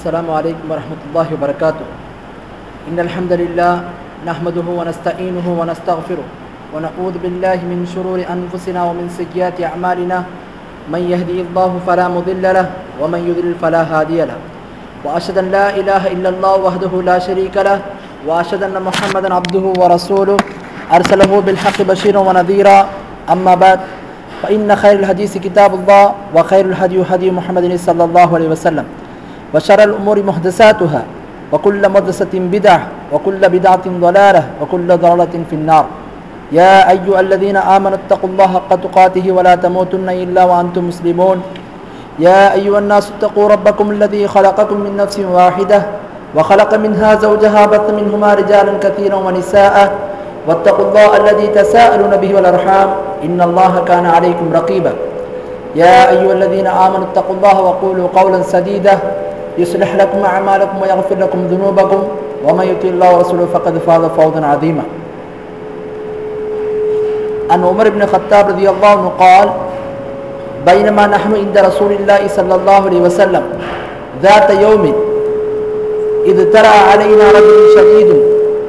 السلام عليكم ورحمة الله وبركاته. إن الحمد لله نحمده ونستعينه ونستغفره ونعوذ بالله من شرور أنفسنا ومن سيئات أعمالنا. من يهدي الله فلا مضل له ومن يضلل فلا هادي له. وأشهد أن لا إله إلا الله وحده لا شريك له وأشهد أن محمدا عبده ورسوله أرسله بالحق بشيرا ونذيرا. أما بعد فإن خير الحديث كتاب الله وخير الهدي هدي محمد صلى الله عليه وسلم وشر الأمور محدثاتها وكل محدثة بدعة وكل بدعة ضلالة وكل ضلالة في النار. يا أيها الذين آمنوا اتقوا الله حق تقاته ولا تموتن إلا وأنتم مسلمون. يا أيها الناس اتقوا ربكم الذي خلقكم من نفس واحدة وخلق منها زوجها بث منهما رجالا كثيرا ونساء واتقوا الله الذي تساءلون به والأرحام إن الله كان عليكم رقيبا. يا أيها الذين آمنوا اتقوا الله وقولوا قولا سديدا يصلح لكم أعمالكم ويغفر لكم ذنوبكم ومن يطع الله ورسوله فقد فاز فوزا عظيما. عن عمر بن الخطاب رضي الله عنه قال: بينما نحن عند رسول الله صلى الله عليه وسلم ذات يوم إذ ترى علينا رجل شديد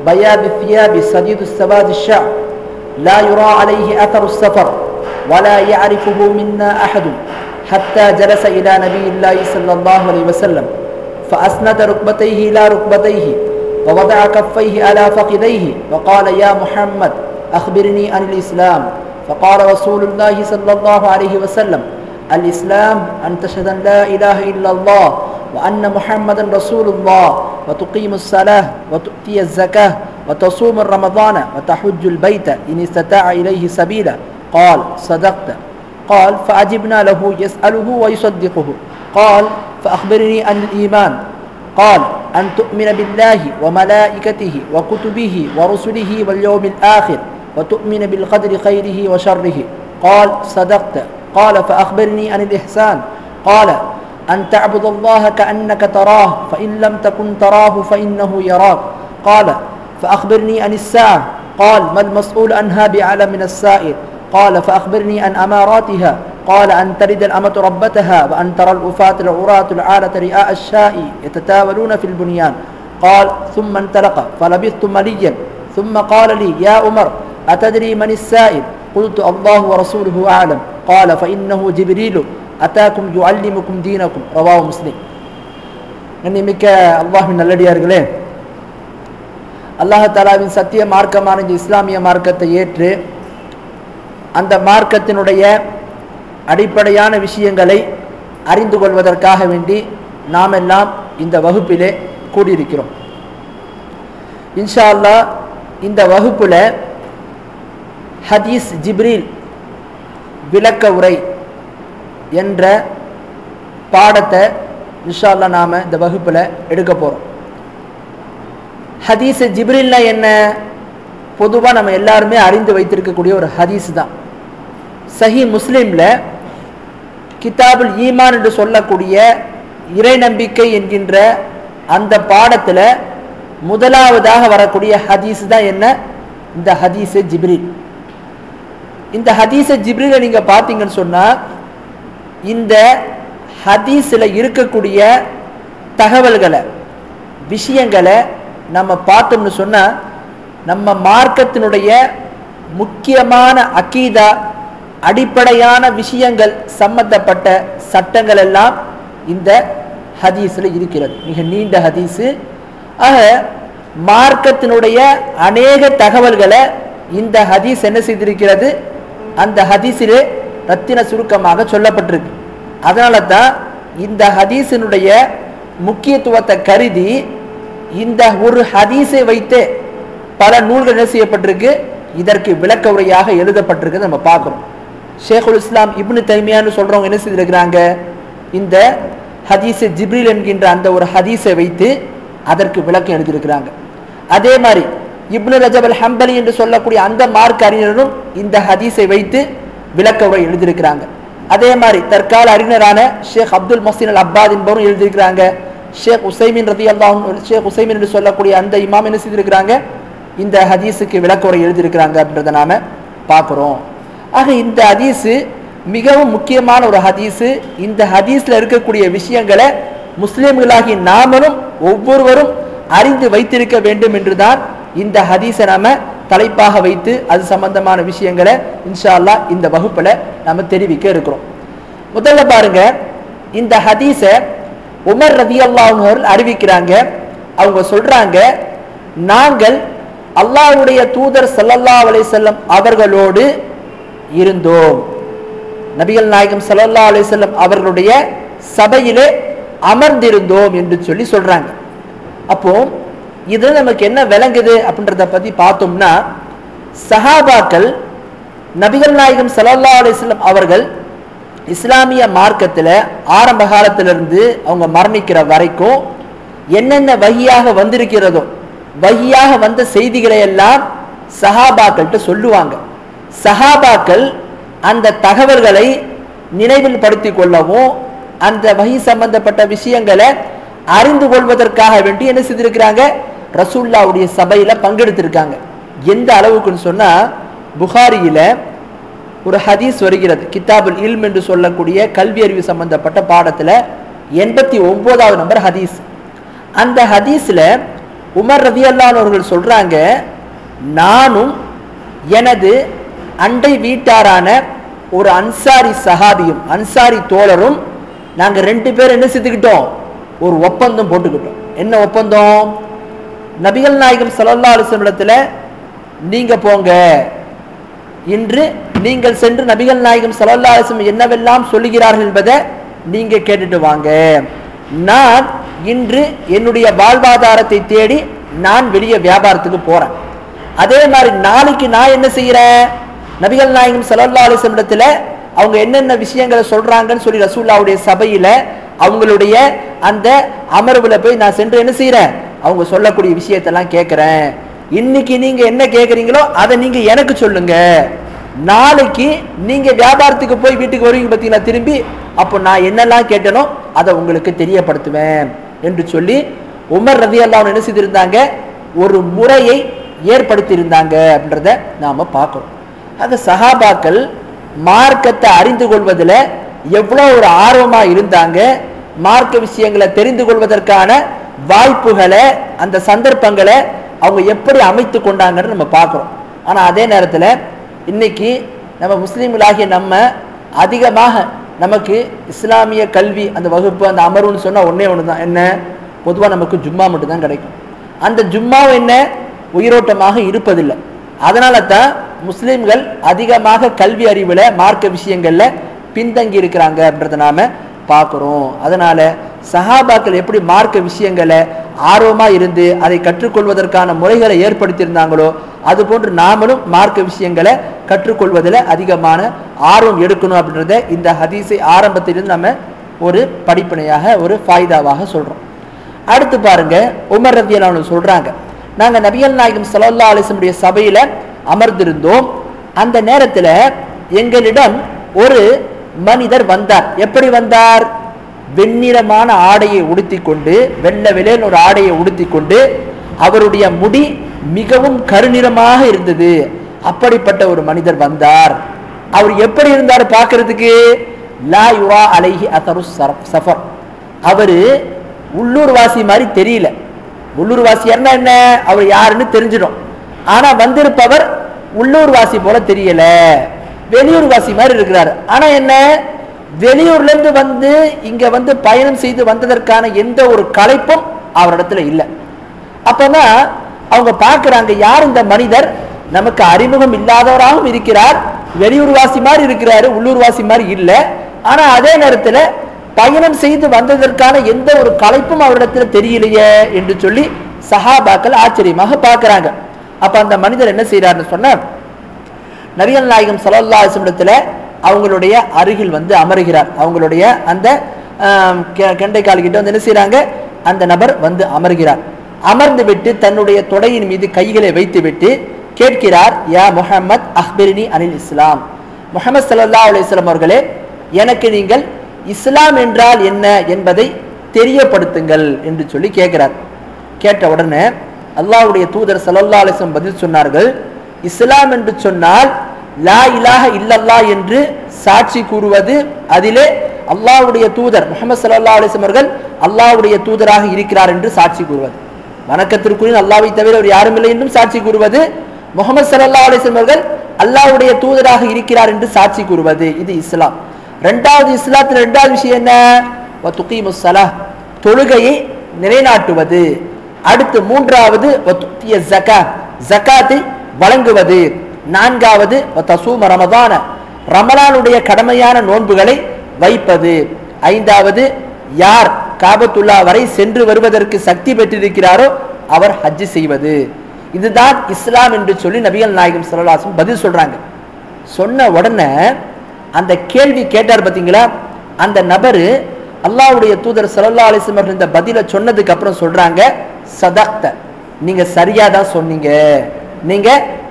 بياض الثياب شديد السواد الشعر لا يرى عليه أثر السفر ولا يعرفه منا أحد حتى جلس إلى نبي الله صلى الله عليه وسلم فأسند ركبتيه إلى ركبتيه ووضع كفيه على فخذيه وقال: يا محمد أخبرني عن الإسلام. فقال رسول الله صلى الله عليه وسلم: الإسلام أن تشهد أن لا إله إلا الله وأن محمدا رسول الله وتقيم الصلاة وتؤتي الزكاة وتصوم رمضان وتحج البيت إن استطاع إليه سبيلا. قال: صدقت. قال: فأجبنا له يسأله ويصدقه. قال: فأخبرني عن الإيمان. قال: أن تؤمن بالله وملائكته وكتبه ورسله واليوم الآخر وتؤمن بالقدر خيره وشره. قال: صدقت. قال: فأخبرني عن الإحسان. قال: أن تعبد الله كأنك تراه فإن لم تكن تراه فإنه يراك. قال: فأخبرني عن الساعة. قال: ما المسؤول عنها بأعلم من السائل. قال: فأخبرني عن أماراتها. قال: أن تلد الأمة ربتها وأن ترى الأفاة العراة العالة رئاء الشاء يتتاولون في البنيان. قال: ثم انطلق فلبثت مليا ثم قال لي: يا عمر أتدري من السائل؟ قلت: الله ورسوله أعلم. قال: فإنه جبريل أتاكم يعلمكم دينكم. رواه مسلم. கண்ணியமிக்க அல்லாஹ்வின் நல்லடியார்களே, அல்லாஹ் தஆலாவின் சத்திய மார்க்கமான இஸ்லாமிய மார்க்கத்தை ஏற்று அந்த மார்க்கத்தினுடைய அடிப்படையான விஷயங்களை அறிந்து கொள்வதற்காக வேண்டி நாம் எல்லாம் இந்த வகுப்பிலே கூடியிருக்கிறோம். இன்ஷா அல்லாஹ் இந்த வகுப்பில் ஹதீஸ் ஜிப்ரீல் விளக்க உரை என்ற பாடத்தை இன்ஷா அல்லாஹ் நாம் இந்த வகுப்பில் எடுக்க போகிறோம். ஹதீஸ் ஜிப்ரீல்னா என்ன? பொதுவாக நம்ம எல்லாருமே அறிந்து வைத்திருக்கக்கூடிய ஒரு ஹதீஸ் தான். சஹி முஸ்லிமில் கிதாபுல் ஈமான் என்று சொல்லக்கூடிய இறை நம்பிக்கை என்கின்ற அந்த பாடத்தில் முதலாவதாக வரக்கூடிய ஹதீஸ் தான் என்ன? இந்த ஹதீஸ் ஜிப்ரீல். இந்த ஹதீஸ் ஜிப்ரீலை நீங்கள் பார்த்தீங்கன்னு சொன்னால் இந்த ஹதீஸில் இருக்கக்கூடிய தகவல்களை விஷயங்களை நம்ம பார்த்தோம்னு சொன்னால் நம்ம மார்க்கத்தினுடைய முக்கியமான அகீதா அடிப்படையான விஷயங்கள் சம்பந்தப்பட்ட சட்டங்கள் எல்லாம் இந்த ஹதீஸில் இருக்கிறது. மிக நீண்ட ஹதீஸு. ஆக மார்க்கத்தினுடைய அநேக தகவல்களை இந்த ஹதீஸ் என்ன செய்திருக்கிறது? அந்த ஹதீஸிலே ரத்தின சுருக்கமாக சொல்லப்பட்டிருக்கு. அதனால தான் இந்த ஹதீஸினுடைய முக்கியத்துவத்தை கருதி இந்த ஒரு ஹதீஸை வைத்து பல நூல்கள் என்ன செய்யப்பட்டிருக்கு? இதற்கு விளக்க உரையாக எழுதப்பட்டிருக்கு. நம்ம பார்க்குறோம். ஷேகுல் இஸ்லாம் இப்னு தைமியான்னு சொல்கிறவங்க என்ன செய்திருக்கிறாங்க? இந்த ஹதீஸ் ஜிப்ரீல் என்கின்ற அந்த ஒரு ஹதீஸை வைத்து அதற்கு விளக்கம் எழுதியிருக்கிறாங்க. அதே மாதிரி இப்னு ரஜப் அல் ஹம்பலி என்று சொல்லக்கூடிய அந்த மார்க் அறிஞரும் இந்த ஹதீஸை வைத்து விளக்க உரை எழுதியிருக்கிறாங்க. அதே மாதிரி தற்கால அறிஞரான ஷேக் அப்துல் மொஹ்சின் அல் அப்பாத் என்பவரும் எழுதியிருக்கிறாங்க. ஷேக் உசைமின் ரலியல்லாஹு அன்ஹு ஷேக் உசைமின் என்று சொல்லக்கூடிய அந்த இமாம் என்ன செய்திருக்கிறாங்க? இந்த ஹதீஸுக்கு விளக்க உரை எழுதியிருக்கிறாங்க அப்படின்றத நாம பார்க்குறோம். ஆக இந்த ஹதீஸு மிகவும் முக்கியமான ஒரு ஹதீஸு. இந்த ஹதீஸில் இருக்கக்கூடிய விஷயங்களை முஸ்லிம்களாகி நாமளும் ஒவ்வொருவரும் அறிந்து வைத்திருக்க வேண்டும் என்றுதான் இந்த ஹதீஸை நாம தலைப்பாக வைத்து அது சம்பந்தமான விஷயங்களை இன்ஷா அல்லாஹ் இந்த வகுப்புல நாம தெரிவிக்க இருக்கிறோம். முதல்ல பாருங்க, இந்த ஹதீஸை உமர் ரலியல்லாஹு அன்ஹு அவர்கள் அறிவிக்கிறாங்க. அவங்க சொல்றாங்க, நாங்கள் அல்லாஹ்வுடைய தூதர் ஸல்லல்லாஹு அலைஹி வஸல்லம் அவர்களோடு இருந்தோம். நபிகள் நாயகம் ஸல்லல்லாஹு அலைஹி வஸல்லம் அவர்களுடைய சபையிலே அமர்ந்திருந்தோம் என்று சொல்லி சொல்றாங்க. அப்போ இது நமக்கு என்ன விளங்குது அப்படின்றத பத்தி பார்த்தோம்னா, சஹாபாக்கள் நபிகள் நாயகம் ஸல்லல்லாஹு அலைஹி வஸல்லம் அவர்கள் இஸ்லாமிய மார்க்கத்தில் ஆரம்ப காலத்திலிருந்து அவங்க மரணிக்கிற வரைக்கும் என்னென்ன வஹியாக வந்திருக்கிறதோ வஹியாக வந்த செய்திகளை எல்லாம் சஹாபாக்கள்கிட்ட சொல்லுவாங்க. சஹாபாக்கள் அந்த தகவல்களை நினைவில் படுத்தி கொள்ளவும் அந்த வஹி சம்பந்தப்பட்ட விஷயங்களை அறிந்து கொள்வதற்காக வேண்டி என்ன செய்திருக்கிறாங்க, ரசூலுல்லாஹ்வுடைய சபையில பங்கெடுத்திருக்காங்க. எந்த அளவுக்குன்னு சொன்னா, புகாரியில ஒரு ஹதீஸ் வருகிறது, கிதாபுல் இல்ம் என்று சொல்லக்கூடிய கல்வி அறிவு சம்பந்தப்பட்ட பாடத்துல 89வது நம்பர் ஹதீஸ். அந்த ஹதீஸ்ல உமர் ரலியல்லாஹு அன்ஹு அவர்கள் சொல்றாங்க, நானும் எனது அண்டை வீட்டாரான ஒரு அன்சாரி சஹாபியும் அன்சாரி தோழரும் நாங்க 2 பேர் என்ன செஞ்சுக்கிட்டோம், ஒரு ஒப்பந்தம் போட்டுக்கிட்டோம். என்ன ஒப்பந்தம்? நபிகள் நாயகம் ஸல்லல்லாஹு அலைஹி வஸல்லம் நீங்க போங்க, இன்று நீங்கள் சென்று நபிகள் நாயகம் ஸல்லல்லாஹு அலைஹி வஸல்லம் என்னவெல்லாம் சொல்லுகிறார்கள் என்பதை நீங்க கேட்டுட்டு வாங்க. நான் இன்று என்னுடைய வாழ்வாதாரத்தை தேடி நான் வெளியே வியாபாரத்துக்கு போறேன். அதே மாதிரி நாளைக்கு நான் என்ன செய்யறேன், நபிகள் நாயகம் ஸல்லல்லாஹு அலைஹி வஸல்லம் அவங்க என்னென்ன விஷயங்களை சொல்றாங்கன்னு சொல்லி ரசூலுல்லாஹ்வுடைய சபையில அவங்களுடைய அந்த அமர்வுல போய் நான் சென்று என்ன செய்யறேன், அவங்க சொல்லக்கூடிய விஷயத்தெல்லாம் கேட்கிறேன். இன்னைக்கு நீங்க என்ன கேட்குறீங்களோ அதை நீங்க எனக்கு சொல்லுங்க. நாளைக்கு நீங்க வியாபாரத்துக்கு போய் வீட்டுக்கு வருவீங்க பார்த்தீங்களா திரும்பி, அப்போ நான் என்னெல்லாம் கேட்டனோ அதை உங்களுக்கு தெரியப்படுத்துவேன் என்று சொல்லி உமர் ரலியல்லாஹு அன்ஹு என்ன செய்திருந்தாங்க, ஒரு முறையை ஏற்படுத்தி இருந்தாங்க அப்படின்றத நாம பார்க்கிறோம். அந்த சஹாபாக்கள் மார்க்கத்தை அறிந்து கொள்வதில் எவ்வளோ ஒரு ஆர்வமா இருந்தாங்க, மார்க்க விஷயங்களை தெரிந்து கொள்வதற்கான வாய்ப்புகளை அந்த சந்தர்ப்பங்களை அவங்க எப்படி அமைத்து கொண்டாங்கன்னு நம்ம பார்க்குறோம். ஆனால் அதே நேரத்தில் இன்னைக்கு நம்ம முஸ்லீம்களாகிய நம்ம அதிகமாக நமக்கு இஸ்லாமிய கல்வி அந்த வகுப்பு அந்த அமர்வுன்னு சொன்னால் ஒன்றே ஒன்று தான், என்ன, பொதுவாக நமக்கு ஜும்மா மட்டும்தான் கிடைக்கும். அந்த ஜும்மாவும் என்ன உயிரோட்டமாக இருப்பதில்லை. அதனால தான் முஸ்லீம்கள் அதிகமாக கல்வி அறிவில் மார்க்க விஷயங்களில் பின்தங்கி இருக்கிறாங்க அப்படின்றத நாம பார்க்குறோம். அதனால சஹாபாக்கள் எப்படி மார்க்க விஷயங்களை ஆர்வமாக இருந்து அதை கற்றுக்கொள்வதற்கான முறைகளை ஏற்படுத்தியிருந்தாங்களோ அதுபோன்று நாமளும் மார்க்க விஷயங்களை கற்றுக்கொள்வதில் அதிகமான ஆர்வம் எடுக்கணும் அப்படின்றத இந்த ஹதீஸை ஆரம்பத்திலிருந்து நம்ம ஒரு படிப்பினையாக ஒரு ஃபாய்தாவாக சொல்கிறோம். அடுத்து பாருங்க, உமர் ரலியல்லாஹு அன்ஹு சொல்றாங்க, நாங்கள் நபிகள் நாயகம் ஸல்லல்லாஹு அலைஹி வஸல்லம் சபையில அமர்ந்திருந்தோம். அந்த நேரத்தில் எங்களிடம் ஒரு மனிதர் வந்தார். எப்படி வந்தார்? வெண்ணிறமான ஆடையை உடுத்தி கொண்டு, வெள்ளை வெள்ளேன்னு ஒரு ஆடையை உடுத்தி கொண்டு, அவருடைய முடி மிகவும் கருநிறமாக இருந்தது. அப்படிப்பட்ட ஒரு மனிதர் வந்தார். அவர் எப்படி இருந்தார் பார்க்கறதுக்கு? லா யுரா அலைஹி அஸரு சஃபர். அவரு உள்ளூர்வாசி மாதிரி தெரியல. உள்ளூர்வாசியார்னா என்ன, அவர் யாருன்னு தெரிஞ்சிடும். ஆனா வந்திருப்பவர் உள்ளூர்வாசி போல தெரியல, வெளியூர்வாசி மாதிரி இருக்கிறார். ஆனா என்ன, வெளியூர்ல இருந்து வந்து இங்க வந்து பயணம் செய்து வந்ததற்கான எந்த ஒரு களைப்பும் அவரிடத்துல இல்லை. அப்பதான் அவங்க பார்க்கிறாங்க, யார் இந்த மனிதர், நமக்கு அறிமுகம் இல்லாதவராகவும் இருக்கிறார், வெளியூர்வாசி மாதிரி இருக்கிறாரு, உள்ளூர்வாசி மாதிரி இல்லை. ஆனா அதே நேரத்துல பயணம் செய்து வந்ததற்கான எந்த ஒரு களைப்பும் அவரிடத்துல தெரியலையே என்று சொல்லி சஹாபாக்கள் ஆச்சரியமாக பார்க்கிறாங்க. அப்ப அந்த மனிதர் என்ன செய்யறாருன்னு சொன்ன, நபிகள் நாயகம் ஸல்லல்லாஹு அலைஹி வஸல்லம் அவங்களுடைய அருகில் வந்து அமருகிறார். அவங்களுடைய அந்த கெண்டைக்கால் கிட்ட வந்து என்ன செய்யறாங்க, அந்த நபர் வந்து அமர்கிறார். அமர்ந்து விட்டு தன்னுடைய தொடையின் மீது கைகளை வைத்து விட்டு கேட்கிறார், யா முஹம்மத் அஹ்பிர்னி அனில் இஸ்லாம். முஹம்மது ஸல்லல்லாஹு அலைஹி வஸல்லம் அவர்களே, எனக்கு நீங்கள் இஸ்லாம் என்றால் என்ன என்பதை தெரியப்படுத்துங்கள் என்று சொல்லி கேட்கிறார். கேட்ட உடனே அல்லாஹ்வுடைய தூதர் ஸல்லல்லாஹு அலைஹி வஸல்லம் பதில் சொன்னார்கள், இஸ்லாம் என்று சொன்னால் லா இலாஹ இல்லல்லாஹ் என்று சாட்சி கூறுவது, அதிலே அல்லாஹ்வுடைய தூதர் முஹம்மது ஸல்லல்லாஹு அலைஹி வஸல்லம் அவர்கள் அல்லாஹ்வுடைய தூதராக இருக்கிறார் என்று சாட்சி கூறுவது, வணக்கத்திற்குரிய அல்லாஹ்வை தவிர அவர் யாரும் இல்லை என்றும் சாட்சி கூறுவது, முஹம்மது ஸல்லல்லாஹு அலைஹி வஸல்லம் அவர்கள் அல்லாஹ்வுடைய தூதராக இருக்கிறார் என்று சாட்சி கூறுவது, இது இஸ்லாம். இரண்டாவது இஸ்லாத்தில் இரண்டாவது விஷயம் என்ன? வதுகீமுஸ் ஸலாஹ், தொழுகையை நிலைநாட்டுவது. அடுத்து மூன்றாவது வதுத்திய ஸகாத், ஸகாத்தை வழங்குவது. நான்காவது வதசூம ரமதான, ரமலானுடைய கடமையான நோன்புகளை வைப்பது. ஐந்தாவது யார் காபத்துல்லா வரை சென்று வருவதற்கு சக்தி பெற்றிருக்கிறாரோ அவர் ஹஜ் செய்வது. இதுதான் இஸ்லாம் என்று சொல்லி நபிகள் நாயகம் ஸல்லல்லாஹு அலைஹி வஸல்லம் பதில் சொல்றாங்க. சொன்ன உடனே அந்த கேள்வி கேட்டார் பாத்தீங்களா, அந்த நபரு அல்லாஹ்வுடைய தூதர் ஸல்லல்லாஹு அலைஹி வஸல்லம் இந்த பதில சொன்னதுக்கு அப்புறம் சொல்றாங்க, சதக்த, நீங்க சரியா தான் சொன்னீங்க, நீங்க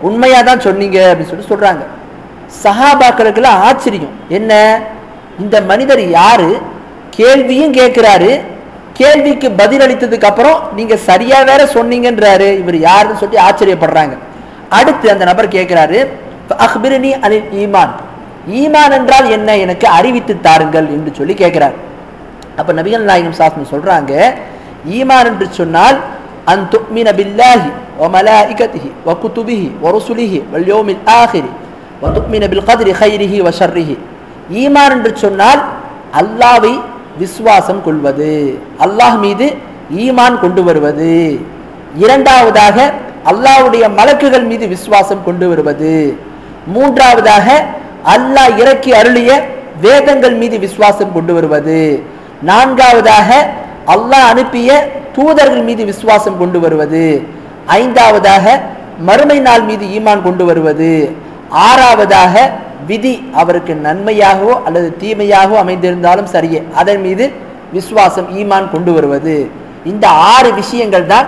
உண்மையா தான் சொன்னீங்க அப்படின்னு சொல்லி சொல்றாங்க. சஹாபாக்களுக்கெல்லாம் ஆச்சரியம், என்ன இந்த மனிதர் யாரு, கேள்வியும் கேட்கிறாரு, கேள்விக்கு பதில் அளித்ததுக்கு அப்புறம் நீங்க சரியா வேற சொன்னீங்கன்றாரு, இவர் யாருன்னு சொல்லி ஆச்சரியப்படுறாங்க. அடுத்து அந்த நபர் கேட்கிறாரு, அக்பிர்னி அனில் ஈமான், ஈமான் என்றால் என்ன, எனக்கு அறிவித்து தாருங்கள் என்று சொல்லி கேட்கிறார். அப்ப நபிகள் நாயகம் ஸல்லல்லாஹு சொல்றாங்க, ஈமான் என்று சொன்னால் அன் துமின பில்லாஹி வ மலாயிகத்திஹி வ குதுபிஹி வ ருசுலிஹி வல் யௌமில் ஆகிர் வ துமின பில் கத்ரி கைரிஹி வ ஷர்ரிஹி. ஈமான் என்று சொன்னால் அல்லாஹ்வை விசுவாசம் கொள்வது, அல்லாஹ் மீது ஈமான் கொண்டு வருவது. இரண்டாவதாக அல்லாஹ்வுடைய மலக்குகள் மீது விசுவாசம் கொண்டு வருவது. மூன்றாவதாக அல்லாஹ் இறக்கி அருளிய வேதங்கள் மீது விசுவாசம் கொண்டு வருவது. நான்காவதாக அல்லாஹ் அனுப்பிய தூதர்கள் மீது விசுவாசம் கொண்டு வருவது. ஐந்தாவதாக மறுமை நாள் மீது ஈமான் கொண்டு வருவது. ஆறாவதாக விதி அவருக்கு நன்மையாகவோ அல்லது தீமையாகவோ அமைந்திருந்தாலும் சரியே அதன் மீது விசுவாசம் ஈமான் கொண்டு வருவது. இந்த 6 விஷயங்கள் தான்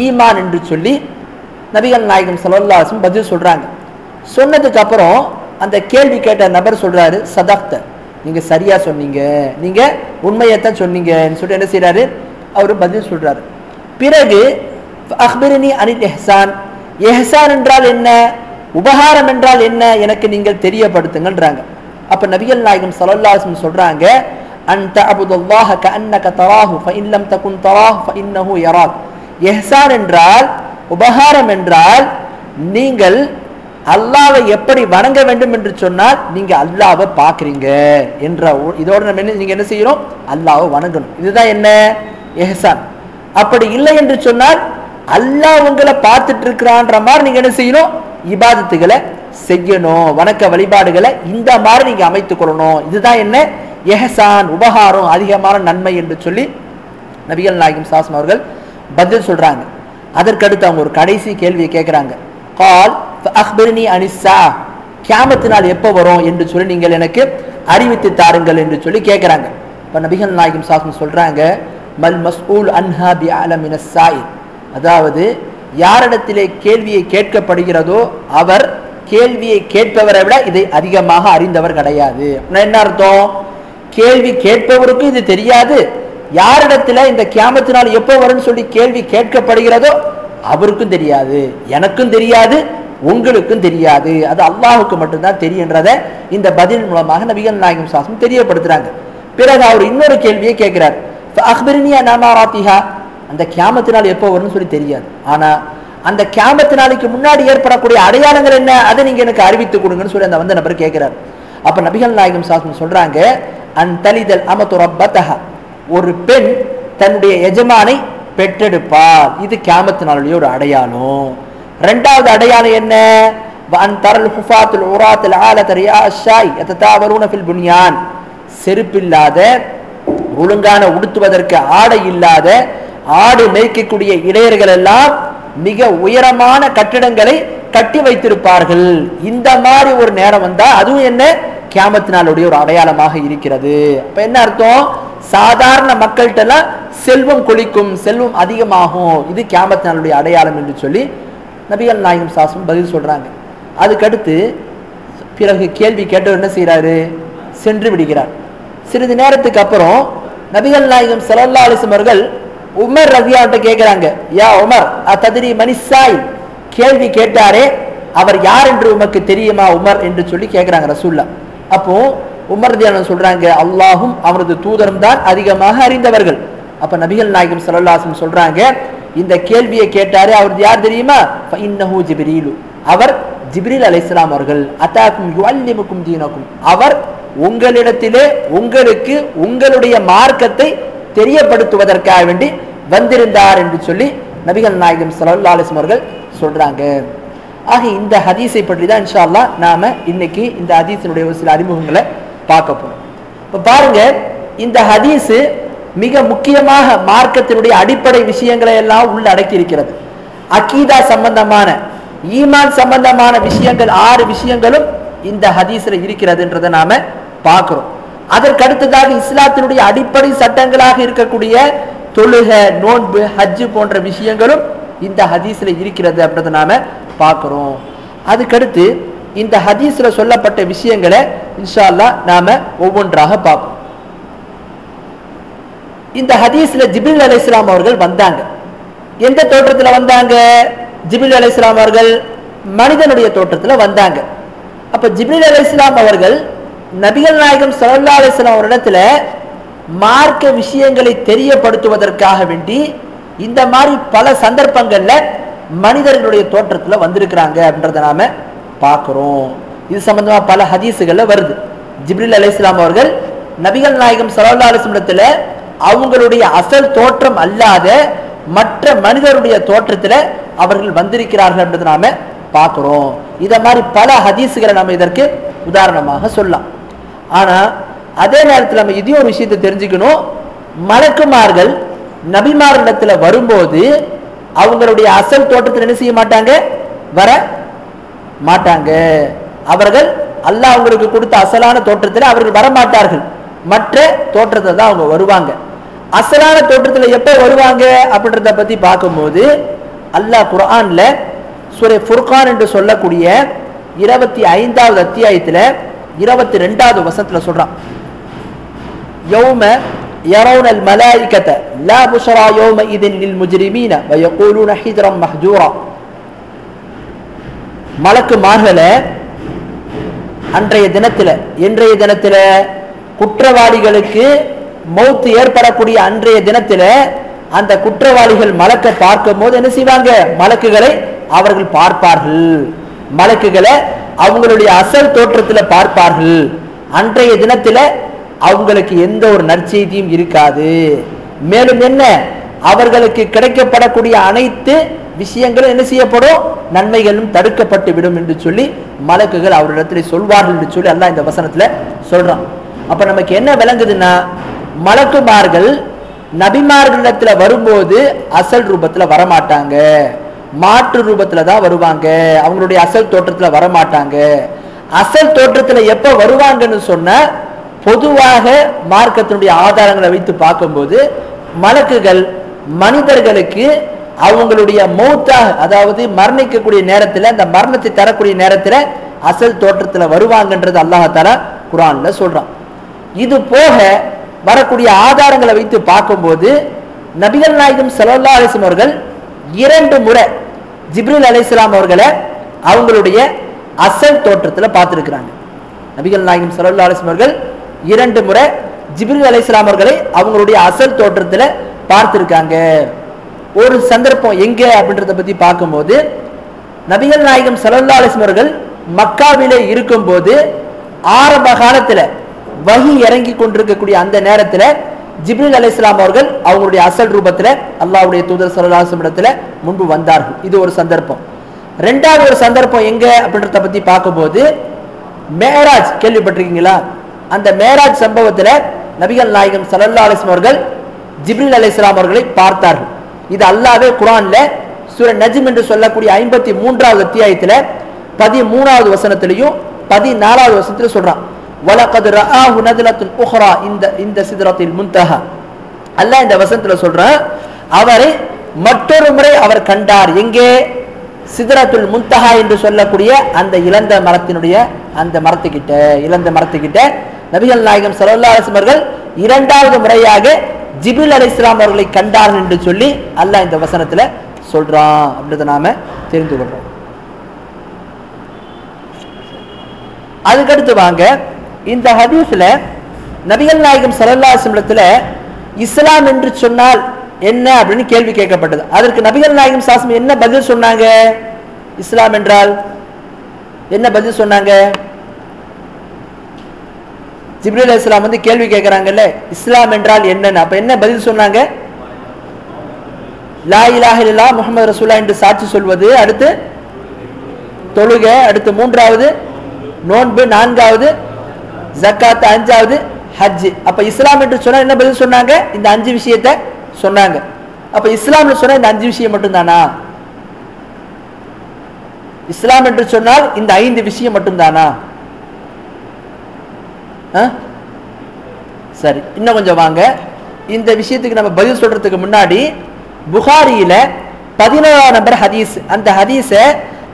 ஈமான் என்று சொல்லி நபிகள் நாயகம் ஸல்லல்லாஹு அலைஹி வஸல்லம் பதில் சொல்றாங்க. சொன்னதுக்கு அப்புறம் அந்த கேள்வி கேட்ட நபர் சொல்றாரு, சதக்த, நீங்க சரியா சொன்னீங்க, நீங்க உண்மையைத்தான் சொன்னீங்கன்னு சொல்லிட்டு என்ன செய்யறாரு, அவரு பதில் சொல்றாரு. பிறகு அக்பிர்னி அனில் இஹ்சான், இஹ்சான் என்றால் என்ன, உபகாரம் என்றால் என்ன, எனக்கு நீங்கள் தெரியப்படுத்துங்கன்றாங்க. அப்ப நபிகள் நாயகம் ஸல்லல்லாஹு அலைஹி வஸல்லம் சொல்றாங்க, அன் தஅபுதுல்லாஹ கஅன்னக தராஹு ஃபஇன் லம் தகுன் தராஹு ஃபஇன்னஹு யராக். இஹ்சான் என்றால், உபகாரம் என்றால், நீங்கள் அல்லாஹ்வை எப்படி வணங்க வேண்டும் என்று சொன்னால் நீங்க அல்லாஹ்வை பார்க்கறீங்க என்ற இதோட நம்ம நீங்க என்ன செய்யணும், அல்லாஹ்வை வணங்கணும். இதுதான் என்ன, இஹ்சான். அப்படி இல்லை என்று சொன்னால் அல்லாஹ் உங்களை பார்த்துட்டு இருக்கிறான்ற மாதிரி நீங்க என்ன செய்யணும், இபாதத்துகளை செய்யணும், வணக்க வழிபாடுகளை இந்த மாதிரி நீங்க அமைத்துக் கொள்ளணும். இதுதான் என்ன, இஹ்சான், உபகாரம், அதிகமான நன்மை என்று சொல்லி நபிகள் நாயகம் ஸல்லல்லாஹு அலைஹி வஸல்லம் அவர்கள் பதில் சொல்றாங்க. அதற்கடுத்து அவங்க ஒரு கடைசி கேள்வியை கேட்கிறாங்க, கால் அக்பிர்னி அனிஸ்ஸா, கியாமத் நாள் எப்போ வரும் என்று சொல்லி நீங்கள் எனக்கு அறிவித்து தாருங்கள் என்று சொல்லி கேட்கிறாங்க. இப்ப நபிகள் நாயகம் ஸல்லல்லாஹு அலைஹி வஸல்லம் சொல்றாங்க, மல் மஸ்ஊல் அன்ஹா பிஅலம் மினஸ் ஸாயில், அதாவது யாரிடத்திலே கேள்வியை கேட்கப்படுகிறதோ அவர் கேள்வியை கேட்பவரை விட இதை அதிகமாக அறிந்தவர் கிடையாது. என்ன அர்த்தம், கேள்வி கேட்பவருக்கு இது தெரியாது, யாரிடத்துல இந்த கியாமத் நாள் எப்போ வரும்னு சொல்லி கேள்வி கேட்கப்படுகிறதோ அவருக்கும் தெரியாது, எனக்கும் தெரியாது, உங்களுக்கும் தெரியாது, அது அல்லாஹுக்கு மட்டும்தான் தெரியுன்றத இந்த பதில் மூலமாக நபிகள் நாயகம் ஸல்லல்லாஹு அலைஹி வஸல்லம் தெரியப்படுத்துறாங்க. பிறகு அவர் இன்னொரு கேள்வியை கேட்கிறார், அக்பிர்னி அன் அமாராத்திஹா, அந்த கியாமத் நாள் எப்போ வரும்னு சொல்லி தெரியாது, ஆனா அந்த கியாமத் நாளுக்கு முன்னாடி ஏற்படக்கூடிய அடையாளங்கள் என்ன, அதை நீங்க எனக்கு அறிவித்து கொடுங்கன்னு சொல்லி அந்த நபர் கேட்கிறார். அப்ப நபிகள் நாயகம் ஸல்லல்லாஹு அலைஹி வஸல்லம் சொல்றாங்க, அன் தலிதல் அமது ரப்பதஹா, ஒரு பெண் தன்னுடைய எஜமானை பெற்றெடுப்பார், இது கியாமத் நாளுடைய ஒரு அடையாளம். இரண்டாவது அடையாளம் என்ன, வஅன் தரல் ஹுஃபாத்துல் உராத்துல் ஆலத ரியா அஷ்ஷாய் யததாவரூன ஃபில் புன்யான், செருப்பில்லாத, ஒழுங்கான உடுத்துவதற்கு ஆடை இல்லாத, ஆடு மேய்க்கக்கூடிய இடையர்கள் எல்லாம் மிக உயரமான கட்டிடங்களை கட்டி வைத்திருப்பார்கள். இந்த மாதிரி ஒரு நேரம் வந்தா அதுவும் என்ன, கியாமத் நாளுடைய ஒரு அடையாளமாக இருக்கிறது. அப்ப என்ன அர்த்தம், சாதாரண மக்கள்கிட்ட எல்லாம் செல்வம் கொளிக்கும், செல்வம் அதிகமாகும், இது கியாமத் நாளுடைய அடையாளம் என்று சொல்லி நபிகள் நாயகம் ஸல்லல்லாஹு அலைஹி வஸல்லம் பதில் சொல்றாங்க. அதுக்கடுத்து பிறகு கேள்வி கேட்டவர் என்ன செய்யறாரு, சென்று விடுகிறார். சிறிது நேரத்துக்கு அப்புறம் நபிகள் நாயகம் ஸல்லல்லாஹு அலைஹி வஸல்லம் அவர்கள் உமர் ரலியல்லாஹு அன்ஹு கேட்கிறாங்க, யா உமர் அதரி மனிசாய், கேள்வி கேட்டாரே அவர் யார் என்று உமக்கு தெரியுமா உமர் என்று சொல்லி கேட்கிறாங்க ரசூலுல்லாஹ். அப்போ உமர் ரலியல்லாஹு அன்ஹு சொல்றாங்க, அல்லாஹும் அவரது தூதரும் தான் அதிகமாக அறிந்தவர்கள். அப்ப நபிகள் நாயகம் ஸல்லல்லாஹு அலைஹி வஸல்லம் சொல்றாங்க, இந்த கேள்வியை கேட்டாரு அவர் யார் தெரியுமா? ஃபஇன்னஹு ஜிப்ரீல், அவர் ஜிப்ரீல் அலைஹிஸ்ஸலாம் அவர்கள். அதாக்கும் யுஅல்லிமுக்கும் தீனக்கும், அவர் உங்களிடத்திலே உங்களுக்கு உங்களுடைய மார்க்கத்தை தெரியப்படுத்துவதற்காக வேண்டி வந்திருந்தார் என்று சொல்லி நபிகள் நாயகம் ஸல்லல்லாஹு அலைஹி வஸல்லம் அவர்கள் சொல்றாங்க. ஆக இந்த ஹதீஸை பற்றி தான் இன்ஷா அல்லாஹ் நாம இன்னைக்கு இந்த ஹதீஸினுடைய ஒரு சில அறிமுகங்களை பார்க்க போறோம். இப்ப பாருங்க, இந்த ஹதீஸ் மிக முக்கியமாக மார்க்கத்தினுடைய அடிப்படை விஷயங்களை எல்லாம் உள்ள அடக்கி இருக்கிறது. அகீதா சம்பந்தமான, ஈமான் சம்பந்தமான விஷயங்கள் 6 விஷயங்களும் இந்த ஹதீஸ்ல இருக்கிறதுன்றதை நாம பார்க்கிறோம். அதற்கு அடுத்ததாக இஸ்லாத்தினுடைய அடிப்படை சட்டங்களாக இருக்கக்கூடிய தொழுகை, நோன்பு, ஹஜ்ஜு போன்ற விஷயங்களும் இந்த ஹதீஸ்ல இருக்கிறது அப்படின்றத நாம பார்க்கிறோம். அதுக்கடுத்து இந்த ஹதீஸ்ல சொல்லப்பட்ட விஷயங்களை இன்ஷா அல்லாஹ் நாம ஒவ்வொன்றாக பார்ப்போம். இந்த ஹதீஸ்ல ஜிப்ரீல் அலைஹிஸ்ஸலாம் அவர்கள் வந்தாங்க. எந்த தோற்றத்துல வந்தாங்க? ஜிப்ரீல் அலைஹிஸ்ஸலாம் அவர்கள் மனிதனுடைய தோற்றத்துல வந்தாங்க. அப்ப ஜிப்ரீல் அலைஹிஸ்ஸலாம் அவர்கள் நபிகள் நாயகம் ஸல்லல்லாஹு அலைஹி வஸல்லம் அவரிடத்துல மார்க்க விஷயங்களை தெரியப்படுத்துவதற்காக வேண்டி இந்த மாதிரி பல சந்தர்ப்பங்கள்ல மனிதர்களுடைய தோற்றத்துல வந்திருக்கிறாங்க அப்படின்றத நாம பார்க்கிறோம். இது சம்பந்தமா பல ஹதீஸுகள்ல வருது. ஜிப்ரீல் அலைஹிஸ்ஸலாம் அவர்கள் நபிகள் நாயகம் ஸல்லல்லாஹு அலைஹி வஸல்லத்துல அவங்களுடைய அசல் தோற்றம் அல்லாத மற்ற மனிதருடைய தோற்றத்துல அவர்கள் வந்திருக்கிறார்கள் என்றதை நாம பார்க்கிறோம். இத மாதிரி பல ஹதீஸுகளை நம்ம இதற்கு உதாரணமாக சொல்லலாம். ஆனா அதே நேரத்தில் நம்ம இதையும் ஒரு விஷயத்தை தெரிஞ்சுக்கணும், மலக்குமார்கள் நபிமாரிடத்துல வரும்போது அவங்களுடைய அசல் தோற்றத்தில் என்ன செய்ய மாட்டாங்க? வர மாட்டாங்க. அவர்கள் அல்லாஹ் அவங்களுக்கு கொடுத்த அசலான தோற்றத்தில் அவர்கள் வரமாட்டார்கள், மற்ற தோற்றத்தை தான் அவங்க வருவாங்க. அசலான தோற்றத்தில் எப்ப வருவாங்க அப்படின்றத பத்தி பார்க்கும்போது அல்லாஹ் குர்ஆன்ல சூரா ஃபுர்கான் என்று சொல்லக்கூடிய 25வது அத்தியாயத்துல 22வது வசனத்துல சொல்றான், யௌம யரவுனல் மலாயிகத லா புஷ்ரா யௌமஇதின் லில் முஜ்ரிமீன வயகூலுன ஹிஜ்ரன் மஹ்ஜூரா. மலக்குமார்களே அன்றைய தினத்துல குற்றவாளிகளுக்கு மௌத் ஏற்படக்கூடிய அன்றைய தினத்துல அந்த குற்றவாளிகள் மலக்கை பார்க்கும் போது என்ன செய்வாங்க? மலக்குகளை அவர்கள் பார்ப்பார்கள். மலக்குகளை அவங்களுடைய அசல் தோற்றத்துல பார்ப்பார்கள். அன்றைய தினத்துல அவங்களுக்கு எந்த ஒரு நற்செய்தியும் இருக்காது. மேலும் என்ன, அவர்களுக்கு கிடைக்கப்படக்கூடிய அனைத்து விஷயங்களும் என்ன செய்யப்படும்? நன்மைகளும் தடுக்கப்பட்டு விடும் என்று சொல்லி மலக்குகள் அவரிடத்துல சொல்வார்கள் என்று சொல்லி அல்லாஹ் இந்த வசனத்துல சொல்றான். அப்ப நமக்கு என்ன விளங்குதுன்னா, மலக்குமார்கள் நபிமார்களிடத்துல வரும்போது அசல் ரூபத்துல வரமாட்டாங்க, மாற்று ரூபத்துல தான் வருவாங்க. அவங்களுடைய அசல் தோற்றத்துல வரமாட்டாங்க. அசல் தோற்றத்துல எப்ப வருவாங்கன்னு சொன்ன, பொதுவாக மார்க்கத்தினுடைய ஆதாரங்களை வைத்து பார்க்கும்போது மலக்குகள் மனிதர்களுக்கு அவங்களுடைய மௌத்தாக, அதாவது மரணிக்கக்கூடிய நேரத்துல, அந்த மரணத்தை தரக்கூடிய நேரத்துல அசல் தோற்றத்துல வருவாங்கன்றது அல்லாஹ் தஆலா குர்ஆன்ல சொல்றான். இது போக வரக்கூடிய ஆதாரங்களை வைத்து பார்க்கும்போது நபிகள் நாயகம் ஸல்லல்லாஹு அலைஹி வஸல்லம் அவர்கள் 2 முறை ஜிப்ரீல் அலைஹிஸ்ஸலாம் அவர்களை அவங்களுடைய அசல் தோற்றத்துல பார்த்திருக்கிறாங்க. நபிகள் நாயகம் ஸல்லல்லாஹு அலைஹி வஸல்லம் அவர்கள் 2 முறை ஜிப்ரீல் அலைஹிஸ்ஸலாம் அவர்களை அவங்களுடைய அசல் தோற்றத்துல பார்த்திருக்காங்க. ஒரு சந்தர்ப்பம் எங்க அப்படின்றத பத்தி பார்க்கும்போது நபிகள் நாயகம் ஸல்லல்லாஹு அலைஹி வஸல்லம் அவர்கள் மக்காவிலே இருக்கும்போது ஆரம்ப காலத்துல வஹி இறங்கி கொண்டிருக்கக்கூடிய அந்த நேரத்துல ஜிப்ரீல் அலைஹிஸ்ஸலாம் அவர்கள் அவங்களுடைய அசல் ரூபத்துல அல்லாஹ்வுடைய தூதர் ஸல்லல்லாஹு அலைஹி வஸல்லம் இடத்துல முன்பு வந்தார்கள். இது ஒரு சந்தர்ப்பம். ரெண்டாவது ஒரு சந்தர்ப்பம் எங்க அப்படின்றத பத்தி பார்க்கும்போது மேராஜ் கேள்விப்பட்டிருக்கீங்களா? அந்த மேராஜ் சம்பவத்துல நபிகள் நாயகம் ஸல்லல்லாஹு அலைஹி வஸல்லம் அவர்கள் ஜிப்ரீல் அலைஹிஸ்ஸலாம் அவர்களை பார்த்தார்கள். இது அல்லாஹ்வே குர்ஆன்ல சூரா நஜ்ம் என்று சொல்லக்கூடிய 53வது அத்தியாயத்துல 13வது வசனத்திலையும் 14வது வசனத்திலும் சொல்றான், வலகத் ரஆஹு நத்லத்துன் உக்ரா இந்த சித்ரத்தில் முன்தஹா. அல்லாஹ் இந்த வசனத்துல சொல்றான், அவரை மற்றொரு முறை அவர் கண்டார். எங்கே? சித்ரத்துல் முன்தஹா என்று சொல்லக்கூடிய அந்த இளந்த மரத்தினுடைய அந்த மரத்துக்கிட்ட, இளந்த மரத்துக்கிட்ட நபிகள் நாயகம் ஸல்லல்லாஹு அலைஹி வஸல்லம் அவர்கள் 2வது முறையாக ஜிப்ரீல் அலைஹிஸ்ஸலாம் அவர்களை கண்டார்கள் என்று சொல்லி அல்லாஹ் இந்த வசனத்துல சொல்றான். அப்படின்றத நாம தெரிந்து கொள்றோம். அதுக்கடுத்து வாங்க, இந்த ஹதீஸ்ல நபிகள் நாயகம் ஸல்லல்லாஹு அலைஹி வஸல்லத்துல இஸ்லாம் என்று சொன்னால் என்ன அப்படின்னு கேள்வி கேட்கப்பட்டது. அதற்கு நபிகள் நாயகம் ஸல்லல்லாஹு என்ன பதில் சொன்னாங்க? இஸ்லாம் என்றால் என்ன பதில் சொன்னாங்க? ஜிப்ரீல் அலைஹிஸ்ஸலாம் வந்து கேள்வி கேட்கறாங்கல்ல, இஸ்லாம் என்றால் என்னன்னு. அப்ப என்ன பதில் சொன்னாங்க? லா இலாஹ இல்லல்லாஹ் முஹம்மது ரசூலுல்லாஹ் என்று சாட்சி சொல்வது, அடுத்து தொழுகை, அடுத்து மூன்றாவது நோன்பு, நான்காவது ஜக்காத், அஞ்சாவது ஹஜ். அப்ப இஸ்லாம் என்று சொன்னா என்ன பதில் சொன்னாங்க? இந்த 5 விஷயத்தை சொன்னாங்க. அப்ப இஸ்லாம்னு சொன்னா இந்த 5 விஷயம் மட்டும்தானா? இஸ்லாம் என்று சொன்னால் இந்த 5 விஷயம் மட்டும்தானா? சரி, இன்னும் கொஞ்சம் வாங்க. இந்த விஷயத்துக்கு நம்ம பதில் சொல்றதுக்கு முன்னாடி புகாரியில 11ஆம் நம்பர் ஹதீஸ், அந்த ஹதீஸை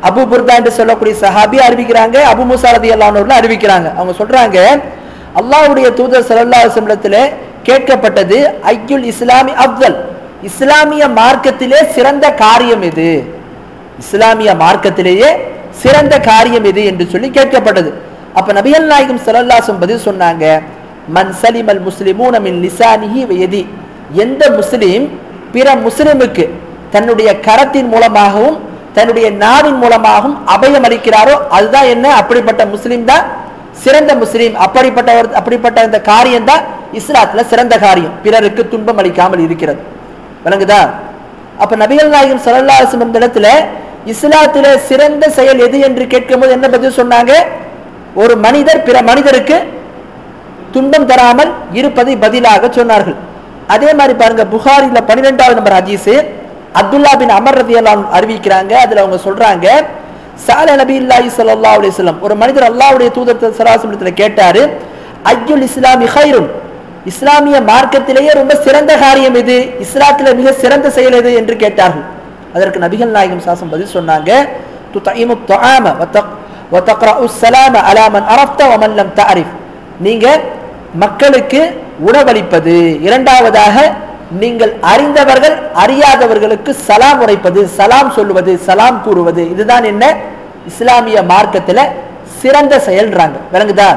அபு புர்தா என்று சொல்லக்கூடிய சஹாபி அறிவிக்கிறாங்க, அபு மூசா ரலியல்லாஹு அன்ஹு அறிவிக்கிறாங்க. அவங்க சொல்றாங்க, அல்லாஹ்வுடைய தூதர் ஸல்லல்லாஹு அலைஹி வஸல்லத்திலே கேட்கப்பட்டது, ஐயுல் இஸ்லாமி அஃதல், இஸ்லாமிய மார்க்கத்திலே சிறந்த காரியம் எது? இஸ்லாமிய மார்க்கத்திலேயே சிறந்த காரியம் எது என்று சொல்லி கேட்கப்பட்டது. அப்ப நபிகள் நாயகம் ஸல்லல்லாஹு அலைஹி வஸல்லம் பதில் சொன்னாங்க, மன் சலிமல் முஸ்லிமூன மின் லிசானிஹி வ யதி, எந்த முஸ்லிம் பிற முஸ்லிமுக்கு தன்னுடைய கரத்தின் மூலமாகவும் தன்னுடைய நாவின் மூலமாகவும் அபயம் அளிக்கிறாரோ அதுதான் என்ன, அப்படிப்பட்ட முஸ்லிம் தான் சிறந்த முஸ்லிம். அப்படிப்பட்ட அந்த காரியம் தான் இஸ்லாத்துல சிறந்த காரியம், பிறருக்கு துன்பம் அளிக்காமல் இருக்கிறது. விளங்குதா? அப்ப நபிகள் நாயகம் ஸல்லல்லாஹு அலைஹி வஸல்லம் இடத்துல இஸ்லாத்திலே சிறந்த செயல் எது என்று கேட்கும்போது என்ன பதில் சொன்னாங்க? ஒரு மனிதர் பிற மனிதருக்கு துன்பம் தராமல் இருப்பதை பதிலாக சொன்னார்கள். அதே மாதிரி பாருங்க, புகாரில 12ஆவது நம்பர் ஹதீஸ், அப்துல்லா பின் அமர் ரலியல்லாஹு அன்ஹு அறிவிக்கிறாங்க. அதுல அவங்க சொல்றாங்க, சால நபியுல்லாஹி ஸல்லல்லாஹு அலைஹி வஸல்லம், ஒரு மனிதர் அல்லாஹ்வுடைய தூதர் ஸல்லல்லாஹு அலைஹி வஸல்லம் கேட்டாரு, ஐயுல் இஸ்லாமி கைருன், இஸ்லாமிய மார்க்கத்திலேயே ரொம்ப சிறந்த காரியம் எது, இஸ்லாத்திலே மிக சிறந்த செயல் எது என்று கேட்டார்கள். அதற்கு நபிகள் நாயகம் ஸல்லல்லாஹு பதில் சொன்னாங்க, துதைமு துஆம வ தக்ரஉ ஸலாம அலா மன் அரஃப்த வ மன் லம் தஅரிஃப், நீங்க மக்களுக்கு உணவளிப்பது, இரண்டாவதாக நீங்கள் அறிந்தவர்கள் அறியாதவர்களுக்கு சலாம் உரைப்பது, சலாம் சொல்லுவது, சலாம் கூறுவது, இதுதான் என்ன இஸ்லாமிய மார்க்கத்துல சிறந்த செயல்றாங்க. விளங்குதா?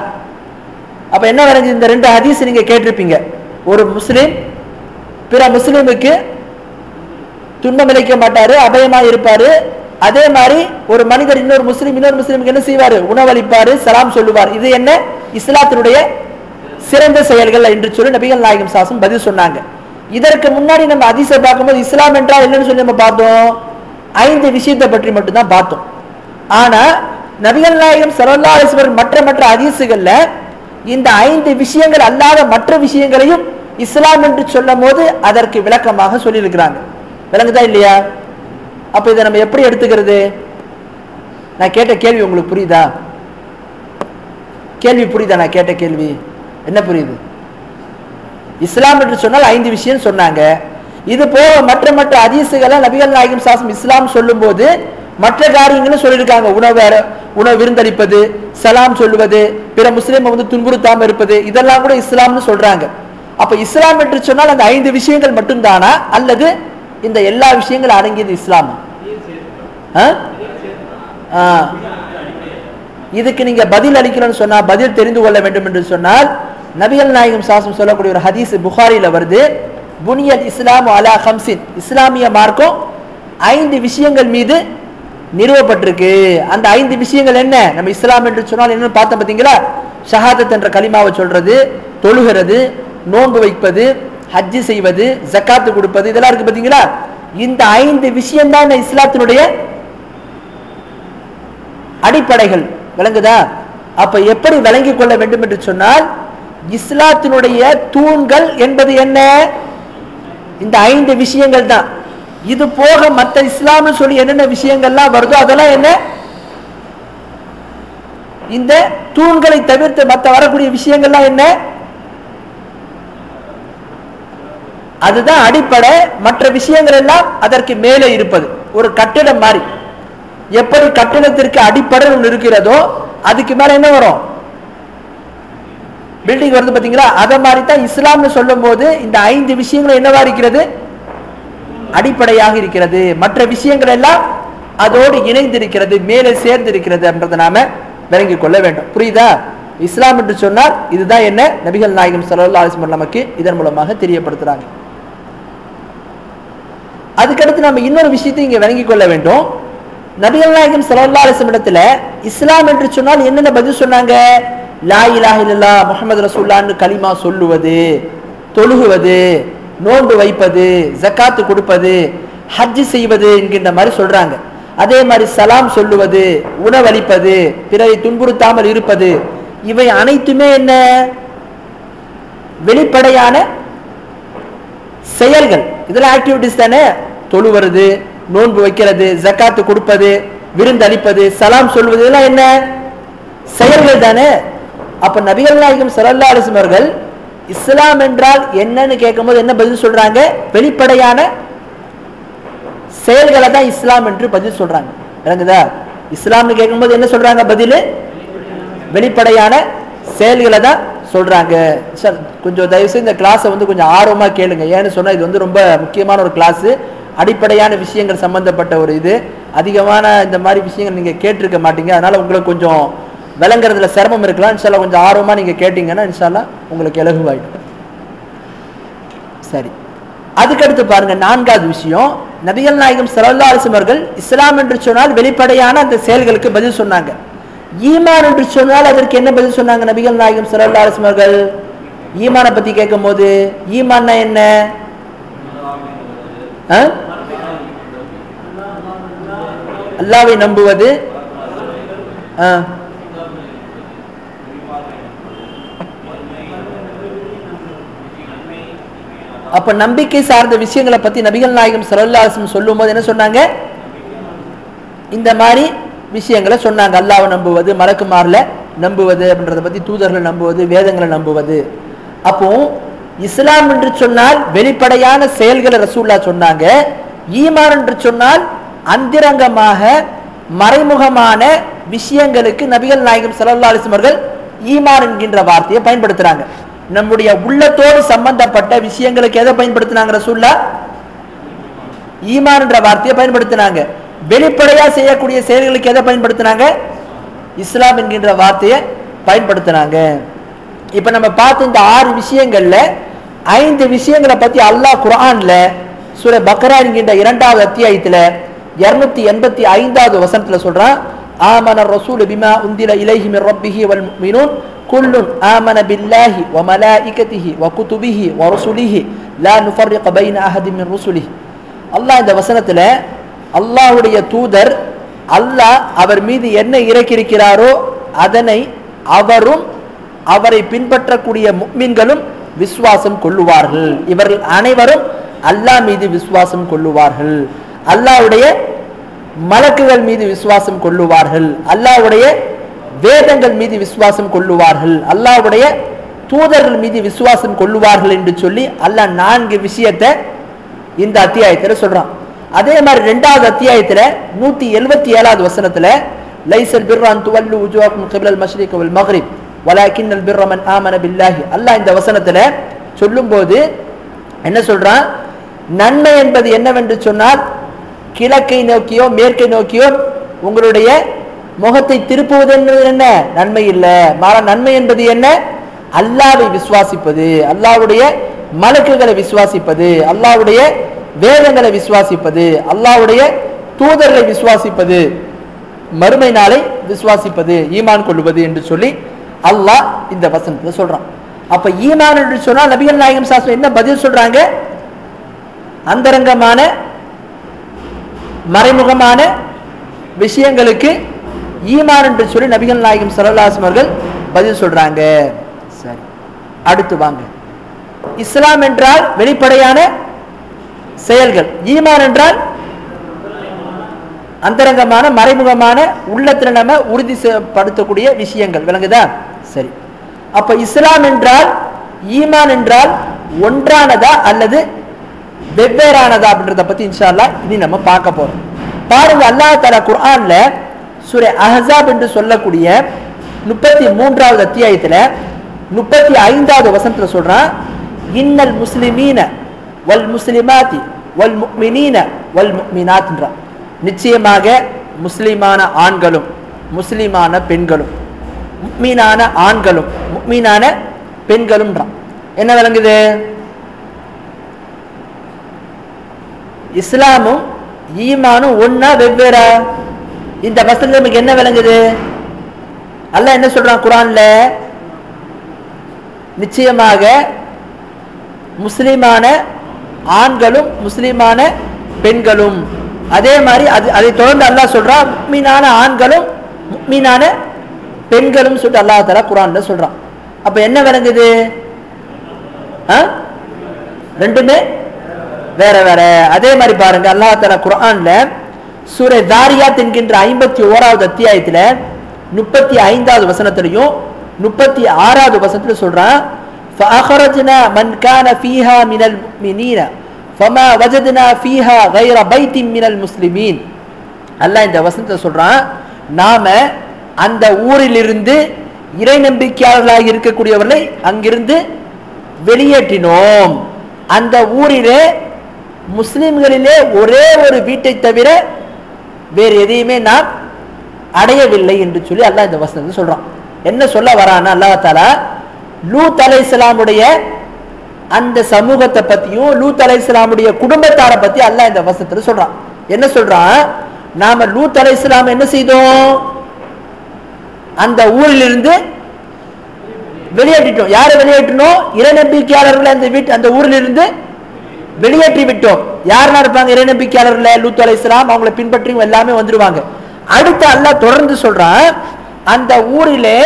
அப்ப என்ன விளங்குது? இந்த 2 ஹதீஸ் நீங்க கேட்டிருப்பீங்க. ஒரு முஸ்லிம் பிற முஸ்லிமுக்கு துன்பம் இழைக்க மாட்டாரு, அபயமா இருப்பாரு. அதே மாதிரி ஒரு மனிதர் இன்னொரு முஸ்லிமுக்கு என்ன செய்வாரு? உணவளிப்பாரு, சலாம் சொல்லுவார். இது என்ன இஸ்லாத்தினுடைய சிறந்த செயல்கள் என்று சொல்லி நபிகள் நாயகம் ஸல்லல்லாஹு பதில் சொன்னாங்க. இதற்கு முன்னாடி நம்ம ஹதீஸை பார்க்கும்போது இஸ்லாம் என்றால் என்னன்னு சொல்லி நம்ம பார்த்தோம், 5 விஷயத்தை பற்றி மட்டும்தான் பார்த்தோம். ஆனா நபிகள் நாயகம் ஸல்லல்லாஹு அலைஹி வஸல்லம் மற்ற ஹதீஸுகள்ல இந்த 5 விஷயங்கள் அல்லாத மற்ற விஷயங்களையும் இஸ்லாம் என்று சொல்லும் போது அதற்கு விளக்கமாக சொல்லியிருக்கிறாங்க. விளங்குதா இல்லையா? அப்ப இதை நம்ம எப்படி எடுத்துக்கிறது? நான் கேட்ட கேள்வி உங்களுக்கு புரியுதா? கேள்வி புரியுதா? நான் கேட்ட கேள்வி என்ன புரியுது? இஸ்லாம் என்று சொன்னால் 5 விஷயம் சொன்னாங்க. இது போக மற்ற ஹதீஸுகளை நபிகள் நாயகம் ஸல்லல்லாஹு இஸ்லாம் சொல்லும் போது மற்ற காரியங்களும் சொல்லியிருக்காங்க. உணவு விருந்தளிப்பது, சலாம் சொல்லுவது, பிற முஸ்லிமை வந்து துன்புறுத்தாம இருப்பது, இதெல்லாம் கூட இஸ்லாம்னு சொல்றாங்க. அப்ப இஸ்லாம் என்று சொன்னால் அந்த 5 விஷயங்கள் மட்டும்தானா, அல்லது இந்த எல்லா விஷயங்களும் அடங்கியது இஸ்லாம்? இதுக்கு நீங்க பதில் அளிக்கணும்னு சொன்னா, பதில் தெரிந்து கொள்ள வேண்டும் என்று சொன்னால், நபிகள் நாயகம் ஸல்லல்லாஹு சொல்லக்கூடிய ஒரு ஹதீஸ் புகாரில வருது, புனியல் இஸ்லாம் அலா ஹம்சின், இஸ்லாமிய மார்க்கம் 5 விஷயங்கள் மீது நிறுவப்பட்டிருக்கு. அந்த 5 விஷயங்கள் என்ன? நம்ம இஸ்லாம் என்று சொன்னால் என்னன்னு பார்த்தோம் பாத்தீங்களா? ஷஹாதத் என்ற கலிமாவை சொல்றது, தொழுகிறது, நோன்பு வைப்பது, ஹஜ் செய்வது, ஜக்காத்து கொடுப்பது, இதெல்லாம் இருக்கு பாத்தீங்களா? இந்த 5 விஷயம் தான் இஸ்லாத்தினுடைய அடிப்படைகள். விளங்குதா? அப்ப எப்படி விளங்கிக் கொள்ள வேண்டும் என்று சொன்னால், இஸ்லாத்தினுடைய தூண்கள் என்பது என்ன? இந்த 5 விஷயங்கள் தான். இது போக மற்ற இஸ்லாம்னு சொல்லி என்னென்ன விஷயங்கள்லாம் வருதோ அதெல்லாம் என்ன? இந்த தூண்களை தவிர்த்து மற்ற வரக்கூடிய விஷயங்கள்லாம் என்ன? அதுதான் அடிப்படை. மற்ற விஷயங்கள் எல்லாம் அதற்கு மேலே இருப்பது. ஒரு கட்டிடம் மாதிரி. எப்படி கட்டிடத்திற்கு அடிப்படை ஒன்று இருக்கிறதோ அதுக்கு மேல என்ன வரும்? பில்டிங் வருது பாத்தீங்களா? அத மாதிரி தான் இஸ்லாம்னு சொல்லும் போது இந்த 5 விஷயங்கள் என்னவா இருக்கிறது? அடிப்படையாக இருக்கிறது. மற்ற விஷயங்கள் எல்லாம் அதோடு இணைந்திருக்கிறது, மேலே சேர்ந்திருக்கிறது என்றதை நாம விளங்கிக் கொள்ள வேண்டும். புரியுதா? இஸ்லாம் என்று சொன்னால் இதுதான் என்ன நபிகள் நாயகம் ஸல்லல்லாஹு அலைஹி வஸல்லம் நமக்கு இதன் மூலமாக தெரியப்படுத்துறாங்க. அதுக்கடுத்து நம்ம இன்னொரு விஷயத்தை இங்க விளங்கிக் கொள்ள வேண்டும். நபிகள் நாயகம் ஸல்லல்லாஹு அலைஹி வஸல்லம் இடத்துல இஸ்லாம் என்று சொன்னால் என்னென்ன பதில் சொன்னாங்க? லா இலாஹ இல்லல்லாஹ் முஹம்மது ரசூலுல்லாஹ்னு கலிமா சொல்லுவது, தொழுகுவது, நோன்பு வைப்பது, ஜக்காத்து கொடுப்பது, ஹஜ் செய்வது என்கின்ற மாதிரி சொல்றாங்க. அதே மாதிரி சலாம் சொல்லுவது, உணவளிப்பது, பிறரை துன்புறுத்தாமல் இருப்பது, இவை அனைத்துமே என்ன? வெளிப்படையான செயல்கள். இதெல்லாம் ஆக்டிவிட்டிஸ் தானே. தொழுவது, நோன்பு வைக்கிறது, ஜக்காத்து கொடுப்பது, விருந்தளிப்பது, சலாம் சொல்வது, இதெல்லாம் என்ன செயல்கள் தானே. அப்ப நபிகள் நாயகம் ஸல்லல்லாஹு அலைஹி வஸல்லம் அவர்கள் இஸ்லாம் என்றால் என்னன்னு கேட்கும்போது என்ன பதில் சொல்றாங்க? வெளிப்படையான செயல்களை தான் இஸ்லாம் என்று பதில் சொல்றாங்க. விளங்குதா? இஸ்லாம்னு கேட்கும்போது என்ன சொல்றாங்க? பதில் வெளிப்படையான செயல்களை தான் சொல்றாங்க. சார் கொஞ்சம் தயவுசெய்து இந்த கிளாஸை கொஞ்சம் ஆர்வமா கேளுங்க. ஏன்னு சொன்னா இது ரொம்ப முக்கியமான ஒரு கிளாஸ். அடிப்படையான விஷயங்கள் சம்பந்தப்பட்ட ஒரு இது. அதிகமான இந்த மாதிரி விஷயங்கள் நீங்க கேட்டிருக்க மாட்டீங்க. அதனால உங்களுக்கு கொஞ்சம் விளங்குறதுல சிரமம் இருக்கலாம். இன்ஷால்லா கொஞ்சம் ஆர்வமா நீங்க கேட்டீங்கன்னா இன்ஷால்லா உங்களுக்கு இலகுவாயிடும். சரி, அதுக்கடுத்து பாருங்க, நான்காவது விஷயம், நபிகள் நாயகம் ஸல்லல்லாஹு அலைஹி வஸல்லம் அவர்கள் இஸ்லாம் என்று சொன்னால் வெளிப்படையான அந்த செயல்களுக்கு பதில் சொன்னாங்க. ஈமான் என்று சொன்னால் அதற்கு என்ன பதில் சொன்னாங்க நபிகள் நாயகம் ஸல்லல்லாஹு அலைஹி வஸல்லம் அவர்கள்? ஈமானை பத்தி கேட்கும் போது ஈமான்னா என்ன? அல்லாஹ்வை நம்புவது, அப்ப நம்பிக்கை சார்ந்த விஷயங்களை பத்தி நபிகள் நாயகம் ஸல்லல்லாஹு அலைஹி வஸல்லம் சொல்லும் போது என்ன சொன்னாங்க? இந்த மாதிரி விஷயங்களை சொன்னாங்க. அல்லாஹ்வை நம்புவது, மலக்குமார்ல நம்புவது அப்படின்றத பத்தி, தூதர்களை நம்புவது, வேதங்களை நம்புவது. அப்போ இஸ்லாம் என்று சொன்னால் வெளிப்படையான செயல்களை ரசூலுல்லாஹ் சொன்னாங்க. ஈமான் என்று சொன்னால் அந்தரங்கமாக மறைமுகமான விஷயங்களுக்கு நபிகள் நாயகம் ஸல்லல்லாஹு அலைஹி வஸல்லம் அவர்கள் ஈமான் என்கின்ற வார்த்தையை பயன்படுத்துறாங்க. நம்முடைய உள்ளத்தோடு சம்பந்தப்பட்ட விஷயங்களுக்கு எதை பயன்படுத்தினாங்க ரசூலுல்லாஹ்? ஈமான் என்ற வார்த்தையை பயன்படுத்தினாங்க. வெளிப்படையா செய்யக்கூடிய செயல்களுக்கு எதை பயன்படுத்தினாங்க? இஸ்லாம் என்கின்ற வார்த்தையை பயன்படுத்தினாங்க. இப்ப நம்ம பார்த்த இந்த 6 விஷயங்கள்ல 5 விஷயங்களை பத்தி அல்லாஹ் குர்ஆன்ல சூரா பக்ரா என்கின்ற 2வது அத்தியாயத்துல 285வது வசனத்துல சொல்றான், ஆமன ரசூல் பிமா உந்தில இலைஹி மிர் ரப்பிஹி வல் முஃமினூன் குல்லுன் ஆமன பில்லாஹி வ மலாயிகத்திஹி வ குதுபிஹி வ ருசுலிஹி லா நுஃபர்ரிக பைன அஹதின் மின் ருசுலிஹி. அல்லாஹ் இந்த வசனத்துல அல்லாஹ்வுடைய தூதர் அல்லாஹ் அவர் மீது என்ன இறக்கியிருக்கிறாரோ அதனை அவரும் அவரை பின்பற்றக்கூடிய முஃமின்களும் விசுவாசம் கொள்ளுவார்கள். இவர்கள் அனைவரும் அல்லாஹ் மீது விசுவாசம் கொள்ளுவார்கள். அல்லாஹ்வுடைய மலக்குகள் மீது விசுவாசம் கொள்ளுவார்கள். அல்லாஹ்வுடைய வேதங்கள் மீது விசுவாசம் கொள்ளுவார்கள். அல்லாஹ்வுடைய தூதர்கள் மீது விசுவாசம் கொள்ளுவார்கள் என்று சொல்லி அல்லாஹ் 4 விஷயத்தை இந்த அத்தியாயத்துல சொல்றான். அதே மாதிரி 2வது அத்தியாயத்துல 177வது வசனத்துல லைஸல் பிர்ர அன் துவல்லு வுஜூஹக்கும் கிப்லல் மஷ்ரிக் வல் மக்ரிப் வலாக்கின்னல் பிர்ர மன் ஆமன பில்லாஹி. அல்லாஹ் இந்த வசனத்துல சொல்லும்போது என்ன சொல்றான்? நன்மை என்பது என்னவென்று சொன்னால் கிழக்கை நோக்கியோ மேற்கை நோக்கியோ உங்களுடைய முகத்தை திருப்புவது என்பது என்ன? நன்மை இல்லை. மாறா நன்மை என்பது என்ன? அல்லாஹ்வை விசுவாசிப்பது, அல்லாஹ்வுடைய மலக்குகளை விசுவாசிப்பது, அல்லாஹ்வுடைய வேதங்களை விசுவாசிப்பது, அல்லாஹ்வுடைய தூதர்களை விசுவாசிப்பது, மறுமை நாளை விசுவாசிப்பது, ஈமான் கொள்வது என்று சொல்லி அல்லாஹ் இந்த வசனத்துல சொல்றான். அப்ப ஈமான் என்று சொன்னால் நபிகள் நாயகம் ஸல்லல்லாஹு அலைஹி வஸல்லம் என்ன பதில் சொல்றாங்க? அந்தரங்கமான மறைமுகமான விஷயங்களுக்கு ஈமான் என்று சொல்லி நபிகள் நாயகம் ஸல்லல்லாஹு அலைஹி வஸல்லம் அவர்கள் பதில் சொல்றாங்க. சரி, அடுத்து வாங்க. இஸ்லாம் என்றால் வெளிப்படையான செயல்கள், ஈமான் என்றால் அந்தரங்கமான மறைமுகமான உள்ளத்துல நம்ம உறுதிப்படுத்தக்கூடிய விஷயங்கள். விளங்குதா? சரி, அப்ப இஸ்லாம் என்றால் ஈமான் என்றால் ஒன்றானதா அல்லது வெவ்வேறானதா அப்படின்றத பத்தி இன்ஷா அல்லாஹ் இனி நம்ம பார்க்க போறோம். பாருங்க, அல்லாஹ் தஆலா குர்ஆன்ல சூரா அஹ்ஸாப் என்று சொல்லக்கூடிய 33வது அத்தியாயத்துல 35வது வசனத்துல சொல்றான், இன்னல் முஸ்லிமீன வல் முஸ்லிமாத்தி வல் முஃமினீன வல் முஃமினாத்ன்றா. நிச்சயமாக முஸ்லிமான ஆண்களும் முஸ்லிமான பெண்களும் முஃமினான ஆண்களும் முஃமினான பெண்களும்ன்றான். என்ன விளங்குது? இஸ்லாமும் ஈமானும் ஒன்னா வெவ்வேறா? இந்த வசனத்துல நமக்கு என்ன விளங்குது? அல்லாஹ் என்ன சொல்றான் குர்ஆன்ல? நிச்சயமாக முஸ்லிமான ஆண்களும் முஸ்லிமான பெண்களும். அதே மாதிரி அதை தொடர்ந்து அல்லாஹ் சொல்றான் முஃமினான ஆண்களும் முஃமினான பெண்களும் சொல்லிட்டு அல்லாஹ் தஆலா குர்ஆன்ல சொல்றான். அப்ப என்ன விளங்குது? ரெண்டுமே வேற வேற. அதே மாதிரி பாருங்க அல்லாஹ் தஆலா குர்ஆன்ல சூரா தாரியாத் என்கின்ற 51வது அத்தியாயத்துல 35வது வசனத்திலையும் 36வது வசனத்துல சொல்றான் فأخرجنا من كان فيها من المؤمنين فما وجدنا فيها غير بيت من المسلمين. அல்லாஹ் இந்த வசனத்துல சொல்றான் நாம அந்த ஊரிலிருந்து இறை நம்பிக்கையாளர்களாக இருக்கக்கூடியவர்களை அங்கிருந்து வெளியேற்றினோம். அந்த ஊரிலே முஸ்லிம்களிலே ஒரே ஒரு வீட்டை தவிர வேறு எதையுமே நாம் அடையவில்லை என்று சொல்லி அல்லாஹ் இந்த வசனத்தை சொல்றான். என்ன சொல்ல வரான்னா அல்லாஹ் தஆலா லூத் அலைஹிஸ்ஸலாமுடைய அந்த சமூகத்தை பத்தியும் லூத் அலைஹிஸ்ஸலாமுடைய குடும்பத்தாரை பத்தி அல்லாஹ் இந்த வசனத்துல சொல்றான். என்ன சொல்றான்? நாம லூத் அலைஹிஸ்ஸலாம் என்ன செய்தோம்? அந்த ஊரிலிருந்து வெளியேற்றிட்டோம். யாரை வெளியேற்றணும்? இறை நம்பிக்கையாளர்களை அந்த ஊரிலிருந்து வெளியேற்றி விட்டோம். யாரெல்லாம் இருப்பாங்க இறை நம்பிக்கையாளர்கள்? லூத் அலைஹிஸ்ஸலாம், அவங்களை பின்பற்றியும் எல்லாமே வந்துருவாங்க. அடுத்து அல்லாஹ் தொடர்ந்து சொல்றான் அந்த ஊரிலே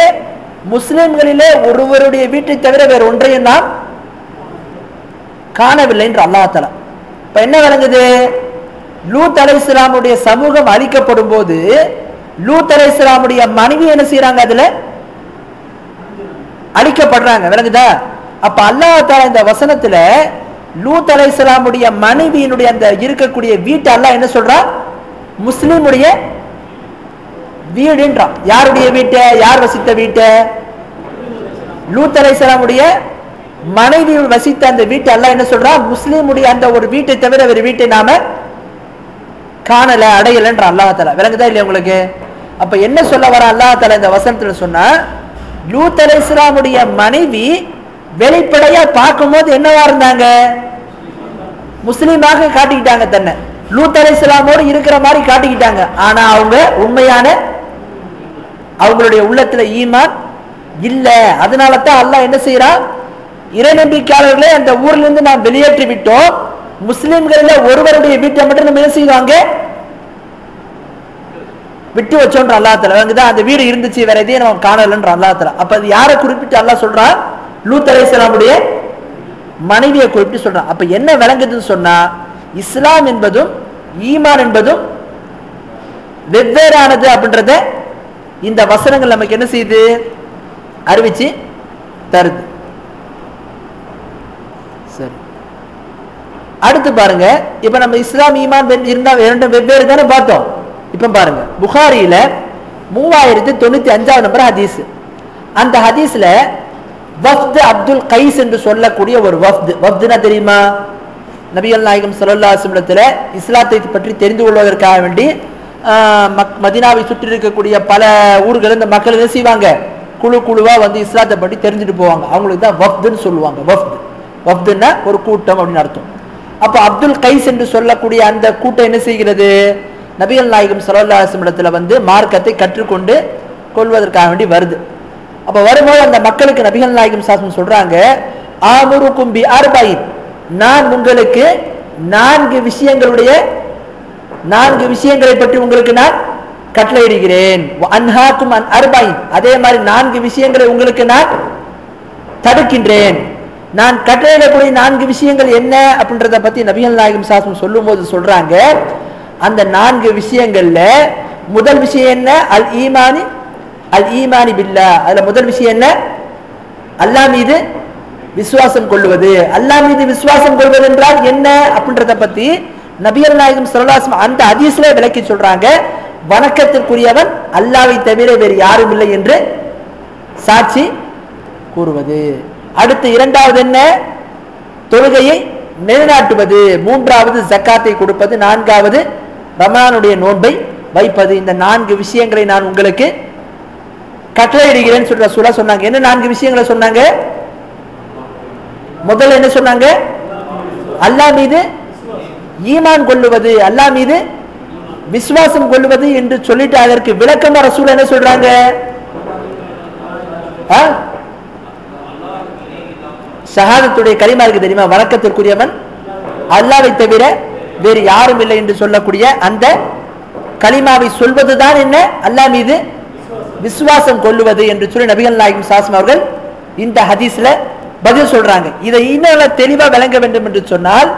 முஸ்லிம்களிலே ஒருவருடைய வீட்டை தவிர வேற ஒன்றையும் நாம் காணவில்லை என்று அல்லாஹ் தஆலா. இப்ப என்ன விளங்குது? லூத் அலைஹிஸ்ஸலாமுடைய சமூகம் அழிக்கப்படும் போது லூத் அலைஹிஸ்ஸலாமுடைய மனைவி என்ன செய்யறாங்க? அதுல அழிக்கப்படுறாங்க. விளங்குதா? அப்ப அல்லாஹ் தஆலா இந்த வசனத்துல லூத் அலைஹிஸ்ஸலாமுடைய மனைவியினுடைய அந்த இருக்கக்கூடிய வீட்டை அல்லாஹ் என்ன சொல்றா? முஸ்லிமுடைய வீடுன்றான். யாருடைய வீட்டை? யார் வசித்த வீட்டை? லூத் அலைஹிஸ்ஸலாமுடைய மனைவி வசித்த அந்த வீட்டை அல்லாஹ் என்ன சொல்றா? முஸ்லிமுடைய அந்த ஒரு வீட்டை தவிர வேறு வீட்டை நாம காணல அடையலன்ற அல்லாஹ் தஆலா. விளங்குதா இல்லையா உங்களுக்கு? அப்ப என்ன சொல்ல வர அல்லாஹ் தஆலா இந்த வசனத்துல சொன்னா லூத் அலைஹிஸ்ஸலாமுடைய மனைவி வெளிப்படையா பார்க்கும்போது என்னவா இருந்தாங்க? முஸ்லீமாக காட்டிக்கிட்டாங்க. தன்னை லூத் அலைஹிஸ்ஸலாமோடு இருக்கிற மாதிரி காட்டிக்கிட்டாங்க. ஆனா அவங்க உண்மையான அவங்களுடைய உள்ளத்துல ஈமான் இல்ல. அதனால தான் அல்லாஹ் என்ன செய்யறான்? இறை நம்பிக்கையாளர்களே அந்த ஊர்ல இருந்து நாம் வெளியேற்றி விட்டோம். முஸ்லிம்களில் ஒருவருடைய வீட்டை மட்டும் நம்ம என்ன செய்வாங்க? விட்டு வச்சோன்ற அல்லாஹ் தஆலா. அங்கதான் அந்த வீடு இருந்துச்சு, வேற எதையும் நம்ம காணலன்ற அல்லாஹ் தஆலா. அப்ப அது யாரை குறிப்பிட்டு அல்லாஹ் சொல்றான்? லூத் அலைஹிஸ்ஸலாமுடைய மனைவியை குறிப்பிட்டு சொல்றான். அப்ப என்ன விளங்குதுன்னு சொன்னா இஸ்லாம் என்பதும் ஈமான் என்பதும் வெவ்வேறானது அப்படின்றத இந்த வசனங்கள் நமக்கு என்ன செய்யுது? அறிவிச்சு தருது. சரி, அடுத்து பாருங்க. இப்ப நம்ம இஸ்லாம் ஈமான் இருந்தா இரண்டும் வெவ்வேறு தானே பார்த்தோம். இப்ப பாருங்க புகாரியில 3095வது நம்பர் ஹதீஸ். அந்த ஹதீஸ்ல வஃப்த் அப்துல் கைஸ் என்று சொல்லக்கூடிய ஒரு வஃப்துனா தெரியுமா? நபிகள் நாயகம் ஸல்லல்லாஹு அலைஹி வஸல்லம் இஸ்லாத்தை பற்றி தெரிந்து கொள்வதற்காக வேண்டி மதீனாவை சுற்றி இருக்கக்கூடிய பல ஊர்கள் இந்த மக்கள் என்ன செய்வாங்க? குழு குழுவா வந்து இஸ்லாத்தை பற்றி தெரிஞ்சுட்டு போவாங்க. அவங்களுக்கு தான் வஃப்துன்னு சொல்லுவாங்க. வஃப்துன்னா ஒரு கூட்டம் அப்படின்னு அர்த்தம். அப்ப அப்துல் கைஸ் என்று சொல்லக்கூடிய அந்த கூட்டம் என்ன செய்கிறது? நபிகள் நாயகம் ஸல்லல்லாஹு அலைஹி வஸல்லம் வந்து மார்க்கத்தை கற்றுக்கொண்டு கொள்வதற்காக வேண்டி வருது. அப்ப வரும்போது அந்த மக்களுக்கு நபிகள் நாயகம் ஸல்லல்லாஹு சொல்றாங்க ஆமுருக்கும் பி அர்பைன், நான் உங்களுக்கு 4 விஷயங்களை பற்றி உங்களுக்கு நான் கட்டளையிடுகிறேன். அன்ஹாக்கும் அன் அர்பைன், அதே மாதிரி 4 விஷயங்களை உங்களுக்கு நான் தடுக்கின்றேன். நான் கட்டளையிடக்கூடிய 4 விஷயங்கள் என்ன அப்படின்றத பத்தி நபிகள் நாயகம் ஸல்லல்லாஹு சொல்லும் போது சொல்றாங்க அந்த 4 விஷயங்கள்ல முதல் விஷயம் என்ன? அல் ஈமானி பில்லா. அதுல முதல் விஷயம் என்ன? அல்லாஹ் மீது விசுவாசம் கொள்வது. அல்லாஹ் மீது விசுவாசம் கொள்வது என்றால் என்ன அப்படின்றத பத்தி நபிகள் நாயகம் ஸல்லல்லாஹு அலைஹி வஸல்லம் அந்த ஹதீஸ்ல விளக்கி சொல்றாங்க. வணக்கத்திற்குரியவன் அல்லாஹ்வை தவிர வேறு யாரும் இல்லை என்று சாட்சி கூறுவது. அடுத்து இரண்டாவது என்ன? தொழுகையை நிலைநாட்டுவது. மூன்றாவது ஜக்காத்தை கொடுப்பது. 4வது ரமலானுடைய நோன்பை வைப்பது. இந்த 4 விஷயங்களை நான் உங்களுக்கு கட்டளை இடுகிறேன்னு சொல்ற ரசூலா சொன்னாங்க. என்ன 4 விஷயங்களை சொன்னாங்க? முதல்ல என்ன சொன்னாங்க? அல்லாஹ் மீது ஈமான் கொள்ளுவது, அல்லாஹ் மீது விசுவாசம் கொள்ளுவது என்று சொல்லிட்டு அதற்கு விளக்கமா ரசூல் என்ன சொல்றாங்க? ஷஹாதத்துடைய கலிமா இருக்கு தெரியுமா? வணக்கத்திற்குரியவன் அல்லாஹ்வை தவிர வேறு யாரும் இல்லை என்று சொல்லக்கூடிய அந்த கலிமாவை சொல்வதுதான் என்ன? அல்லாஹ் மீது விசுவாசம் கொள்ளுவது என்று சொல்லி நபிகள் நாயகம் ஸல்லல்லாஹு அவர்கள் இந்த ஹதீஸ்ல பதில் சொல்றாங்க. இதை இன்னும் தெளிவா விளங்க வேண்டும் என்று சொன்னால்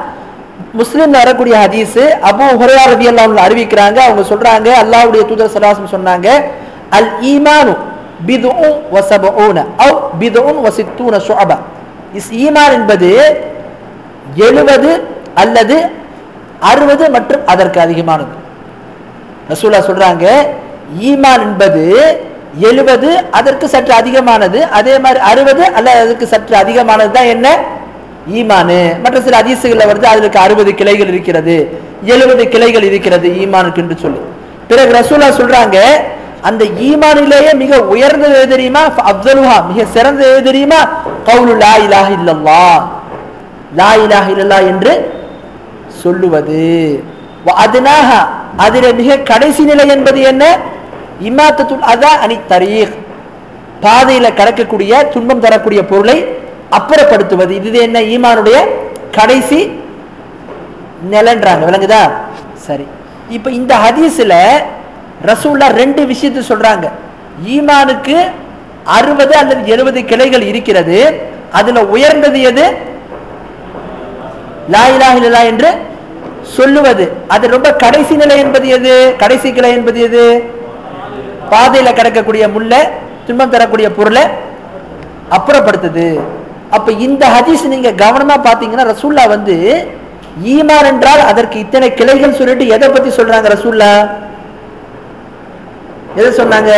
முஸ்லிம்ல வரக்கூடிய ஹதீஸ் அபூ ஹுரைரா ரலியல்லாஹு அன்ஹு அறிவிக்கிறாங்க. அவங்க சொல்றாங்க, அல்லாஹ்வுடைய தூதர் ஸல்லல்லாஹு அலைஹி வஸல்லம் சொன்னாங்க, அல் ஈமானு பிதுஉ வ சபஊன அவ் பிதுஉ வ சித்தூன ஷுஅபா. ஈமான் என்பது 70 அல்லது 60 மற்றும் அதற்கு அதிகமானது. ரசூலுல்லாஹ் சொல்றாங்க, ஈமான் என்பது 70 அதற்கு சற்று அதிகமானது, அதே மாதிரி 60 அல்லது அதற்கு சற்று அதிகமானது தான் என்ன? ஈமானு. மற்ற சில ஹதீஸ்கள்ல வருது அதுக்கு 60 கிளைகள் இருக்கிறது, 70 கிளைகள் இருக்கிறது ஈமானுக்கு என்று சொல்லி. பிறகு ரசூலுல்லாஹ் சொல்றாங்க, அந்த ஈமானிலேயே மிக உயர்ந்தது எது தெரியுமா? அஃதலுஹா, மிக சிறந்தது எது தெரியுமா? கவுலு லா இலாஹ இல்லல்லாஹ், லா இலாஹ இல்லல்லாஹ் என்று சொல்லுவது. வ அத்னாஹா, அதிலே மிக கடைசி நிலை என்பது என்ன? இமாத்தத்துல் அதா அனி தரீக், பாதையில கடக்கக்கூடிய துன்பம் தரக்கூடிய பொருளை அப்புறப்படுத்துவது. இது என்ன? ஈமானுடைய கடைசி நிலைன்றாங்க. விளங்குதா? சரி, இப்ப இந்த ஹதீஸ்ல ரசூலுல்லாஹ் 2 விஷயத்தை சொல்றாங்க. ஈமானுக்கு 60 அல்லது 70 கிளைகள் இருக்கிறது, அதுல உயர்ந்தது எது? லா இலாஹ இல்லல்லாஹ் என்று சொல்லுவது. அது ரொம்ப கடைசி நிலை என்பது எது? கடைசி கிளை என்பது எது? பாதையில கிடக்கக்கூடிய முள்ள, துன்பம் தரக்கூடிய பொருளை அப்புறப்படுத்துது. அப்ப இந்த ஹதீஸ் நீங்க கவனமா பாத்தீங்கன்னா ரசூலுல்லாஹ் வந்து ஈமான் என்றால் அதற்கு இத்தனை கிளைகள் சொல்லிட்டு எதை பத்தி சொல்றாங்க? ரசூலுல்லாஹ் எதை சொன்னாங்க?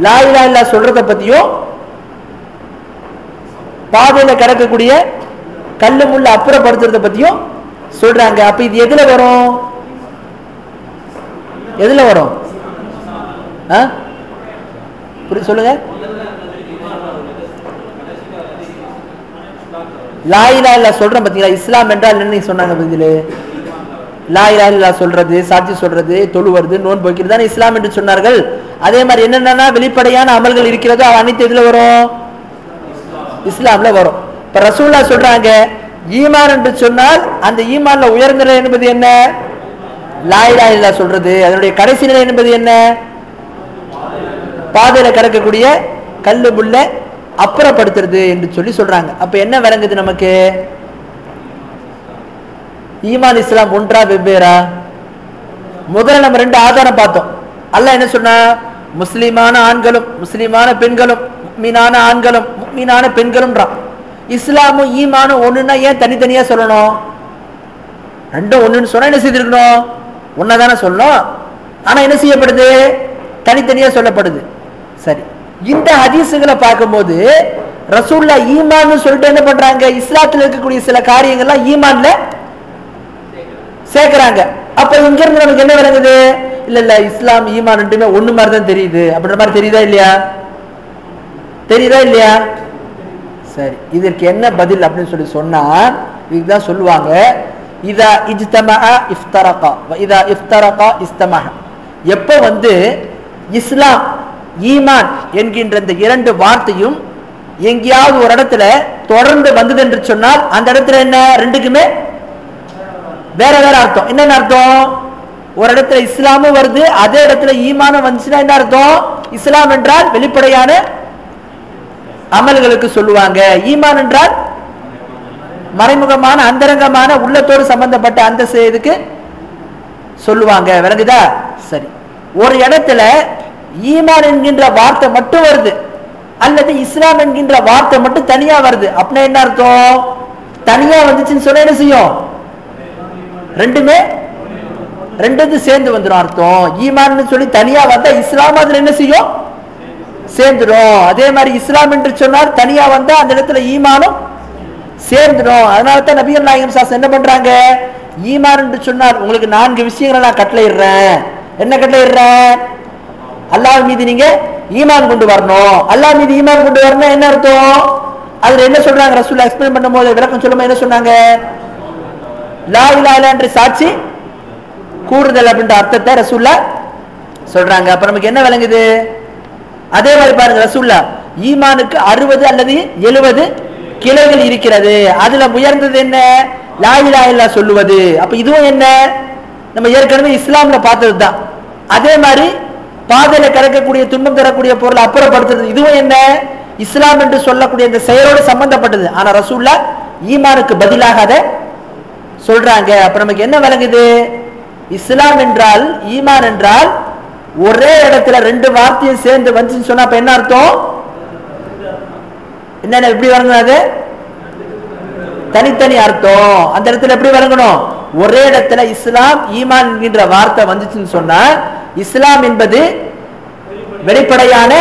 லா இலாஹ இல்லல்லாஹ் சொல்றத பத்தியும் பாதையில கிடக்கக்கூடிய கல்லு முள்ள அப்புறப்படுத்துறத பத்தியும் சொல்றாங்க. அப்ப இது எதுல வரும்? எதுல வரும்? சொல்லுங்க. லா இலாஹ இல்லல்லாஹ் சொல்றோம் பாத்தீங்களா? இஸ்லாம் என்றால் என்ன சொன்னாங்க? பதிலு லா இலாஹ இல்லல்லாஹ் சொல்றது, சாட்சி சொல்றது, தொழுவது, நோன்பு வைக்கிறது தான் இஸ்லாம் என்று சொன்னார்கள். அதே மாதிரி என்னென்ன வெளிப்படையான அமல்கள் இருக்கிறதோ அனைத்து எதுல வரும்? இஸ்லாம்ல வரும். இப்ப ரசூலுல்லாஹ் சொல்றாங்க, ஈமான் என்று சொன்னால் அந்த ஈமான்ல உயர்ந்த நிலை என்பது என்ன? லா இலாஹ இல்லல்லாஹ் சொல்றது. அதனுடைய கடைசி நிலை என்பது என்ன? பாதையில கிடக்கக்கூடிய கல்லு முள்ள அப்புறப்படுத்துறது என்று சொல்லி சொல்றாங்க. அப்ப என்ன விளங்குது நமக்கு? ஈமான் இஸ்லாம் ஒன்றா வெவ்வேறா? முதல்ல நம்ம 2 ஆதாரம் பார்த்தோம். அல்லாஹ் என்ன சொன்னா? முஸ்லிமான ஆண்களும் முஸ்லிமான பெண்களும் முஃமினான ஆண்களும் முஃமினான பெண்களும்ன்றான். இஸ்லாமும் ஈமானும் ஒண்ணுன்னா ஏன் தனித்தனியா சொல்லணும்? ரெண்டும் ஒண்ணுன்னு சொன்னா என்ன செய்திருக்கணும்? ஒன்னதானே சொல்லணும். ஆனா என்ன செய்யப்படுது? தனித்தனியா சொல்லப்படுது. சரி, இந்த ஹதீஸுகளை பார்க்கும்போது ரசூலுல்லாஹ் ஈமான்னு சொல்லிட்டு என்ன பண்றாங்க? இஸ்லாத்துல இருக்கக்கூடிய சில காரியங்கள்லாம் ஈமான்ல சேர்க்கிறாங்க. அப்ப இங்க இருந்து நமக்கு என்ன விளங்குது? இல்ல இல்ல, இஸ்லாம் ஈமான் ரெண்டுமே ஒண்ணு மாதிரி தான் தெரியுது அப்படின்ற மாதிரி தெரியுதா இல்லையா? தெரியுதா இல்லையா? சரி, இதற்கு என்ன பதில் அப்படின்னு சொல்லி சொன்னா இதுதான் சொல்லுவாங்க, இதா இஜ்தமஅ இஃப்தரகா வ இதா இஃப்தரகா இஸ்தமஹ. எப்ப வந்து இஸ்லாம் ஈமான் என்கின்ற இந்த 2 வார்த்தையும் எங்கேயாவது ஒரு இடத்துல தொடர்ந்து வந்தது என்று சொன்னால் அந்த இடத்துல என்ன? ரெண்டுக்குமே வேற வேற அர்த்தம். என்னென்ன அர்த்தம்? ஒரு இடத்துல இஸ்லாமும் வருது, அதே இடத்துல ஈமானும் வந்துச்சுன்னா என்ன அர்த்தம்? இஸ்லாம் என்றால் வெளிப்படையான அமல்களுக்கு சொல்லுவாங்க, ஈமான் என்றால் மறைமுகமான அந்தரங்கமான உள்ளத்தோடு சம்பந்தப்பட்ட அந்த இதுக்கு சொல்லுவாங்க. விளங்குதா? சரி, ஒரு இடத்துல ஈமான் என்கின்ற வார்த்தை மட்டும் வருது அல்லது இஸ்லாம் என்கின்ற வார்த்தை மட்டும் தனியா வருது அப்படின்னா என்ன அர்த்தம்? தனியா வந்துச்சுன்னு சொல்ல என்ன செய்யும்? ரெண்டுமே ரெண்டு சேர்ந்து வந்துடும் அர்த்தம். ஈமான்னு சொல்லி தனியா வந்தா இஸ்லாம் அதுல என்ன செய்யும்? சேர்ந்துடும். அதே மாதிரி இஸ்லாம் என்று சொன்னால் தனியா வந்தா அந்த இடத்துல ஈமானும் சேர்ந்துடும். அதனால தான் நபிகள் நாயகம் ஸல்லல்லாஹு என்ன பண்றாங்க? ஈமான் என்று சொன்னால் உங்களுக்கு 4 விஷயங்களை நான் கட்டளையிடுறேன். என்ன கட்டளையிடுறேன்? அல்லாஹ் மீது நீங்க ஈமான் கொண்டு வரணும். அல்லாஹ் மீது ஈமான் கொண்டு வரணும் என்ன அர்த்தம்? அதுல என்ன சொல்றாங்க ரசூலுல்லாஹ் எக்ஸ்பிளைன் பண்ணும்போது விளக்கம் சொல்லும்போது என்ன சொன்னாங்க? லா இலாஹ இல்லல்லாஹ் என்ற சாட்சி கூறுதல் அப்படின்ற அர்த்தத்தை ரசூலுல்லாஹ் சொல்றாங்க. அப்ப நமக்கு என்ன விளங்குது? அதே மாதிரி பாருங்க ரசூலுல்லாஹ் ஈமானுக்கு 60 அல்லது 70 கிளைகள் இருக்கிறது. அதுல உயர்ந்தது என்ன? லா இலாஹ இல்லல்லாஹ் சொல்லுவது. அப்ப இதுவும் என்ன? நம்ம ஏற்கனவே இஸ்லாம்ல பார்த்தது தான். அதே மாதிரி பாதையில கடக்கக்கூடிய துன்பம் தரக்கூடிய பொருளை அப்புறப்படுத்துறது இதுவும் என்ன? இஸ்லாம் என்று சொல்லக்கூடிய இந்த செயலோடு சம்பந்தப்பட்டது. ஆனா ரசூலுல்லாஹ் ஈமானுக்கு பதிலாக அதை சொல்றாங்க. அப்ப நமக்கு என்ன விளங்குது? இஸ்லாம் என்றால் ஈமான் என்றால் ஒரே இடத்துல 2 வார்த்தையும் சேர்ந்து வந்துச்சுன்னு சொன்னா அப்ப என்ன அர்த்தம்? என்ன எப்படி வரணும்? அது தனித்தனி அர்த்தம். அந்த இடத்துல எப்படி வழங்கணும்? ஒரே இடத்துல இஸ்லாம் ஈமான் என்கின்ற வார்த்தை வந்துச்சுன்னு சொன்னா இஸ்லாம் என்பது வெளிப்படையான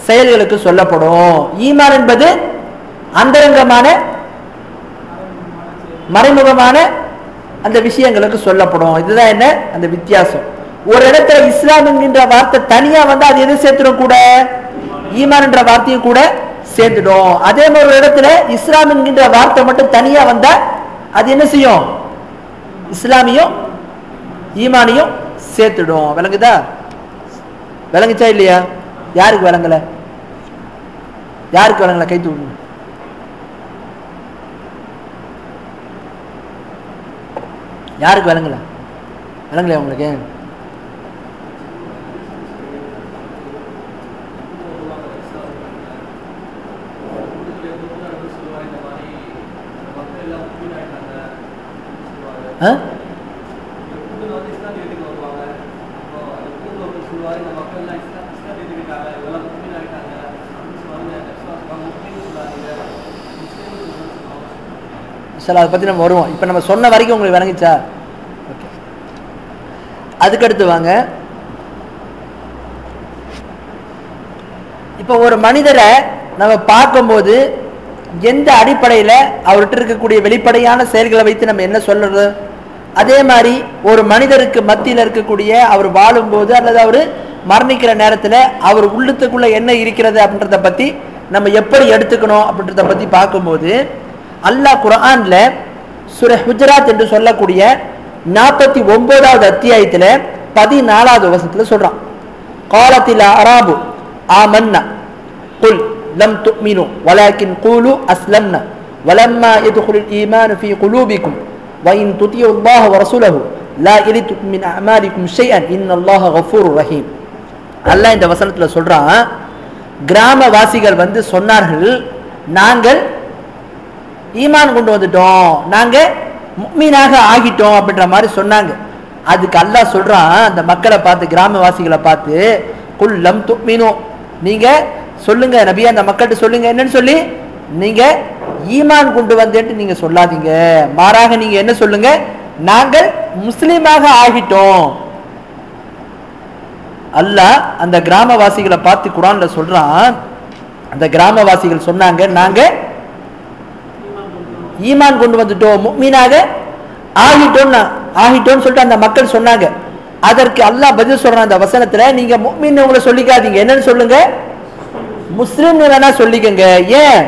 செயல்களுக்கு சொல்லப்படும். ஈமான் என்பது அந்தரங்கமான மறைமுகமான அந்த விஷயங்களுக்கு சொல்லப்படும். இதுதான் என்ன அந்த வித்தியாசம். ஒரு இடத்துல இஸ்லாம் என்கின்ற வார்த்தை தனியா வந்தா அது எது சேர்த்துடும்? கூட ஈமான் என்ற வார்த்தையும் கூட சேர்த்துடும். அதே மாதிரி ஒரு இடத்துல இஸ்லாம் என்கின்ற வார்த்தை மட்டும் தனியா வந்தா அது என்ன செய்யும்? இஸ்லாமியும் ஈமானியும் சேர்த்துடும். விளங்குதா? விளங்குச்சா இல்லையா? யாருக்கு விளங்கல? யாருக்கு விளங்கல? கை தூக்கு. யாருக்கு விளங்கல? விளங்கலையா உங்களுக்கு? அதை பத்தி நம்ம வருவோம். இப்ப நம்ம சொன்ன வரைக்கும் உங்களுக்கு விளங்கிச்சா? ஓகே. அதுக்கடுத்து வாங்க. இப்ப ஒரு மனிதரை நம்ம பார்க்கும்போது எந்த அடிப்படையில அவர்கிட்ட இருக்கக்கூடிய வெளிப்படையான செயல்களை வைத்து நம்ம என்ன சொல்றது? அதே மாதிரி ஒரு மனிதருக்கு மத்தியில் இருக்கக்கூடிய அவர் வாழும்போது அல்லது அவர் மரணிக்கிற நேரத்தில் அவர் உள்ளத்துக்குள்ள என்ன இருக்கிறது அப்படின்றத பத்தி நம்ம எப்படி எடுத்துக்கணும் அப்படின்றத பத்தி பார்க்கும்போது அல்லாஹ் குர்ஆன்ல சூரா ஹுஜராத் என்று சொல்லக்கூடிய 49வது அத்தியாயத்துல 14வது வசனத்துல சொல்றான். காலத்தில் அராபு ஆமன்னா குல் லம் துமினு வலாக்கின் கூலு அஸ்லம்னா வலம்மா யதுகுலுல் ஈமானு ஃபீ குலூபிக்கும் وإن تطيعوا الله ورسوله لا يلتكم من أعمالكم شيئا إن الله غفور رحيم. அல்லாஹ் இந்த வசனத்துல சொல்றான், கிராமவாசிகள் வந்து சொன்னார்கள், நாங்கள் ஈமான் கொண்டு வந்துட்டோம், நாங்க முஃமினாக ஆகிட்டோம் அப்படின்ற மாதிரி சொன்னாங்க. அதுக்கு அல்லாஹ் சொல்றான் அந்த மக்களை பார்த்து, கிராமவாசிகளை பார்த்து, குல் லம் துமினு, நீங்க சொல்லுங்க நபியா அந்த மக்கள்கிட்ட சொல்லுங்க என்னன்னு சொல்லி, நீங்க ஈமான் கொண்டு வந்தேன்னு நீங்க சொல்லாதீங்க, மாறாக நீங்க என்ன சொல்லுங்க, நாங்கள் முஸ்லிமாக ஆகிட்டோம். அல்லாஹ் அந்த கிராமவாசிகளை பார்த்து குர்ஆன்ல சொல்றான், அந்த கிராமவாசிகள் சொன்னாங்க நாங்க ஈமான் கொண்டு வந்துட்டோம், முஃமினாக ஆகிட்டோம்னு சொல்லிட்டு அந்த மக்கள் சொன்னாங்க. அதற்கு அல்லாஹ் பதில் சொல்றான் அந்த வசனத்துல, நீங்க முஃமின் உங்களை சொல்லிக்காதீங்க, என்னன்னு சொல்லுங்க, முஸ்லிம் வேணா சொல்லிக்கங்க. ஏன்?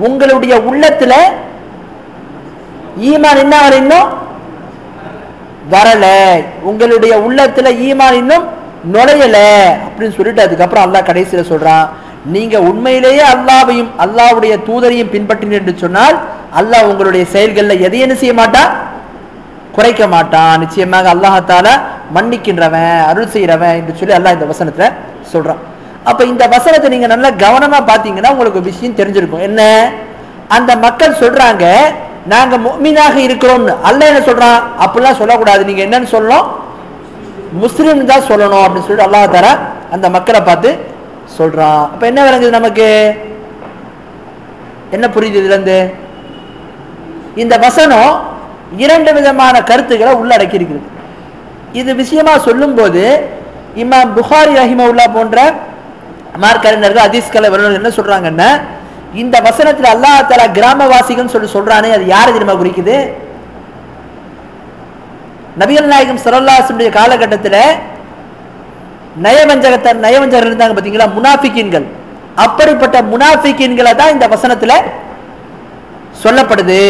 உங்களுடைய உள்ளத்துல ஈமான் என்ன வர இன்னும் வரல, உங்களுடைய உள்ளத்துல ஈமான் இன்னும் நுழையல அப்படின்னு சொல்லிட்டு அதுக்கப்புறம் அல்லாஹ் கடைசியில சொல்றான், நீங்க உண்மையிலேயே அல்லாஹ்வையும் அல்லாஹ்வுடைய தூதரையும் பின்பற்றினீர்கள் என்று சொன்னால் அல்லாஹ் உங்களுடைய செயல்கள்ல எதை என்ன செய்ய மாட்டான், குறைக்க மாட்டான். நிச்சயமாக அல்லாஹ் தஆலா மன்னிக்கின்றவன், அருள் செய்யறவன் என்று சொல்லி அல்லாஹ் இந்த வசனத்துல சொல்றான். அப்ப இந்த வசனத்தை நீங்க நல்லா கவனமா பாத்தீங்கன்னா உங்களுக்கு ஒரு விஷயம் தெரிஞ்சிருக்கும். என்ன? அந்த மக்கள் சொல்றாங்க நாங்க முஃமினாக இருக்கிறோம்னு. அல்லாஹ் என்ன சொல்றான், அப்படிலாம் சொல்லக்கூடாது, நீங்க என்னன்னு சொல்லணும், முஸ்லிம் தான் சொல்லணும் அப்படின்னு சொல்லிட்டு அல்லாஹ் தஆலா அந்த மக்களை பார்த்து சொல்றான். அப்ப என்ன விளங்குது நமக்கு, என்ன புரியுது இதுல இருந்து? இந்த வசனம் 2 விதமான கருத்துக்களை உள்ளடக்கி இருக்கிறது. இது விஷயமா சொல்லும் போது இமாம் புகாரி ரஹிமஹுல்லாஹ் போன்ற மார்க்கறிஞர்கள் ஹதீஸ்களை வல்லுநர்கள் என்ன சொல்றாங்கன்னா, இந்த வசனத்தில் அல்லாஹ் தஆலா கிராமவாசிகள் சொல்லி சொல்றானே அது யாரை தெரியுமா குறிக்குது? நபிகள் நாயகம் ஸல்லல்லாஹு அலைஹி வஸல்லம் காலகட்டத்தில் நயவஞ்சகர் இருந்தாங்க பாத்தீங்களா, முனாஃபிகீன்கள். அப்படிப்பட்ட முனாஃபிகீன்களை தான் இந்த வசனத்துல சொல்லப்படுது.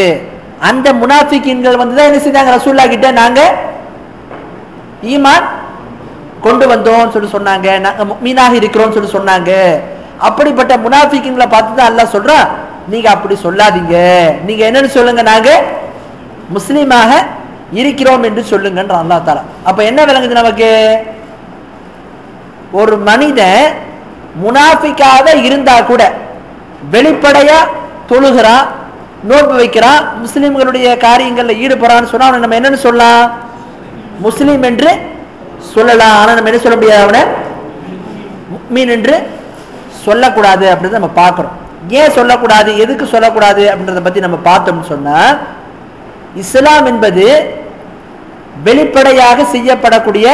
அந்த முனாஃபிகீன்கள் வந்து தான் என்ன செஞ்சாங்க, ரசூலுல்லாஹ் கிட்ட நாங்க ஈமான் கொண்டு வந்தோம் சொல்லி சொன்னாங்க, நாங்க முஃமினாக இருக்கிறோம் சொல்லி சொன்னாங்க. அப்படிப்பட்ட முனாஃபிகீன்களை பார்த்து தான் அல்லாஹ் சொல்றான், நீங்க அப்படி சொல்லாதீங்க, நீங்க என்னன்னு சொல்லுங்க, நாங்க முஸ்லீமாக இருக்கிறோம் என்று சொல்லுங்கன்ற அல்லாஹ் தஆலா. அப்ப என்ன விளங்குது நமக்கு, ஒரு மனிதன் முனாஃபிக்காக இருந்தா கூட வெளிப்படையா தொழுகிறான், நோன்பு வைக்கிறான், முஸ்லிம்களுடைய காரியங்கள்ல ஈடுபடுறான்னு சொன்னா அவனை நம்ம என்னன்னு சொல்லலாம், முஸ்லீம் என்று சொல்லலாம். ஆனா நம்ம என்ன சொல்ல முடியாது, அவனை முஃமின் என்று சொல்லக்கூடாது அப்படின்றத நம்ம பார்க்கிறோம். ஏன் சொல்லக்கூடாது, எதுக்கு சொல்லக்கூடாது அப்படின்றத பத்தி நம்ம பார்த்தோம்னு சொன்னா, இஸ்லாம் என்பது வெளிப்படையாக செய்யப்படக்கூடிய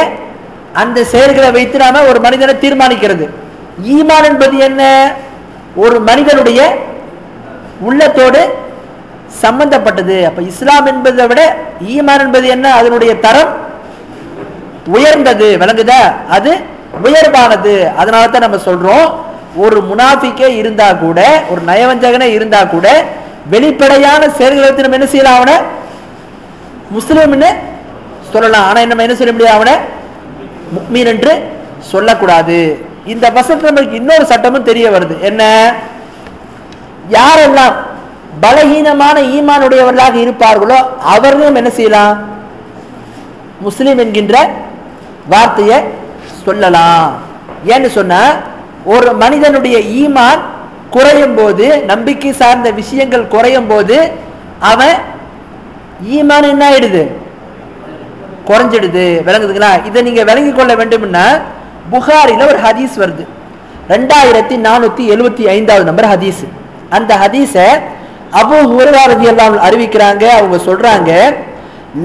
அந்த செயல்களை வைத்து நாம ஒரு மனிதனை தீர்மானிக்கிறது. ஈமான் என்பது என்ன, ஒரு மனிதனுடைய உள்ளத்தோடு சம்பந்தப்பட்டது. அப்ப இஸ்லாம் என்பதை விட ஈமான் என்பது என்ன, அதனுடைய தரம் உயர்ந்தது, விளங்குதா, அது உயர்வானது. அதனால தான் நம்ம சொல்றோம், ஒரு முனாஃபிக்கே இருந்தா கூட, ஒரு நயவஞ்சகனே இருந்தா கூட வெளிப்படையான செயல்களை வைத்து நம்ம என்ன செய்யலாம், அவனை முஸ்லிம்னு சொல்லலாம். ஆனா நம்ம என்ன சொல்ல முடியாது, அவனை முஃமின் என்று சொல்லக்கூடாது. இந்த வசனத்துல நமக்கு இன்னொரு சட்டமும் தெரிய வருது. என்ன, யாரெல்லாம் பலகீனமான ஈமானுடையவர்களாக இருப்பார்களோ அவர்களும் என்ன செய்யலாம், முஸ்லிம் என்கின்ற வார்த்தையை சொல்லலாம். ஏன்னு சொன்னா, ஒரு மனிதனுடைய ஈமான் குறையும் போது, நம்பிக்கை சார்ந்த விஷயங்கள் குறையும் போது அவன் ஈமான் என்ன ஆயிடுது, குறைஞ்சிடுது. விளங்குதுங்களா? இதை நீங்க விளங்கி கொள்ள வேண்டும்னா, புகாரில ஒரு ஹதீஸ் வருது, 2475வது நம்பர் ஹதீஸ். அந்த ஹதீஸ அபூ ஹுரைரா ரலியல்லாஹு அன்ஹு அறிவிக்கிறாங்க. அவங்க சொல்றாங்க,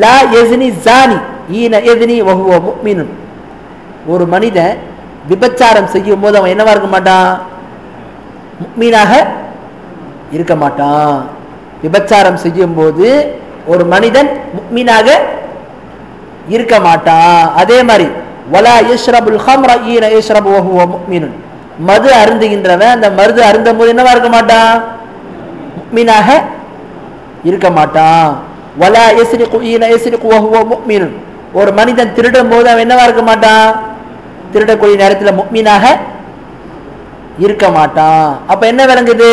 லா யஸ்னி ஜானி ஈன யஸ்னி வஹுவ முஃமின். ஒரு மனிதன் விபச்சாரம் செய்யும் போது அவன் என்னவா இருக்க மாட்டான், முஃமினாக இருக்க மாட்டான். விபச்சாரம் செய்யும் போது ஒரு மனிதன் முஃமினாக இருக்க மாட்டான். அதே மாதிரி வலா யஷ்ரபுல் ஹம்ர ஈன யஷ்ரபு வஹுவ முஃமின். மது அருந்துகின்றவன் அந்த மது அருந்தும் போது என்னவா இருக்க மாட்டான், முஃமினாக இருக்க மாட்டான். வலா யஸ்ரிகு ஈன யஸ்ரிகு வஹுவ முஃமின். ஒரு மனிதன் திருடும் போது அவன் என்னவா இருக்க மாட்டான், திருடக்கூடிய நேரத்தில் முஃமினாக இருக்க மாட்டான். அப்ப என்ன விளங்குது,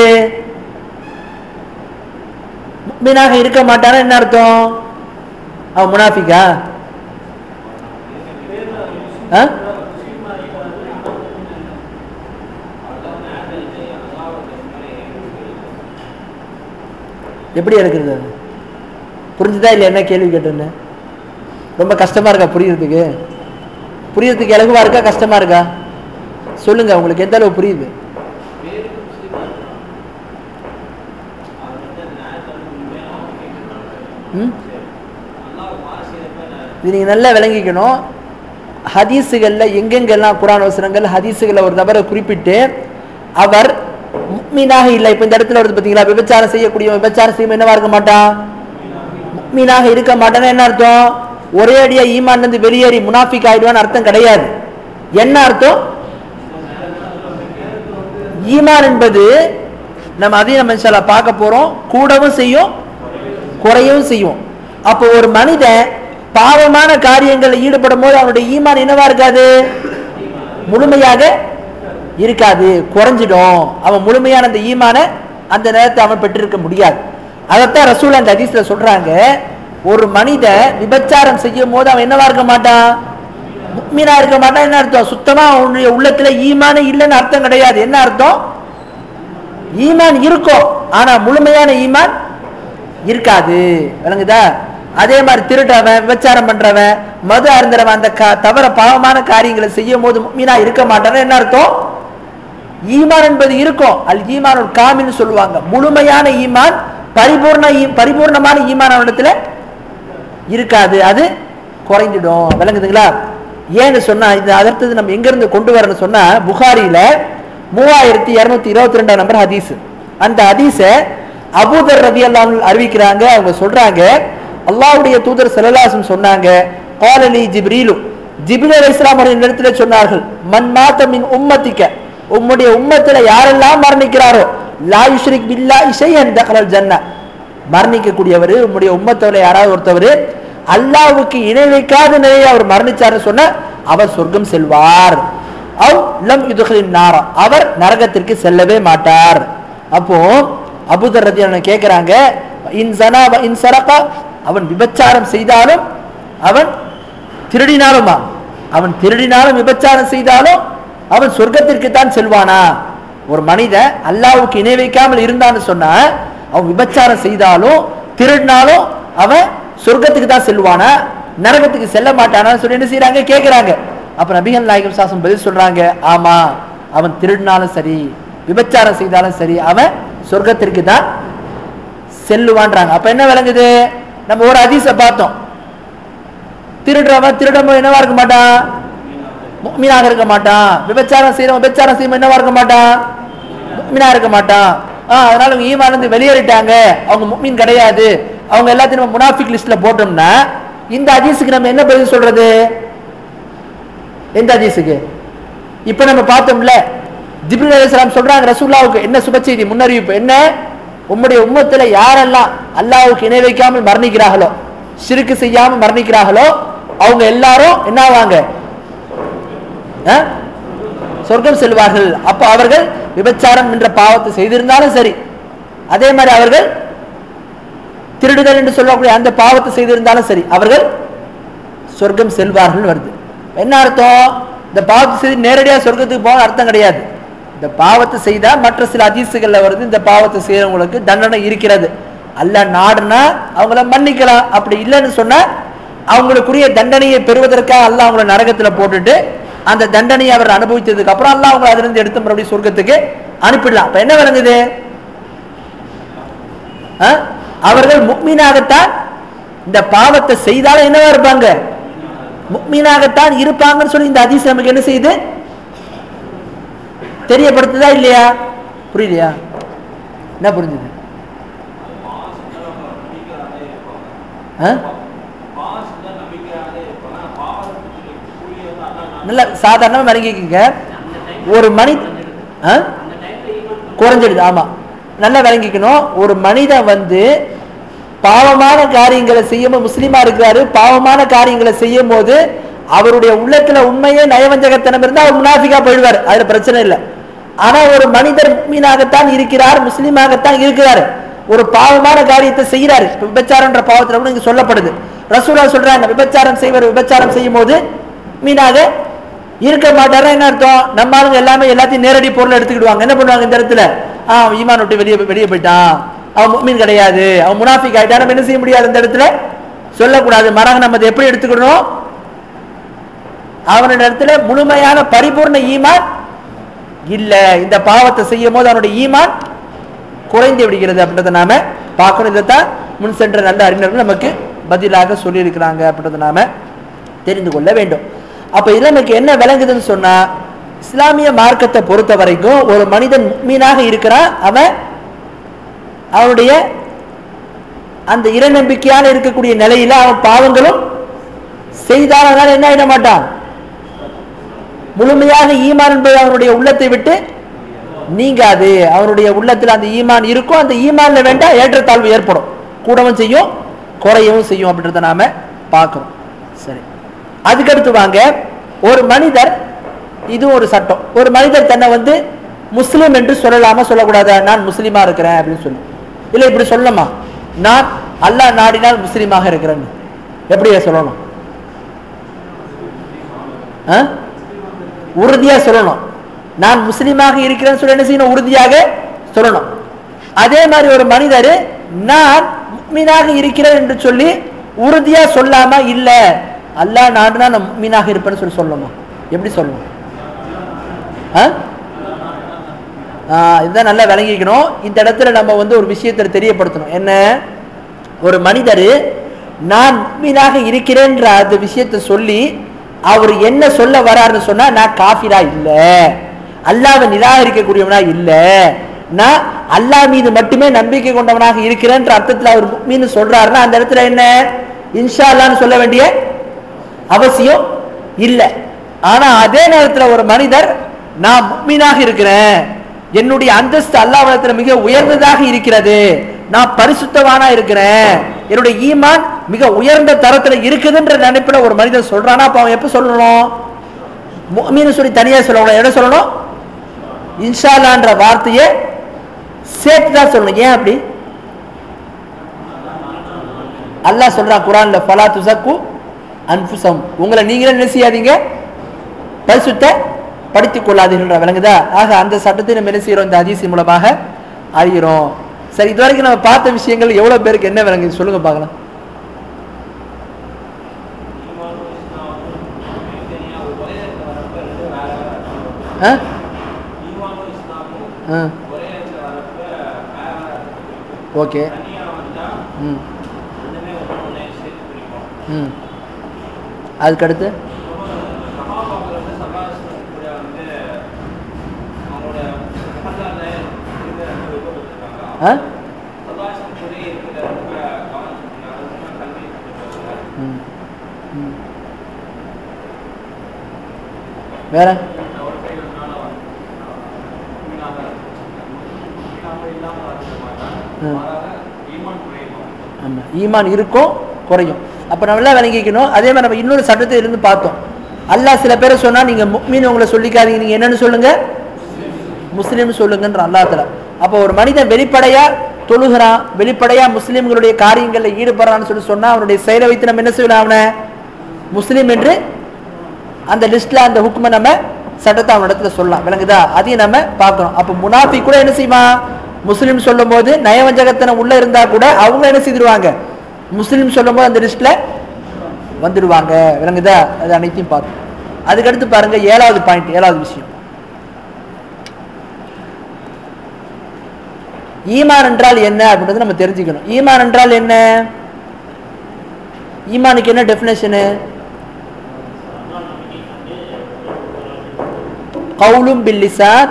முஃமினாக இருக்க மாட்டானா என்ன அர்த்தம், அவன் முனாஃபிகா? எப்படி இருக்கிறது, புரிஞ்சுதா இல்லை? என்ன கேள்வி கேட்டேன்னு ரொம்ப கஷ்டமா இருக்கா புரியுறதுக்கு? புரியுறதுக்கு இலகுவா இருக்கா, கஷ்டமா இருக்கா? சொல்லுங்க, உங்களுக்கு எந்த அளவு புரியுது? இது நீங்க நல்லா விளங்கிக்கணும். ஹதீஸுகள்ல எங்கெங்கெல்லாம் குர்ஆன் வசனங்கள் ஹதீஸுகள்ல ஒரு நபரை குறிப்பிட்டு அவர் முஃமினாக இல்லை, இப்ப இந்த இடத்துல வருது பாத்தீங்களா, விபச்சாரம் செய்யக்கூடிய விபச்சாரம் செய்யும் என்னவா இருக்க மாட்டான், முஃமினாக இருக்க மாட்டான்னு என்ன அர்த்தம், ஒரே அடியா ஈமான் இருந்து வெளியேறி முனாஃபிக் ஆயிடுவான்னு அர்த்தம் கிடையாது. என்ன அர்த்தம், ஈமான் என்பது நம்ம அதையும் நம்ம இன்ஷா அல்லாஹ் பார்க்க போறோம், கூடவும் செய்யும் குறையவும் செய்யும். அப்போ ஒரு மனிதன் பாவமான காரியங்களில் ஈடுபடும் போது அவனுடைய ஈமான் என்னவா இருக்காது, முழுமையாக இருக்காது, குறைஞ்சிடும். அவன் முழுமையான அந்த ஈமான அந்த நேரத்தை அவன் பெற்றிருக்க முடியாது. அதைத்தான் ரசூல் அந்த ஹதீஸ்ல சொல்றாங்க, ஒரு மனிதன் விபச்சாரம் செய்யும் போது அவன் என்னவா இருக்க மாட்டான், முஃமினா இருக்க மாட்டான். என்ன அர்த்தம், சுத்தமா அவனுடைய உள்ளத்துல ஈமானே இல்லைன்னு அர்த்தம் கிடையாது. என்ன அர்த்தம், ஈமான் இருக்கும் ஆனா முழுமையான ஈமான் இருக்காது. விளங்குதா? அதே மாதிரி திருடவன், விபச்சாரம் பண்றவன், மது அருந்தவன் அந்த தவற பாவமான காரியங்களை செய்யும் போது முஃமினா இருக்க மாட்டான். என்ன அர்த்தம், ஈமான் என்பது இருக்கும். அல் ஈமானுல் காமில்னு சொல்லுவாங்க, முழுமையான ஈமான், பரிபூர்ணமான ஈமான் அவனிடத்துல இருக்காது, அது குறைஞ்சிடும். விளங்குதுங்களா? ஏன்னு சொன்னா, இது அடுத்தது நம்ம எங்க இருந்து கொண்டு வரணும்னு சொன்னா, புகாரில 3222 நம்பர் ஹதீஸ். அந்த ஹதீஸ அபூதர் ரலியல்லாஹு அன்ஹு அறிவிக்கிறாங்க. அவங்க சொல்றாங்க, அல்லாஹ்வுடைய தூதர் ஸல்லல்லாஹு அலைஹி வஸல்லம் சொன்னாங்க, قال لي جبريل ஜிப்ரீல் அலைஹிஸ்ஸலாம் அவர்கள் இந்த இடத்துல சொன்னார்கள், மன் மாத மின் உம்மத்திக, உம்முடைய உம்மத்தில யாரெல்லாம் மரணிக்கிறாரோ, லா யுஷ்ரிக் பில்லாஹி ஷைஅன் தഖலல் ஜன்னah, மரணிக்கக்கூடியவர் உம்முடைய உம்மத்தோட யாராவது ஒருத்தவர் அல்லாஹ்வுக்கு இணை வைக்காத நிலையில் அவர் மரணிச்சார்னு சொன்ன அவர் சொர்க்கம் செல்வார். அவ் லம் யுத்கிலின் நாரா, அவர் நரகத்திற்கு செல்லவே மாட்டார். அப்போ அபூதர் ரலியல்லாஹு அன்ஹு கேக்குறாங்க, இன் ஸனா வ இன் ஸரகா, அவன் விபச்சாரம் செய்தாலும் அவன் திருடினாலுமா, அவன் திருடினாலும் விபச்சாரம் செய்தாலும் அவன் சொர்க்கத்திற்கு தான் செல்வானா? ஒரு மனிதன் அல்லாஹ்வுக்கு இணை வைக்காமல் இருந்தான்னு சொன்னா அவன் விபச்சாரம் செய்தாலும் திருடினாலும் அவன் சொர்க்கத்துக்கு தான் செல்வானா, நரகத்துக்கு செல்ல மாட்டானான்னு சொல்லி என்ன செய்யறாங்க, கேட்கிறாங்க. அப்ப நபிகள் நாயகம் சாசம் பதில் சொல்றாங்க, ஆமா, அவன் திருடினாலும் சரி விபச்சாரம் செய்தாலும் சரி அவன் சொர்க்கத்திற்கு தான் செல்லுவான்றாங்க. அப்ப என்ன விளங்குது, நம்ம ஒரு ஹதீஸை பார்த்தோம், திருடுறவன் திருடவன் என்னவா இருக்க மாட்டான், முஃமினாக இருக்க மாட்டான். விபச்சாரம் செய்யறவன் விபச்சாரம் செய்யறவன் என்னவா இருக்க மாட்டான், முஃமினா இருக்க மாட்டான். அதனால அவங்க ஈமான்ல இருந்து வெளியேறிட்டாங்க, அவங்க முஃமின் கிடையாது, அவங்க எல்லாத்தையும் நம்ம முனாஃபிக் லிஸ்ட்ல போட்டோம்னா இந்த ஹதீஸுக்கு நம்ம என்ன பதில் சொல்றது? எந்த ஹதீஸுக்கு? இப்ப நம்ம பார்த்தோம்ல, ஜிப்ரீல் அலைஹிஸ்ஸலாம் சொல்றாங்க ரசூலுல்லாஹ்வுக்கு என்ன சுப செய்தி முன்னறிவிப்பு என்ன, உம்முடைய உம்மத்துல யாரெல்லாம் அல்லாஹ்வுக்கு இணை வைக்காமல் மரணிக்கிறார்களோ, ஷிர்க் செய்யாமல் மரணிக்கிறார்களோ, அவங்க எல்லாரும் என்ன ஆவாங்க, சொர்க்கம் செல்வார்கள். அப்ப அவர்கள் விபச்சாரம் என்ற பாவத்தை செய்திருந்தாலும் சரி, அதே மாதிரி அவர்கள் திருடுதல் என்று சொல்லக்கூடிய அந்த பாவத்தை செய்திருந்தாலும் சரி அவர்கள் சொர்க்கம் செல்வார்கள் வருது. என்ன அர்த்தம்? இந்த பாவத்தை செய்து நேரடியாக சொர்க்கத்துக்கு போக அர்த்தம் கிடையாது. இந்த பாவத்தை செய்தா மற்ற சில ஹதீஸுகள்ல வருது, இந்த பாவத்தை செய்யறவங்களுக்கு தண்டனை இருக்கிறது, அல்லாஹ் நாடுனா அவங்கள மன்னிக்கலாம், அப்படி இல்லைன்னு சொன்னா அவங்களுக்குரிய தண்டனையை பெறுவதற்காக அல்லாஹ் அவங்கள நரகத்துல போட்டுட்டு அந்த தண்டனையை அவர் அனுபவித்ததுக்கு அப்புறம் அல்லாஹ் அவங்களை அதிலிருந்து எடுத்து மறுபடியும் சொர்க்கத்துக்கு அனுப்பிடலாம். அப்ப என்ன விளங்குது, அவர்கள் முஃமினாகத்தான் இந்த பாவத்தை செய்தாலும் என்னவா இருப்பாங்க, முஃமினாகத்தான் இருப்பாங்கன்னு சொல்லி இந்த ஹதீஸ் நமக்கு என்ன செய்யுது, தெரியப்படுத்துதா இல்லையா? புரியலையா? என்ன புரிஞ்சுது? நல்ல சாதாரணமா விளங்கிக்கங்க. ஒரு மனித குறைஞ்சிடுது. ஆமா, நல்லா விளங்கிக்கணும். ஒரு மனிதன் வந்து பாவமான காரியங்களை செய்யும், முஸ்லீமா இருக்கிறாரு, பாவமான காரியங்களை செய்யும் போது அவருடைய உள்ளத்துல உண்மையே நயவஞ்சகத்தனம் இருந்தா அவர் முனாஃபிகா போயிடுவார், அதுல பிரச்சனை இல்லை. ஆனா ஒரு மனிதர் முஃமினாகத்தான் இருக்கிறார், முஸ்லீமாகத்தான் இருக்கிறார், ஒரு பாவமான காரியத்தை செய்யறாரு, விபச்சாரம்ன்ற பாவத்துல கூட இங்க சொல்லப்படுது. ரசூலுல்லாஹ் சொல்றாங்க, விபச்சாரம் செய்வர் விபச்சாரம் செய்யும் போது மீனாக இருக்க மாட்டாரா? என்ன அர்த்தம்? நம்ம ஆளுங்க எல்லாமே எல்லாத்தையும் நேரடி பொருள் எடுத்துக்கிடுவாங்க. என்ன பண்ணுவாங்க இந்த இடத்துல, ஈமான் விட்டு வெளியே போயிட்டான், அவன் முஃமின் கிடையாது, அவன் முனாஃபிக் ஆயிட்டான், நம்ம என்ன செய்ய முடியாது இந்த இடத்துல சொல்லக்கூடாது. மாறாக நம்ம அதை எப்படி எடுத்துக்கணும், அவனுடைய இடத்துல முழுமையான பரிபூர்ண ஈமான் இல்ல, இந்த பாவத்தை செய்யும் போது அவனுடைய ஈமான் குறைந்து விடுகிறது அப்படின்றத நாம பார்க்கணும். இதைத்தான் முன் சென்ற நல்ல அறிஞர்கள் நமக்கு பதிலாக சொல்லி இருக்கிறாங்க அப்படின்றத நாம தெரிந்து கொள்ள வேண்டும். அப்ப இதுல நமக்கு என்ன விளங்குதுன்னு சொன்னா, இஸ்லாமிய மார்க்கத்தை பொறுத்த வரைக்கும் ஒரு மனிதன் முஃமினாக இருக்கிறான், அவன் அவனுடைய அந்த இறை நம்பிக்கையான இருக்கக்கூடிய நிலையில அவன் பாவங்களும் செய்தால் என்ன ஆயிட மாட்டான், முழுமையாக ஈமான் என்பது அவனுடைய உள்ளத்தை விட்டு நீங்காது. அவனுடைய உள்ளத்தில் அந்த ஈமான் இருக்கும், அந்த ஈமான்ல வேண்டாம் ஏற்றத்தாழ்வு ஏற்படும், கூடவும் செய்யும் குறையவும் செய்யும் அப்படின்றத நாம பார்க்கிறோம். சரி, அதுக்கடுத்து வாங்க, ஒரு மனிதர், இது ஒரு சட்டம், ஒரு மனிதர் தன்னை வந்து முஸ்லிம் என்று சொல்லலாமா சொல்லக்கூடாதா? நான் முஸ்லீமா இருக்கிறேன் அப்படின்னு சொல்லி, இல்ல இப்படி சொல்லலாமா, நான் அல்லாஹ் நாடினால் முஸ்லீமாக இருக்கிறேன்னு எப்படியா சொல்லணும்? உறுதியா சொல்லணும். நான் முஸ்லீமாக இருக்கிறேன்னு சொல்லி என்ன செய்யணும், உறுதியாக சொல்லணும். அதே மாதிரி ஒரு மனிதர் நான் முஃமினாக இருக்கிறேன் என்று சொல்லி உறுதியா சொல்லாம, இல்ல அல்லாஹ் நாடுனா நான் முஃமினாக இருப்பேன்னு சொல்லி சொல்லணுமா? எப்படி சொல்லணும்? இதுதான் நல்லா விளங்கிக்கணும். இந்த இடத்துல நம்ம வந்து ஒரு விஷயத்தை தெரியப்படுத்தணும். என்ன, ஒரு மனிதர் நான் முஃமினாக இருக்கிறேன்ற அந்த விஷயத்தை சொல்லி அவர் என்ன சொல்ல வராருன்னு சொன்னா, நான் காஃபிரா இல்ல, அல்லாஹ்வை நிராகரிக்கக்கூடியவனா இல்ல, நான் அல்லாஹ் மீது மட்டுமே நம்பிக்கை கொண்டவனாக இருக்கிறேன்ற அர்த்தத்தில் அவர் முஃமின் சொல்றாருன்னா அந்த இடத்துல என்ன இன்ஷா அல்லாஹ்னு சொல்ல வேண்டிய அவசியம் இல்லை. ஆனா அதே நேரத்தில் ஒரு மனிதர் நான் முஃமினாக இருக்கிறேன், என்னுடைய அந்தஸ்து அல்லாஹ்விடத்தில் மிக உயர்ந்ததாக இருக்கிறது, நான் பரிசுத்தவானா இருக்கிறேன், என்னுடைய ஈமான் மிக உயர்ந்த தரத்தில் இருக்குதுன்ற நினைப்புல ஒரு மனிதன் சொல்றானா, அப்ப அவன் எப்ப சொல்லணும்? முஃமின் சொல்லி தனியா சொல்லணும். என்ன சொல்லணும்? இன்ஷா அல்லாஹ்ன்ற வார்த்தையை சேர்த்து தான் சொல்லணும். ஏன் அப்படி? அல்லாஹ் சொல்றான் குர்ஆன்ல, ஃபலா துஸக்கு அன்ஃபுஸஹும், உங்களை நீங்களே என்ன செய்யாதீங்க, பரிசுத்த படித்துக் கொள்ளாதீர்கள். விளங்குதா? ஆக அந்த சட்டத்தை நம்ம என்ன செய்யறோம்? இந்த ஹதீஸ் மூலமாக அறிகிறோம். சரி, இதுவரைக்கும் நம்ம பார்த்த விஷயங்கள் எவ்வளவு பேருக்கு என்ன விளங்குது சொல்லுங்க பார்க்கலாம். ஓகே. அதுக்கடுத்து வேற ஈமான் இருக்கும் குறையும். அப்ப நம்ம விளங்கிக்கணும். அதே மாதிரி நம்ம இன்னொரு சட்டத்தை இருந்து பார்த்தோம். அல்லாஹ் சில பேரை சொன்னா நீங்க முஃமின் உங்களை சொல்லிக்காதீங்க, நீங்க என்னன்னு சொல்லுங்க, முஸ்லீம் சொல்லுங்கன்ற அல்லாஹ் தஆலா. அப்ப ஒரு மனிதன் வெளிப்படையா தொழுகிறான், வெளிப்படையா முஸ்லிம்களுடைய காரியங்கள்ல ஈடுபடுறான்னு சொன்னா அவனுடைய செயலை வைத்து நம்ம என்ன செய்யலாம், அவனை முஸ்லீம் என்று அந்த லிஸ்ட்ல அந்த ஹுக்ம நம்ம சட்டத்தை அவன் இடத்துல சொல்லலாம். விளங்குதா? அதையும் நம்ம பார்க்கணும். அப்ப முனாஃபிக் கூட என்ன செய்வான், முஸ்லீம் சொல்லும் போது நயவஞ்சகத்தனம் உள்ள இருந்தா கூட அவங்க என்ன செய்திருவாங்க, முஸ்லீம் சொல்லும் போது அந்த லிஸ்ட்ல வந்துடுவாங்க. விளங்குதா? அது அனைத்தையும் பார்த்தோம். அதுக்கடுத்து பாருங்க, ஏழாவது பாயிண்ட், ஏழாவது விஷயம், ஈமான் என்றால் என்ன அப்படின்றது நம்ம தெரிஞ்சுக்கணும். ஈமான் என்றால் என்ன? ஈமானுக்கு என்ன டெஃபினேஷன்? கவுலும் பில் லிசான்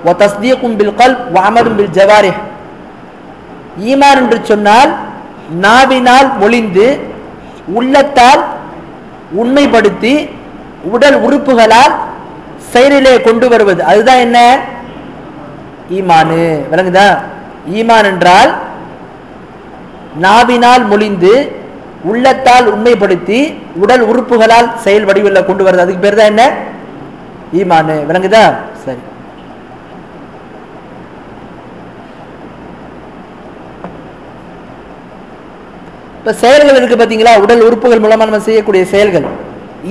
வ தஸ்தீகும் பில் கல்ப் வ அமலும் பில் ஜவாரிஹ். ஈமான் என்று சொன்னால் நாவினால் மொழிந்து உள்ளத்தால் உண்மைப்படுத்தி உடல் உறுப்புகளால் செயலிலே கொண்டு வருவது, அதுதான் என்ன? ஈமானு. விளங்குதா? ஈமான் என்றால் நாவினால் மொழிந்து உள்ளத்தால் உண்மைப்படுத்தி உடல் உறுப்புகளால் செயல் வடிவில் கொண்டு வருது, அதுக்கு பேர் தான் என்ன? ஈமானு. விளங்குதா? சரி. இப்ப செயல்கள் இருக்கு பாத்தீங்களா, உடல் உறுப்புகள் மூலமா நம்ம செய்யக்கூடிய செயல்கள்,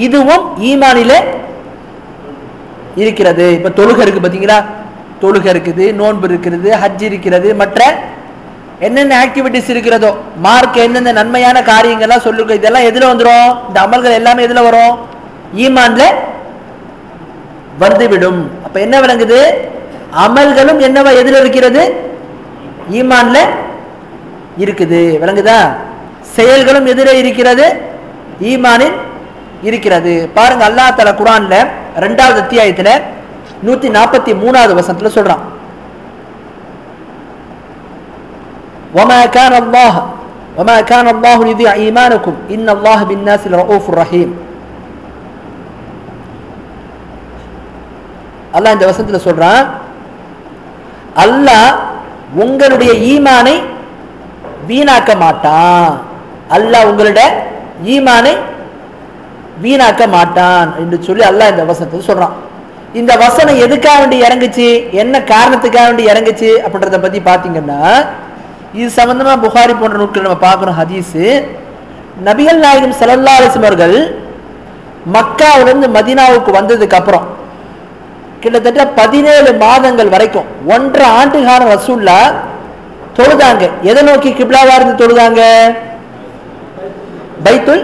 இதுவும் ஈமானிலே இருக்கிறது. இப்ப தொழுகை இருக்கு பாத்தீங்களா, தொழுகை இருக்குது, நோன்பு இருக்கிறது, ஹஜ் இருக்கிறது, மற்ற என்னென்ன ஆக்டிவிட்டிஸ் இருக்கிறதோ, மார்க் என்னென்ன நன்மையான காரியங்கள்லாம் சொல்லுங்க, இதெல்லாம் எதுல வந்துடும்? இந்த அமல்கள் எல்லாமே எதுல வரும்? ஈமான்ல வந்துவிடும். அப்ப என்ன விளங்குது? அமல்களும் என்னவா எதுல இருக்கிறது? ஈமான்ல இருக்குது. விளங்குதா? செயல்களும் எதிரே இருக்கிறது? ஈமானில் இருக்கிறது. பாருங்க, அல்லாஹ் தஆலா குர்ஆன்ல 2வது அத்தியாயத்துல 143வது வசனத்துல சொல்றான், وما كان الله ليضيع ايمانكم ان الله بالناس لرؤوف رحيم. அல்லாஹ் இந்த வசனத்துல சொல்றான், அல்லாஹ் உங்களுடைய ஈமானை வீணாக்க மாட்டான், அல்லாஹ் உங்களுடைய ஈமானை வீணாக்க மாட்டான் என்று சொல்லி அல்லாஹ் இந்த வசனத்தை சொல்றான். இந்த வசனம் எதுக்காக வேண்டி இறங்குச்சு, என்ன காரணத்துக்காக வேண்டி இறங்குச்சு அப்படின்றத பத்தி பாத்தீங்கன்னா, இது சம்பந்தமா புகாரி போன்ற நூல்கள் நம்ம பார்க்கிறோம். ஹதீஸ், நபிகள் நாயகம் ஸல்லல்லாஹு அலைஹி வஸல்லம் அவர்கள் மக்காவிலிருந்து மதீனாவுக்கு வந்ததுக்கு அப்புறம் கிட்டத்தட்ட 17 மாதங்கள் வரைக்கும் 1.5 ஆண்டு காலம் ரசூல்லா தொழுதாங்க. எதை நோக்கி கிப்லாவா இருந்து தொழுதாங்க? பைத்துல்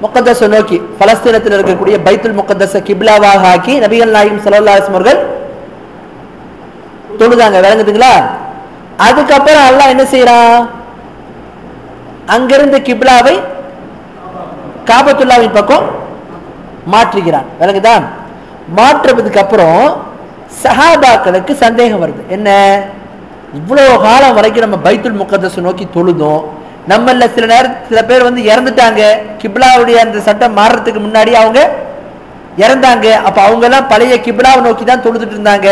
முகத்தஸ நோக்கி, பலஸ்தீனத்தில் இருக்கக்கூடிய பைத்துல் முகத்தஸ கிப்லாவாக ஆக்கி நபிகள் நாயகம் ஸல்லல்லாஹு அலைஹி வஸல்லம் அவர்கள் தொழுதாங்க. விளங்குதுங்களா? அதுக்கப்புறம் அல்லாஹ் என்ன செய்யறான், அங்கிருந்து கிப்லாவை காபத்துல்லாவின் பக்கம் மாற்றுகிறான். விளங்குதா? மாற்றுவதுக்கு அப்புறம் சஹாபாக்களுக்கு சந்தேகம் வருது, என்ன இவ்வளவு காலம் வரைக்கும் நம்ம பைத்துல் முகத்தஸ் நோக்கி தொழுதோம், நம்மள சில பேர் வந்து இறந்துட்டாங்க, கிப்லாவுடைய அந்த சட்டம் மாறுறதுக்கு முன்னாடி அவங்க இறந்தாங்க. அப்ப அவங்க எல்லாம் பழைய கிப்லாவை நோக்கி தான் தொழுதுட்டு இருந்தாங்க.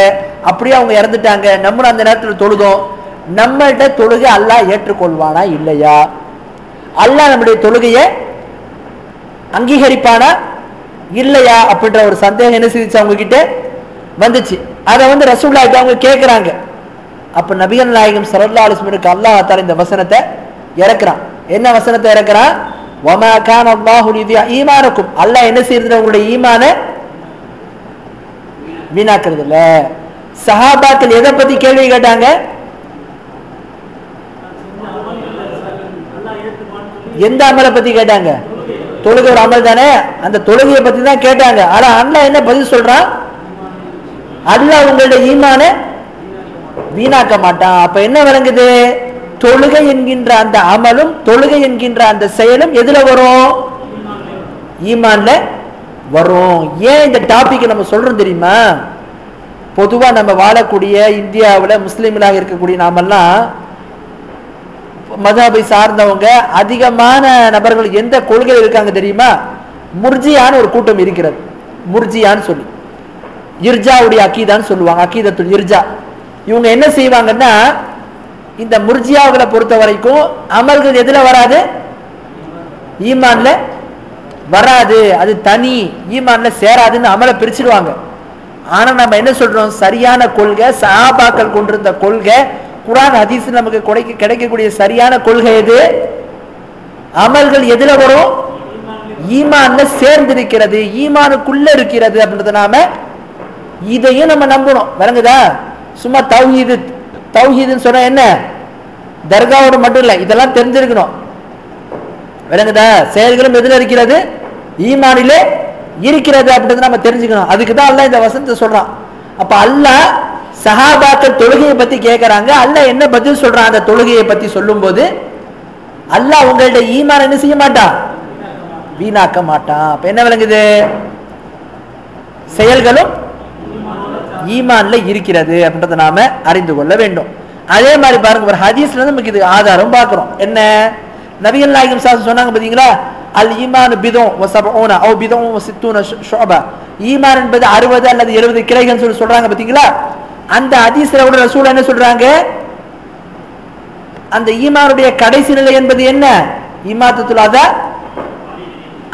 அப்படியே அவங்க இறந்துட்டாங்க. நம்மளும் அந்த நேரத்தில் தொழுதோம். நம்மள்கிட்ட தொழுகை அல்லாஹ் ஏற்றுக்கொள்வானா இல்லையா? அல்லாஹ் நம்முடைய தொழுகையை அங்கீகரிப்பானா இல்லையா அப்படின்ற ஒரு சந்தேகம் என்ன செஞ்சுச்சு அவங்க கிட்ட வந்துச்சு. அதை ரசூலுல்லாஹ் அவங்க கேட்கிறாங்க. அப்ப நபிகள் நாயகம் ஸல்லல்லாஹு அலைஹி வஸல்லம் அல்லாஹ் தஆலா இந்த வசனத்தை இறக்குறான். என்ன வசனத்தை இறக்குறான்? வமா கான அல்லாஹு லியுதிஅ ஈமானக்கும். அல்லாஹ் என்ன செய்யறது? உங்களுடைய ஈமான வீணாக்குறது இல்ல. சஹாபாக்கள் எதை பத்தி கேள்வி கேட்டாங்க? எந்த அமலை பத்தி கேட்டாங்க? தொழுகை ஒரு அமல் தானே, அந்த தொழுகையை பத்தி தான் கேட்டாங்க. ஆனா அல்லாஹ் என்ன பதில் சொல்றான்? அல்லாஹ் உங்களுடைய ஈமான வீணாக்க மாட்டான். அப்ப என்ன விளங்குது? தொழுகை என்கின்ற அந்த அமலும் தொழுகை என்கின்ற அந்த செயலும் எதுல வரும்? ஈமான்ல வரும். ஏன் இந்த டாபிக் நம்ம சொல்றோம் தெரியுமா? பொதுவா நம்ம வாழக்கூடிய இந்தியாவில் முஸ்லீம்களாக இருக்கக்கூடிய நாமெல்லாம் மதஹபை சார்ந்தவங்க அதிகமான நபர்கள் எந்த கொள்கையில் இருக்காங்க தெரியுமா? முர்ஜியான்னு ஒரு கூட்டம் இருக்கிறது. முர்ஜியான்னு சொல்லி இர்ஜாவுடைய அக்கீதான்னு சொல்லுவாங்க. அக்கீதத்துல் இர்ஜா. இவங்க என்ன செய்வாங்கன்னா, இந்த முர்ஜியாவுகளை பொறுத்த வரைக்கும் அமல்கள் எதுல வராது? ஈமான்ல வராது. அது தனி, ஈமான்ல சேராதுன்னு அமலை பிரிச்சிடுவாங்க. ஆனா நம்ம என்ன சொல்றோம்? சரியான கொள்கை, சஹாபாக்கள் கொண்டிருந்த கொள்கை, குர்ஆன் ஹதீஸ் நமக்கு கிடைக்கக்கூடிய சரியான கொள்கை எது? அமல்கள் எதுல வரும்? ஈமான்ல சேர்ந்திருக்கிறது, ஈமானுக்குள்ள இருக்கிறது அப்படின்றத நாம இதையும் நம்ம நம்பணும். விளங்குதா? சும்மா தௌஹீதுன்னு சொன்னா என்ன? தர்காவோட மட்டும் இல்லை, இதெல்லாம் தெரிஞ்சிருக்கணும். விளங்குதா? செயல்களும் எதுல இருக்கிறது? ஈமானிலே இருக்கிறது அப்படின்றத நம்ம தெரிஞ்சுக்கணும். அதுக்கு தான் அல்லாஹ் இந்த வசனத்தை சொல்றான். அப்ப அல்லாஹ் சஹாபாக்கள் தொழுகையை பத்தி கேட்கறாங்க. அல்லாஹ் என்ன பதில் சொல்றான்? அந்த தொழுகையை பத்தி சொல்லும் போது அல்லாஹ் உங்கள்ட்ட ஈமான் என்ன செய்ய மாட்டான்? வீணாக்க மாட்டான். அப்ப என்ன விளங்குது? செயல்களும் ஈமான்ல இருக்கிறது அப்படின்றத நாம அறிந்து கொள்ள வேண்டும். அதே மாதிரி பாருங்க, ஒரு ஹதீஸ்ல இருந்து நமக்கு இது ஆதாரம் பார்க்கிறோம். என்ன? நபிகள் நாயகம் ஸல்லல்லாஹு சொன்னாங்க பாத்தீங்களா? அல் ஈமான் பிதுன் வ சபஊன அவ் பிதுன் வ சித்தூன ஷுஅபா. ஈமான் என்பது 60 அல்லது 70 கிளைகள் சொல்லி சொல்றாங்க பாத்தீங்களா? அந்த ஹதீஸ்ல கூட ரசூல் என்ன சொல்றாங்க? அந்த ஈமானுடைய கடைசி நிலை என்பது என்ன? இமாத்தத்துல் அதா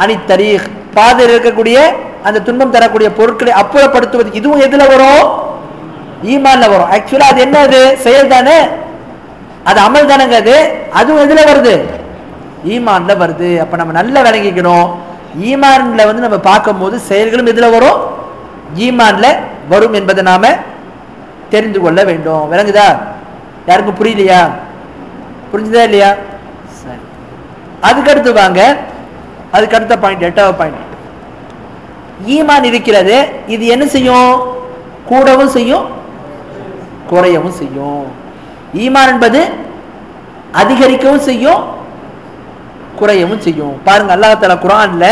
அனி தரீக். பாதையில் இருக்கக்கூடிய அந்த துன்பம் தரக்கூடிய பொருட்களை அப்புறப்படுத்துவது. இதுவும் எதுல வரும்? ஈமான்ல வரும். ஆக்சுவலா அது என்ன? அது செயல் தானே, அது அமல் தானங்க. அதுவும் எதுல வருது? ஈமான்ல வருது. அப்ப நம்ம நல்லா விளங்கிக்கணும். ஈமான்ல நம்ம பார்க்கும் போது செயல்களும் எதுல வரும்? ஈமான்ல வரும் என்பதை நாம தெரிந்து கொள்ள வேண்டும். விளங்குதா? யாருக்கும் புரியலையா? புரிஞ்சுதா இல்லையா? சரி, அதுக்கடுத்து வாங்க. அதுக்கடுத்த பாயிண்ட், 8வது பாயிண்ட். ஈமான் இருக்கிறது, இது என்ன செய்யும்? கூடவும் செய்யும், குறையவும் செய்யும். ஈமான் என்பது அதிகரிக்கவும் செய்யும், குறையவும் செய்யும். பாருங்க, அல்லாஹ் தஆலா குர்ஆன்ல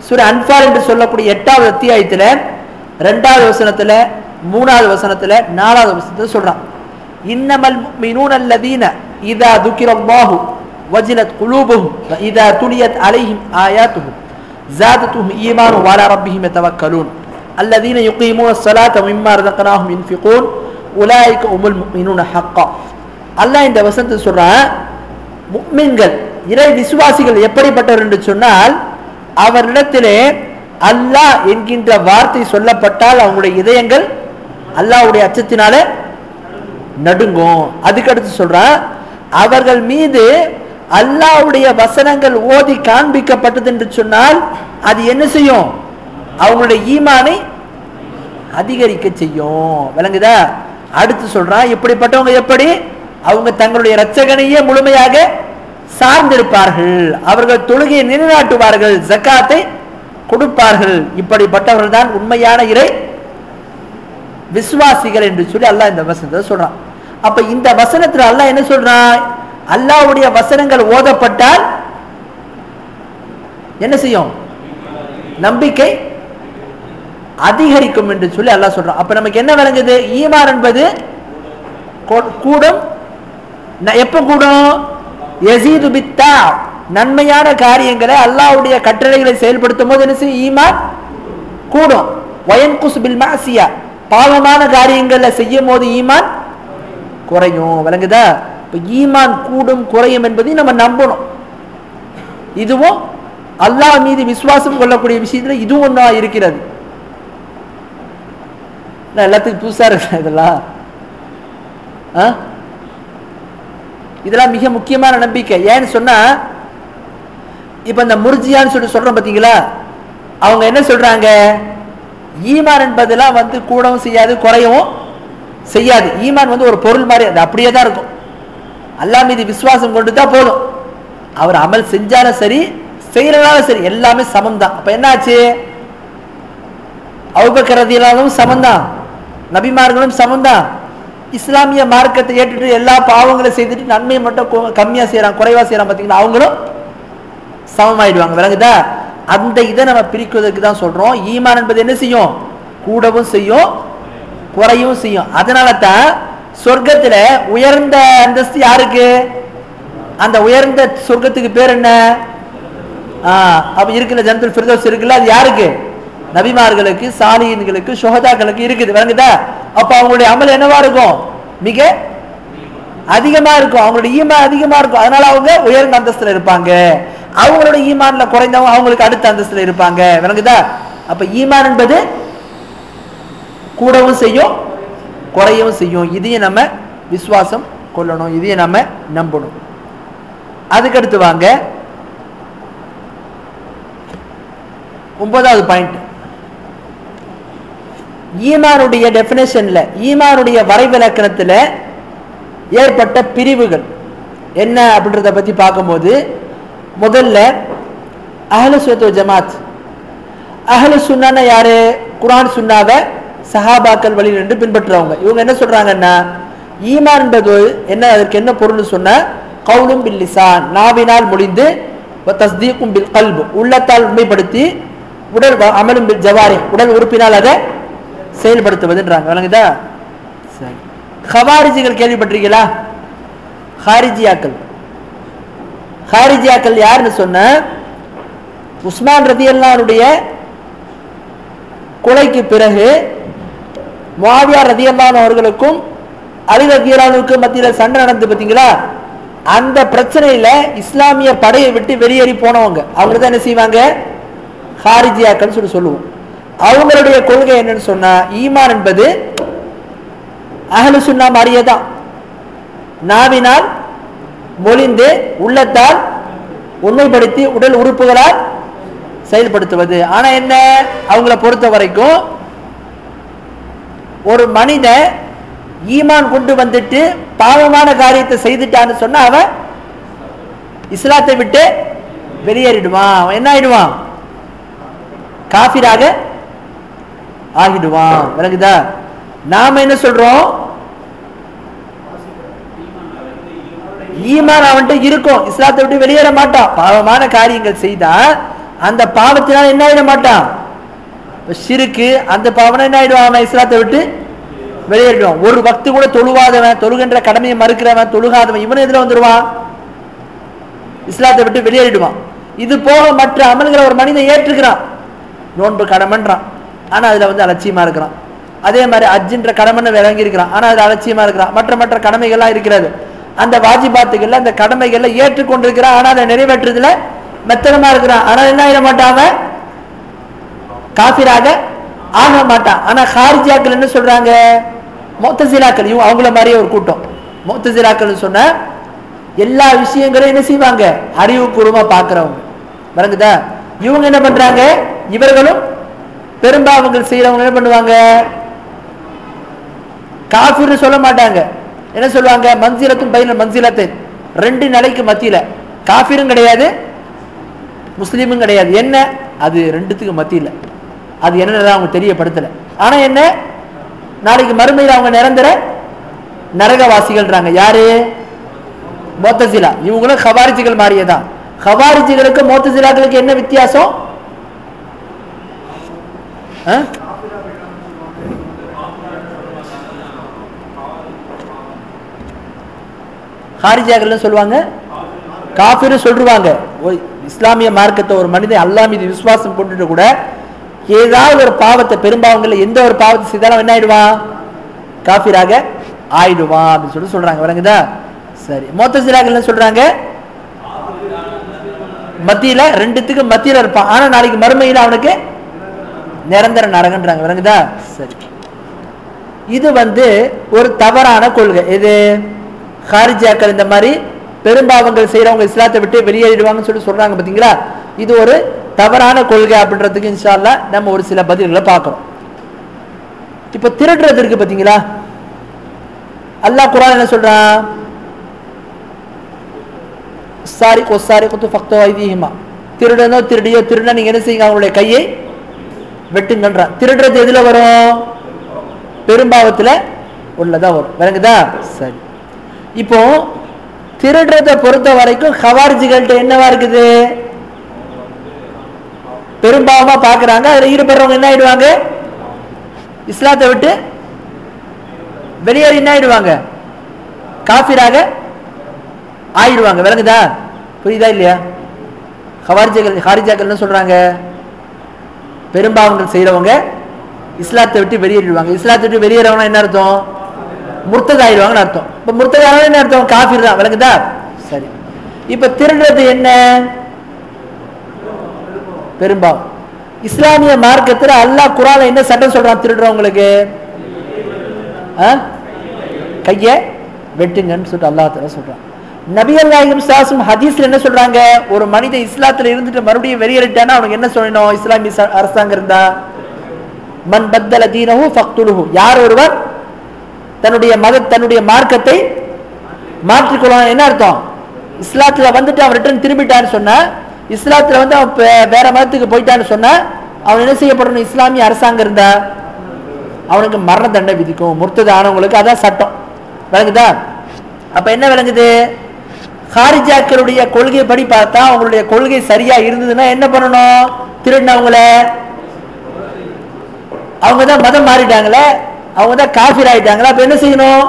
சூரா அன்ஃபால் என்று சொல்லக்கூடிய 8வது அத்தியாயத்துல 2வது வசனத்துல 3வது வசனத்துல 4வது வசனத்துல சொல்றான். இன்னமல் முஃமினூன அல்லதீன இதா துக்கிரல்லாஹு வஜிலத் குலூபுஹும் வ இதா துலியத் அலைஹிம் ஆயாத்துஹு زادتهم إيمان وعلى ربهم يتوكلون الذين يقيمون الصلاة ومما رزقناهم ينفقون أولئك هم المؤمنون حقا. அல்லாஹ் இந்த வசனத்தை சொல்றான், முஃமின்கள் இறை விசுவாசிகள் எப்படிப்பட்டவர் என்று சொன்னால், அவரிடத்திலே அல்லாஹ் என்கின்ற வார்த்தை சொல்லப்பட்டால் அவங்களுடைய இதயங்கள் அல்லாஹ்வுடைய அச்சத்தினால நடுங்கும். அதுக்கடுத்து சொல்றான், அவர்கள் மீது அல்லாஹ்வுடைய வசனங்கள் ஓதி காண்பிக்கப்பட்டது என்று சொன்னால் அது என்ன செய்யும்? அவங்களுடைய ஈமானை அதிகரிக்க செய்யும். விளங்குதா? அடுத்து சொல்றான், இப்படிப்பட்டவங்க எப்படி? அவங்க தங்களுடைய இரட்சகனையே முழுமையாக சார்ந்திருப்பார்கள், அவர்கள் தொழுகையை நிலைநாட்டுவார்கள், ஜக்காத்தை கொடுப்பார்கள். இப்படிப்பட்டவர்கள் தான் உண்மையான இறை விசுவாசிகள் என்று சொல்லி அல்லாஹ் இந்த வசனத்தை சொல்றான். அப்ப இந்த வசனத்துல அல்லாஹ் என்ன சொல்றான்? அல்லாஹ்வுடைய வசனங்கள் ஓதப்பட்டால் என்ன செய்யும்? நம்பிக்கை அதிகரிக்கும் என்று சொல்லி அல்லாஹ் சொல்றான். அப்ப நமக்கு என்ன விளங்குது? ஈமான் என்பது கூடும். எப்ப கூடும்? யஸீது பித்தா, நன்மையான காரியங்களை அல்லாஹ்வுடைய கட்டளைகளை செயல்படுத்தும் போது என்ன செய்யும்? ஈமான் கூடும். வயன்குஸ் பில் மஅசியா, பாவமான காரியங்களை செய்யும் போது ஈமான் குறையும். விளங்குதா? இப்ப ஈமான் கூடும் குறையும் என்பதை நம்ம நம்பணும். இதுவும் அல்லாஹ் மீது விசுவாசம் கொள்ளக்கூடிய விஷயத்துல இதுவும் ஒன்றா இருக்கிறது. எல்லாத்துக்கும் புதுசா இருக்கு இதெல்லாம். இதெல்லாம் மிக முக்கியமான நம்பிக்கை. ஏன்னு சொன்னா இப்ப இந்த முர்ஜியான்னு சொல்றோம் பாத்தீங்களா, அவங்க என்ன சொல்றாங்க, ஈமான் என்பதெல்லாம் கூடவும் செய்யாது குறையவும் செய்யாது. ஈமான் ஒரு பொருள் மாதிரி, அது அப்படியே தான் இருக்கும். அல்லாஹ் மீது விசுவாசம் கொண்டு தான் போதும். அவர் அமல் செஞ்சாலும் சரி செய்யறனாலும் சரி எல்லாமே சமம் தான். அப்ப என்னாச்சு, அபூபக்கர் ரலியல்லாஹு சமந்தான், நபிமார்களும் சமந்தான். இஸ்லாமிய மார்க்கத்தை ஏற்றுட்டு எல்லா பாவங்களும் செய்துட்டு நன்மையை மட்டும் கம்மியா செய்யறான், குறைவா செய்யறான் பாத்தீங்களா, அவங்களும் சமமாயிடுவாங்க. விளங்குதா? அந்த இதை நம்ம பிரிக்குவதற்கு தான் சொல்றோம். ஈமான் என்பது என்ன செய்யும், கூடவும் செய்யும் குறையும் செய்யும். அதனால தான் சொர்க்கத்துல உயர்ந்த அந்தஸ்து யாருக்கு, அந்த உயர்ந்த சொர்க்கத்துக்கு பேர் என்ன, அப்ப இருக்குல்ல ஜன்னத்துல் ஃபிர்தௌஸ் இருக்குல்ல, அது யாருக்கு, நபிமார்களுக்கு, சாலிஹீன்களுக்கு, ஷுஹதாக்களுக்கு இருக்குது. விளங்குதா? அப்ப அவங்களுடைய அமல் என்னவா இருக்கும், மிக அதிகமா இருக்கும், அவங்களுடைய ஈமான் அதிகமா இருக்கும். அதனால அவங்க உயர்ந்த அந்தஸ்துல இருப்பாங்க. அவங்களோட ஈமான்ல குறைந்தவங்க அவங்களுக்கு அடுத்த அந்தஸ்துல இருப்பாங்க. விளங்குதா? அப்ப ஈமான் என்பது கூடவும் செய்யும் குறையவும் செய்யும். இதையும் நம்ம விசுவாசம் கொள்ளணும், இதையும் நம்ம நம்பணும். அதுக்கடுத்து வாங்க 9வது பாயிண்ட். ஈமானுடைய டெபினேஷன்ல, ஈமானுடைய வரைவிலக்கணத்துல ஏற்பட்ட பிரிவுகள் என்ன அப்படின்றத பத்தி பார்க்கும்போது, முதல்ல அஹ்லு சுன்னத் வல் ஜமாத். அஹ்லு சுன்னா யாரு, குர்ஆன் சுன்னாவை சஹாபாக்கள் வழியில் நின்று பின்பற்றுறவங்க. இவங்க என்ன சொல்றாங்கன்னா, ஈமான் என்பது என்ன, அதற்கு என்ன பொருள் சொன்ன, கவுலும் பில் லிசான், நாவினால் முடிந்து, தஸ்தீக்கும் பில் கல்ப், உள்ளத்தால் உண்மைப்படுத்தி, உடல் அமலும் பில் ஜவாரி, உடல் உறுப்பினால் அதை செயல்படுத்துவதுன்றாங்க. விளங்குதா? சரி. ஹவாரிஜிகள் கேள்விப்பட்டிருக்கீங்களா? ஹாரிஜியாக்கள். ஹாரிஜியாக்கள் யாருன்னு சொன்ன, உஸ்மான் ரலியல்லாஹுடைய கொலைக்கு பிறகு முஆவியா ரலியல்லாஹு அவர்களுக்கும் அலி ரலியல்லாஹுவுக்கும் மத்தியில் சண்டை நடந்து பார்த்தீங்களா, அந்த பிரச்சனையில இஸ்லாமிய படையை விட்டு வெளியேறி போனவங்க அவங்க தான் என்ன செய்வாங்க, ஹாரிஜியாக்கள் சொல்லுவோம். அவங்களுடைய கொள்கை என்னன்னு சொன்னா, ஈமான் என்பது அஹ்லு சுன்னா மாதிரியே தான், நாவினால் மொழிந்து உள்ளத்தால் உண்மைப்படுத்தி உடல் உறுப்புகளால் செயல்படுத்துவது. ஆனா என்ன, அவங்கள பொறுத்த வரைக்கும் ஒரு மனித ஈமான் கொண்டு வந்துட்டு பாவமான காரியத்தை செய்துட்டான்னு சொன்னா அவன் இஸ்லாத்தை விட்டு வெளியேறிடுவான். அவன் என்ன ஆயிடுவான், காஃபிராக ஆகிடுவான். விளங்குதா? நாம என்ன சொல்றோம், ஈமான் அவன்கிட்ட இருக்கும், இஸ்லாத்தை விட்டு வெளியேற மாட்டான். பாவமான காரியங்கள் செய்தா அந்த பாவத்தினால் என்ன ஆயிட மாட்டான், ஷிருக்கு, அந்த பாவனை என்ன ஆயிடுவான், அவன் இஸ்லாத்தை விட்டு வெளியேறிடுவான். ஒரு வக்து கூட தொழுவாதவன், தொழுகின்ற கடமையை மறுக்கிறவன், தொழுகாதவன், இவன் எதுல வந்துடுவான், இஸ்லாத்தை விட்டு வெளியேறிடுவான். இது போக மற்ற அமல்களை ஒரு மனிதன் ஏற்றுக்கிறான், நோன்பு கடமைன்றான், ஆனா அதுல அலட்சியமா இருக்கிறான். அதே மாதிரி அஜ்ஜின்ற கடமைன்னு விளங்கி இருக்கிறான், ஆனா அது அலட்சியமா இருக்கிறான். மற்ற கடமைகள்லாம் இருக்கிறது, அந்த வாஜிபாத்துகள்ல அந்த கடமைகள்ல ஏற்றுக்கொண்டிருக்கிறான், ஆனா அதை நிறைவேற்றுறதுல மெத்தனமா இருக்கிறான். ஆனா என்ன ஆயிட மாட்டான், காஃபிராக ஆக மாட்டான். ஆனா ஹாரிஜியாக்கள் என்ன சொல்றாங்க, முஅ்தஸிலாக்கள், இவங்க அவங்கள மாதிரியே ஒரு கூட்டம். முஅ்தஸிலாக்கள் சொன்ன எல்லா விஷயங்களையும் என்ன செய்வாங்க, அறிவுபூர்வமா பாக்குறவங்க. விளங்குதா? இவங்க என்ன பண்றாங்க, இவர்களும் பெரும்பாவங்கள் செய்யறவங்க என்ன பண்ணுவாங்க, காஃபிர்னு சொல்ல மாட்டாங்க. என்ன சொல்லுவாங்க, மன்சிலத்தும் பைனல் மன்சிலத்தின், ரெண்டு நிலைக்கு மத்தியில, காஃபிரும் கிடையாது முஸ்லீமும் கிடையாது. என்ன அது, ரெண்டுத்துக்கு மத்தியில. அது என்னன்னு அவங்க தெரியப்படுத்தல. ஆனா என்ன, நாளைக்கு மறுமையில் அவங்க நிரந்தர நரகவாசிகள்ன்றாங்க. யாரு, முஅ்தஸிலா. இவங்களும் ஹவாரிஜிகள் மாதிரியே தான். ஹவாரிஜிகளுக்கு முஅ்தஸிலாக்களுக்கு என்ன வித்தியாசம், ஹாரிஜியாக்கள் சொல்லுவாங்க, காஃபிர் சொல்றாங்க. இஸ்லாமிய மார்க்கத்தை ஒரு மனிதன் அல்லாஹ் மீது விசுவாசம் கொண்டுட்டு கூட ஏதாவது ஒரு பாவத்தை, பெரும்பாவங்கள்ல எந்த ஒரு பாவத்தை செய்தாலும் என்ன ஆயிடுவான்? காஃபிராக ஆயிடுவான் அப்படின்னு சொல்லி சொல்றாங்க. விளங்குதா? சரி. முஅத்தஸிலாக்கள் என்ன சொல்றாங்க? மத்தியில, ரெண்டுத்துக்கு மத்தியில இருப்பான், ஆனா நாளைக்கு மறுமையில அவனுக்கு நிரந்தர நரகன்றாங்க. விளங்குதா? சரி. இது ஒரு தவறான கொள்கை. இது ஹாரிஜாக்கள் இந்த மாதிரி பெரும்பாவங்கள் செய்யறவங்க இஸ்லாத்தை விட்டு வெளியேறிடுவாங்கன்னு சொல்லி சொல்றாங்க பாத்தீங்களா? இது ஒரு தவறான கொள்கை அப்படின்றதுக்கு இன்ஷா அல்லாஹ் நம்ம ஒரு சில பதில்களை பார்க்கிறோம். இப்ப திருடுறது இருக்கு பாத்தீங்களா? அல்லாஹ் குர்ஆன் என்ன சொல்றான்? சாரிக் வஸ்ஸாரிகத்து ஃபக்து ஐதீஹிமா, திருடனோ திருடியோ திருடனா நீங்க என்ன செய்யுங்க? அவங்களுடைய கையை வெட்டுங்கன்றான். திருடுறது எதுல வரும்? பெரும்பாவத்துல உள்ளதா வரும். விளங்குதா? சரி. இப்போ திருடுறதை பொறுத்த வரைக்கும் ஹவாரிஜிகள்ட்ட என்னவா இருக்குது? பெரும்பாவமா பாக்குறாங்க. அதுல ஈடுபடுறவங்க என்ன ஆயிடுவாங்க? இஸ்லாத்தை விட்டு வெளியேறி என்ன ஆயிடுவாங்க? காஃபிராக ஆயிடுவாங்க. விளங்குதா? புரியுதா இல்லையா? ஹாரிஜாக்கள் என்ன சொல்றாங்க? பெரும்பாவங்கள் செய்யறவங்க இஸ்லாத்தை விட்டு வெளியேறிடுவாங்க. இஸ்லாத்தை விட்டு வெளியேறவங்க என்ன அர்த்தம்? முர்த்தத் ஆயிடுவாங்கன்னு அர்த்தம். இப்ப முர்த்தத் ஆனவங்க என்ன அர்த்தம்? காஃபிர் தான். விளங்குதா? சரி. இப்ப திருடுறது என்ன? பெரும்பாவம். இஸ்லாமிய மார்க்கத்தில் அல்லாஹ் குர்ஆன்ல என்ன சட்டம் சொல்றான் திருடுறவங்களுக்கு? கைய வெட்டுங்கன்னு சொல்லிட்டு அல்லாஹ் தஆலா சொல்றான். நபிகள் நாயகம் ஸல்லல்லாஹு அலைஹி வஸல்லம் ஹதீஸ்ல என்ன சொல்றாங்க? ஒரு மனிதன் இஸ்லாத்துல இருந்துட்டு மறுபடியும் வெளியேறிட்டானா அவனுக்கு என்ன சொல்லணும்? இஸ்லாமிய அரசாங்கம் இருந்தா மன் பத்தல தீனஹு ஃபக்துலுஹு, யார் ஒருவர் தன்னுடைய மார்க்கத்தை மாற்றிக்கொள்ளலாம். என்ன அர்த்தம்? இஸ்லாத்துல வந்துட்டு அவன் ரிட்டர்ன் திரும்பிட்டான்னு சொன்னா, இஸ்லாத்துல அவன் வேற மதத்துக்கு போயிட்டான்னு சொன்னா அவன் என்ன செய்யப்படணும்? இஸ்லாமிய அரசாங்கம் இருந்தா அவனுக்கு மரண தண்டனை விதிக்கும். முர்த்தத் ஆனவங்களுக்கு அதான் சட்டம். விளங்குதா? அப்ப என்ன விளங்குது? ஹாரிஜாக்களுடைய கொள்கை படி பார்த்தா அவங்களுடைய கொள்கை சரியா இருந்ததுன்னா என்ன பண்ணணும்? திருடினவங்கள, அவங்க தான் மதம் மாறிட்டாங்களே, அவங்க தான் காஃபிர் ஆயிட்டாங்களா, அப்ப என்ன செய்யணும்?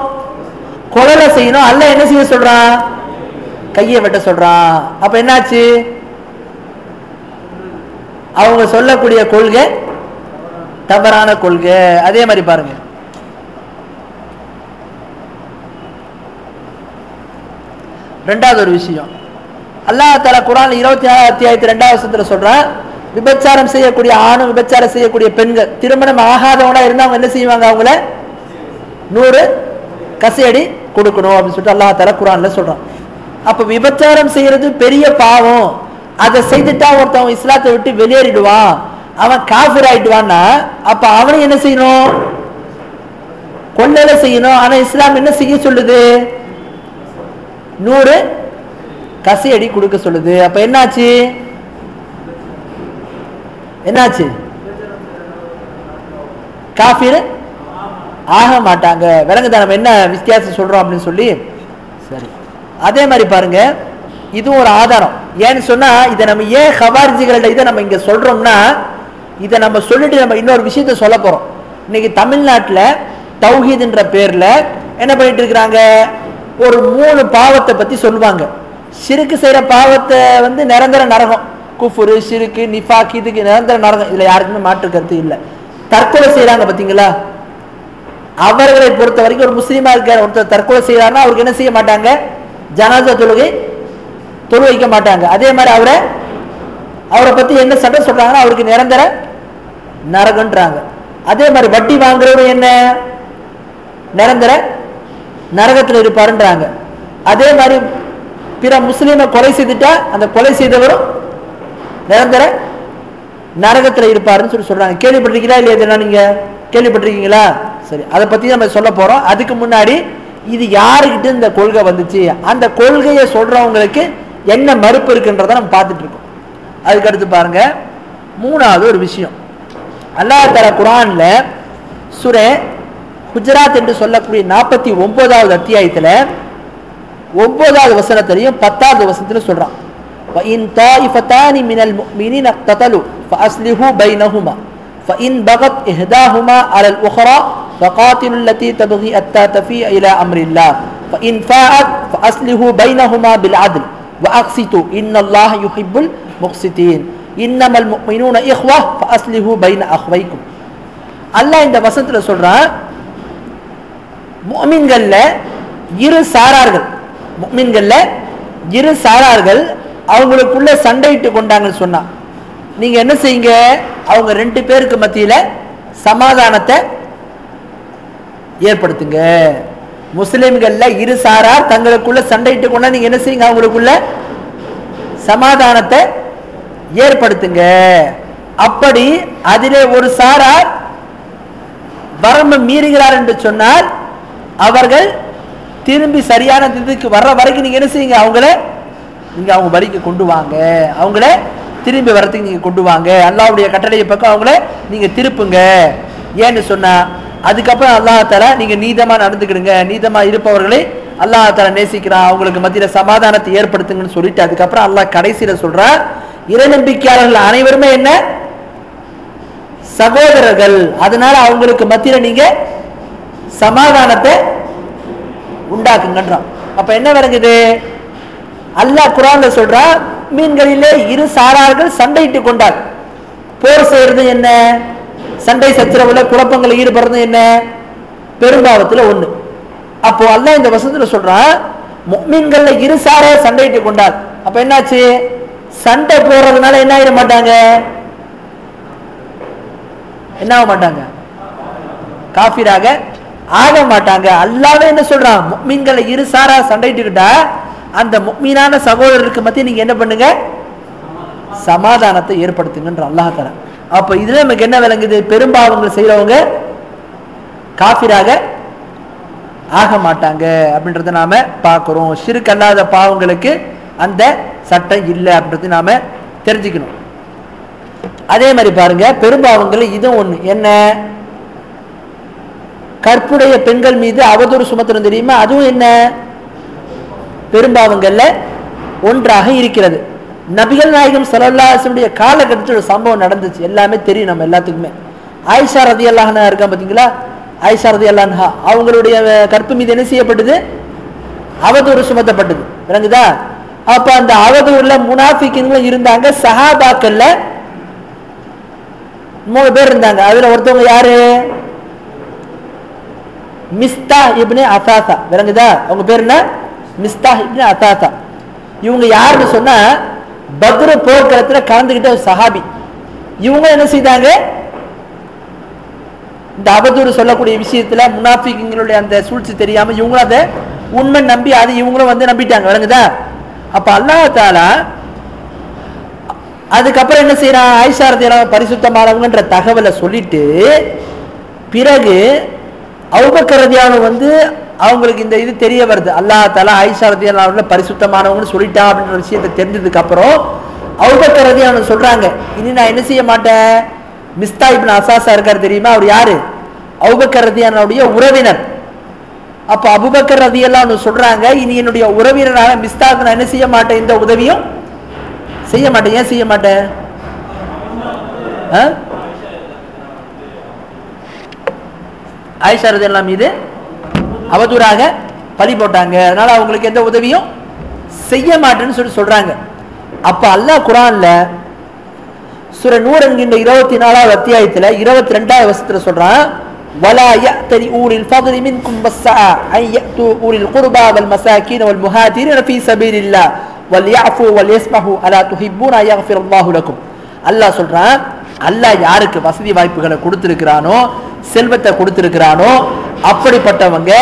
கொலை செய்யணும். அல்லாஹ் என்ன செய்ய சொல்றான்? கையை வெட்ட சொல்றான். அப்ப என்னாச்சு? அவங்க சொல்லக்கூடிய கொள்கை தவறான கொள்கை. அதே மாதிரி பாருங்க, ரெண்டாவது ஒரு விஷயம் அல்லாஹ் தஆலா குர்ஆன் 24 அத்தியாயத்து 2வது வசனத்துல சொல்றான், விபச்சாரம் செய்யக்கூடிய ஆணும் விபச்சாரம் செய்யக்கூடிய பெண்கள் திருமணம் ஆகாதவங்களா இருந்தா அவங்க என்ன செய்வாங்க? அவங்கள 100 கசையடி கொடுக்கணும் அப்படின்னு சொல்லிட்டு அல்லாஹ் தஆலா குர்ஆன்ல சொல்றான். அப்ப விபச்சாரம் செய்யறது பெரிய பாவம். அதை செய்துட்டா ஒருத்தவன் இஸ்லாத்தை விட்டு வெளியேறிடுவான், அவன் காஃபிர் ஆயிடுவான்னா அப்ப அவனை என்ன செய்யணும்? கொல்லையில செய்யணும். ஆனா இஸ்லாம் என்ன செய்ய சொல்லுது? 100 கசையடி கொடுக்க சொல்லுது. அப்ப என்னாச்சு? என்னாச்சு? காஃபிர் ஆக மாட்டாங்க. விளங்குதா நம்ம என்ன வித்தியாசம் சொல்றோம் அப்படின்னு சொல்லி? சரி. அதே மாதிரி பாருங்க, இது ஒரு ஆதாரம். ஏன்னு சொன்னா இதை நம்ம ஏன் ஹவாரிஜிகள இதை நம்ம இங்க சொல்றோம்னா, இதை நம்ம சொல்லிட்டு நம்ம இன்னொரு விஷயத்த சொல்ல போறோம். இன்னைக்கு தமிழ்நாட்டுல தௌஹீத்ன்ற பேர்ல என்ன பண்ணிட்டு இருக்கிறாங்க? ஒரு 3 பாவத்தை பத்தி சொல்லுவாங்க. ஷிர்க் செய்யற பாவத்தை நிரந்தர நரகம், குஃபுரு, ஷிர்க், நிஃபாக், இதுக்கு நிரந்தர நரகம். இதுல யாருக்குமே மாற்று கருத்து இல்லை. தற்கொலை செய்யறாங்க பாத்தீங்களா? அவர்களை பொறுத்த வரைக்கும் ஒரு முஸ்லீமா இருக்க ஒருத்தர் தற்கொலை செய்யறாருன்னா அவருக்கு என்ன செய்ய மாட்டாங்க? ஜனாசா தொழுகை வைக்க மாட்டாங்க. அதே மாதிரி அவரை பத்தி என்ன சட்டம் சொல்றாங்கன்னா அவருக்கு நிரந்தர நரகன்றாங்க. அதே மாதிரி வட்டி வாங்குறவரும் என்ன? நிரந்தர நரகத்தில் இருப்பாருன்றாங்க. அதே மாதிரி பிற முஸ்லீமை கொலை செய்துட்டா அந்த கொலை செய்தவரும் நிரந்தர நரகத்தில் இருப்பாருன்னு சொல்றாங்க. கேள்விப்பட்டிருக்கீங்களா இல்லையா? நீங்க கேள்விப்பட்டிருக்கீங்களா? சரி, அதை பத்தி நம்ம சொல்ல போறோம். அதுக்கு முன்னாடி இது யாருக்கிட்ட இந்த கொள்கை வந்துச்சு, அந்த கொள்கையை சொல்றவங்களுக்கு என்ன மறுப்பு இருக்குன்றத நம்ம பார்த்துட்டு இருக்கோம். அதுக்கு அடுத்து பாருங்க, 3வது ஒரு விஷயம். அல்லாஹ் தஆலா குர்ஆன்ல சூரா ஹுஜராத் என்று சொல்லக்கூடிய 49வது அத்தியாயத்துல 9வது வசனத்திலையும் 10வது வசனத்திலும் சொல்றான், وَإِن طَائِفَتَانِ مِنَ الْمُؤْمِنِينَ اقْتَتَلُوا فَأَصْلِحُوا بَيْنَهُمَا فَإِن بَغَتْ إِحْدَاهُمَا عَلَى الْأُخْرَى فَقَاتِلُوا الَّتِي تَبْغِي حَتَّى تَفِيءَ إِلَى أَمْرِ اللَّهِ فَإِن فَاءَتْ فَأَصْلِحُوا بَيْنَهُمَا بِالْعَدْلِ وَأَقْسِطُوا إِنَّ اللَّهَ يُحِبُّ الْمُقْسِطِينَ. இன்னமல் முஃமினூன இஹ்வா ஃபஅஸ்லிஹு பைன அஹ்வைக்கும். அல்லாஹ் இந்த வசனத்துல சொல்றான், முஃமின்கள்ல இரு சாரார்கள் அவங்களுக்குள்ள சண்டையிட்டு கொண்டாங்கன்னு சொன்னா நீங்க என்ன செய்யுங்க, அவங்க ரெண்டு பேருக்கு மத்தியில சமாதானத்தை ஏற்படுத்துங்க. முஸ்லிம்கள்ல இரு சாரார் தங்களுக்குள்ள சண்டையிட்டு கொண்டா நீங்க என்ன செய்யுங்க, அவங்களுக்குள்ள சமாதானத்தை ஏற்படுத்துங்க. அப்படி அதிலே ஒரு சாரார் வரம்பு மீறுகிறார் என்று சொன்னால் அவர்கள் திரும்பி சரியான இதுக்கு வர்ற வரைக்கும் நீங்க என்ன செய்யுங்க, அவங்க வழிக்கு கொண்டு வாங்க, அவங்கள திரும்பி வரத்துக்கு நீங்க கொண்டு வாங்க. அல்லாஹ்வுடைய கட்டளையை பக்கம் அவங்கள நீங்க திருப்புங்க. ஏன்னு சொன்னா அதுக்கப்புறம் அல்லாஹ் தஆலா நீங்க நீதமா நடந்துக்கிடுங்க, நீதமா இருப்பவர்களை அல்லாஹ் தஆலா நேசிக்கிறான், அவங்களுக்கு மத்தியில சமாதானத்தை ஏற்படுத்துங்கன்னு சொல்லிட்டு அதுக்கப்புறம் அல்லாஹ் கடைசியில சொல்றான், இறை நம்பிக்கையாளர்கள் அனைவருமே என்ன சகோதரர்கள், அதனால அவங்களுக்கு மத்தியில நீங்க சமாதானத்தை உண்டாக்குங்கன்றான். அப்ப என்ன விளங்குது, அல்லாஹ் குர்ஆன்ல சொல்றா மீன்களிலே இரு சாரார்கள் சண்டையிட்டு கொண்டார். போர் செய்யறது என்ன, சண்டை சச்சரவுல குழப்பங்கள் ஈடுபடுறது என்ன, பெரும்பாவத்துல ஒண்ணு. அப்போ அல்லாஹ் இந்த வசனத்துல சொல்றான், முஃமின்கள்ல இரு சாரார் சண்டையிட்டு கொண்டார். அப்ப என்னாச்சு, சண்டை போடுறதுனால என்ன ஆக மாட்டாங்க, காஃபிராக ஆக மாட்டாங்க. அல்லாஹ்வே என்ன சொல்றான், முஃமின்களை இரு சாரா சண்டையிட்டுக்கிட்டா அந்த முஃமினான சகோதரருக்கு மத்திய நீங்க என்ன பண்ணுங்க, சமாதானத்தை ஏற்படுத்துங்கன்ற அல்லாஹ் தஆலா. அப்ப இதுல நமக்கு என்ன விளங்குது, பெரும்பாவங்கள் செய்யறவங்க காஃபிராக ஆக மாட்டாங்க அப்படின்றத நாம பார்க்கிறோம். ஷிர்க் அல்லாத பாவங்களுக்கு அந்த சட்டம் இல்லை அப்படின்றத நாம தெரிஞ்சுக்கணும். அதே மாதிரி பாருங்க, பெரும்பாவங்கள் இதுவும் ஒண்ணு என்ன, கற்புடைய பெண்கள் மீது அவதூறு சுமத்தணும் தெரியுமா, அதுவும் என்ன பெரும்பாவங்கள்ல ஒன்றாக இருக்கிறது. நபிகள் நாயகம் ஸல்லல்லாஹு அலைஹி வஸல்லம் காலகட்டத்தில் ஒரு சம்பவம் நடந்துச்சு, எல்லாமே தெரியும் நம்ம எல்லாத்துக்குமே. ஆயிஷா ரலியல்லாஹு அன்ஹா இருக்கா பாத்தீங்களா, ஆயிஷா ரலியல்லாஹு அன்ஹா அவங்களுடைய கற்பு மீது என்ன செய்யப்பட்டது, அவதூறு சுமத்தப்பட்டது. விளங்குதா? அப்ப அந்த அவதூறுல முனாஃபிக்குங்களும் இருந்தாங்க, சஹாபாக்கள்ல 3 பேர் இருந்தாங்க. அதுல ஒருத்தவங்க யாரு, மிஸ்தா இப்னு அசாசா. விளங்குதா? அவங்க பேர் என்ன, மிஸ்தா இப்னு அசாசா. இவங்க யாருன்னு சொன்னா பத்ர் போர்க்களத்துல கலந்துகிட்ட ஒரு சஹாபி. இவங்க என்ன செய்தாங்க, இந்த அவதூறு சொல்லக்கூடிய விஷயத்துல முனாஃபிக்குங்களுடைய அந்த சூழ்ச்சி தெரியாம இவங்களும் அதை உண்மை நம்பி அது இவங்களும் வந்து நம்பிட்டாங்க. விளங்குதா? அப்ப அல்லாஹ் தஆலா அதுக்கப்புறம் என்ன செய்யறான், ஆயிஷா ரலியல்லாஹு பரிசுத்தமானவங்கன்ற தகவலை சொல்லிட்டு பிறகு அபூபக்கர் ரலியல்லாஹு வந்து அவங்களுக்கு இந்த இது தெரிய வருது, அல்லாஹ் தஆலா ஆயிஷா ரலியல்லாஹு பரிசுத்தமானவங்கன்னு சொல்லிட்டா அப்படின்ற விஷயத்தை தெரிஞ்சதுக்கு அப்புறம் அபூபக்கர் ரலியல்லாஹு சொல்றாங்க, இனி நான் என்ன செய்ய மாட்டேன். மிஸ்தா இப்னு அசாசா இருக்காரு தெரியுமா, அவர் யாரு, அபூபக்கர் ரலியல்லாஹுடைய உறவினர். அப்ப அபூபக்கர் ரலியல்லாஹு சொல்றாங்க, இனி என்னுடைய உறவினரான மிஸ்தாக்கு நான் என்ன செய்ய மாட்டேன், இந்த உதவியும் செய்ய மாட்டேன். ஏன் செய்ய மாட்டேன், ஆயிஷா ரலியல்லாஹு மீது அவதூறாக பழி போட்டாங்க, அதனால அவங்களுக்கு எந்த உதவியும் செய்ய மாட்டேன்னு சொல்றாங்க. அப்ப அல்லாஹ் குர்ஆன்ல சூரா நூர் என்கின்ற 24வது அத்தியாயத்துல 22வது வசனத்துல சொல்றான், வலா யஅ்தரி ஊலில் ஃபضل மின்கும் வஸ்ஸஆ அன் யஅ்து ஊலில் குர்பா வல் மசாகின் வல் முஹாஜிரின் ஃபீ சபீலில்லாஹ் வல்யஃபு வல்யஸ்மஹு அலா துஹிப்பூன யக்ஃபிரல்லாஹு லக்கும். அல்லாஹ் சொல்றான், அல்லாஹ் யாருக்கு வசதி வாய்ப்புகளை கொடுத்திருக்கிறானோ, செல்வத்தை கொடுத்திருக்கிறானோ அப்படிப்பட்டவங்க,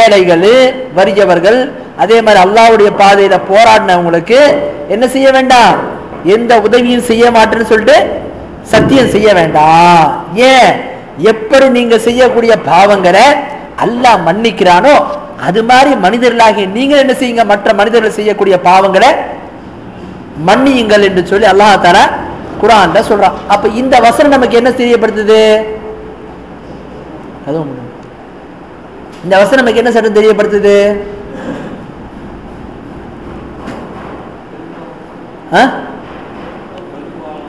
ஏழைகள், வறியவர்கள், அதே மாதிரி அல்லாஹ்வுடைய பாதையில போராடினவங்களுக்கு என்ன செய்ய வேண்டாம், எந்த உதவியும் செய்ய மாட்டேன்னு சொல்லிட்டு சத்தியம் செய்ய வேண்டாம். ஏன், எப்படி நீங்க செய்யக்கூடிய பாவங்களை அல்லாஹ் மன்னிக்கிறானோ அது மாதிரி மனிதர்களாகிய நீங்க என்ன செய்யுங்க, மற்ற மனிதர்கள் செய்யக்கூடிய பாவங்களை மன்னியுங்கள் என்று சொல்லி அல்லாஹ் தஆலா குர்ஆன்ல சொல்றான். அப்ப இந்த வசனம் நமக்கு என்ன தெரியப்படுத்துது, அதுவும் இந்த வசனம் நமக்கு என்ன சட்டம் தெரியப்படுத்துது,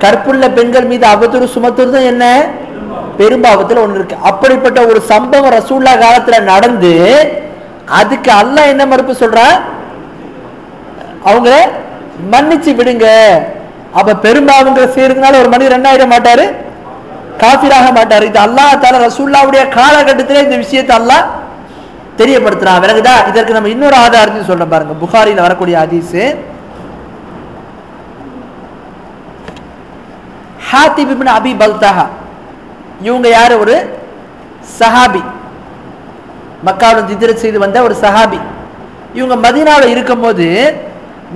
கற்புள்ள பெண்கள் மீது அவதூறு சுமத்துறது என்ன, பெரும்பாவத்துல ஒண்ணு இருக்கு. அப்படிப்பட்ட ஒரு சம்பவம் ரசூலுல்லாஹ் காலத்துல நடந்து அதுக்கு அல்லாஹ் என்ன மறுப்பு சொல்றான், அவங்க மன்னிச்சு விடுங்க, அப்ப பெரும்பாவங்களை செய்யறதுனால ஒரு மனிதர் என்ன ஆயிட மாட்டாரு, காஃபிராக மாட்டாரு. இது அல்லாஹ் தஆலா ரசூலுல்லாஹ்வுடைய காலகட்டத்திலே இந்த விஷயத்தை அல்லாஹ் தெரியப்படுத்துறான். விலகுதா? இதற்கு நம்ம இன்னொரு ஆதாரத்தையும் சொல்றோம் பாருங்க. புகாரில வரக்கூடிய ஹதீஸ், ஹாத்திப் இப்னு அபி பல்தஹா, இவங்க யாரு? ஒரு சஹாபி, மக்காவுல ஹிஜ்ரத் செய்து வந்த ஒரு சஹாபி. இவங்க மதீனாவில் இருக்கும்போது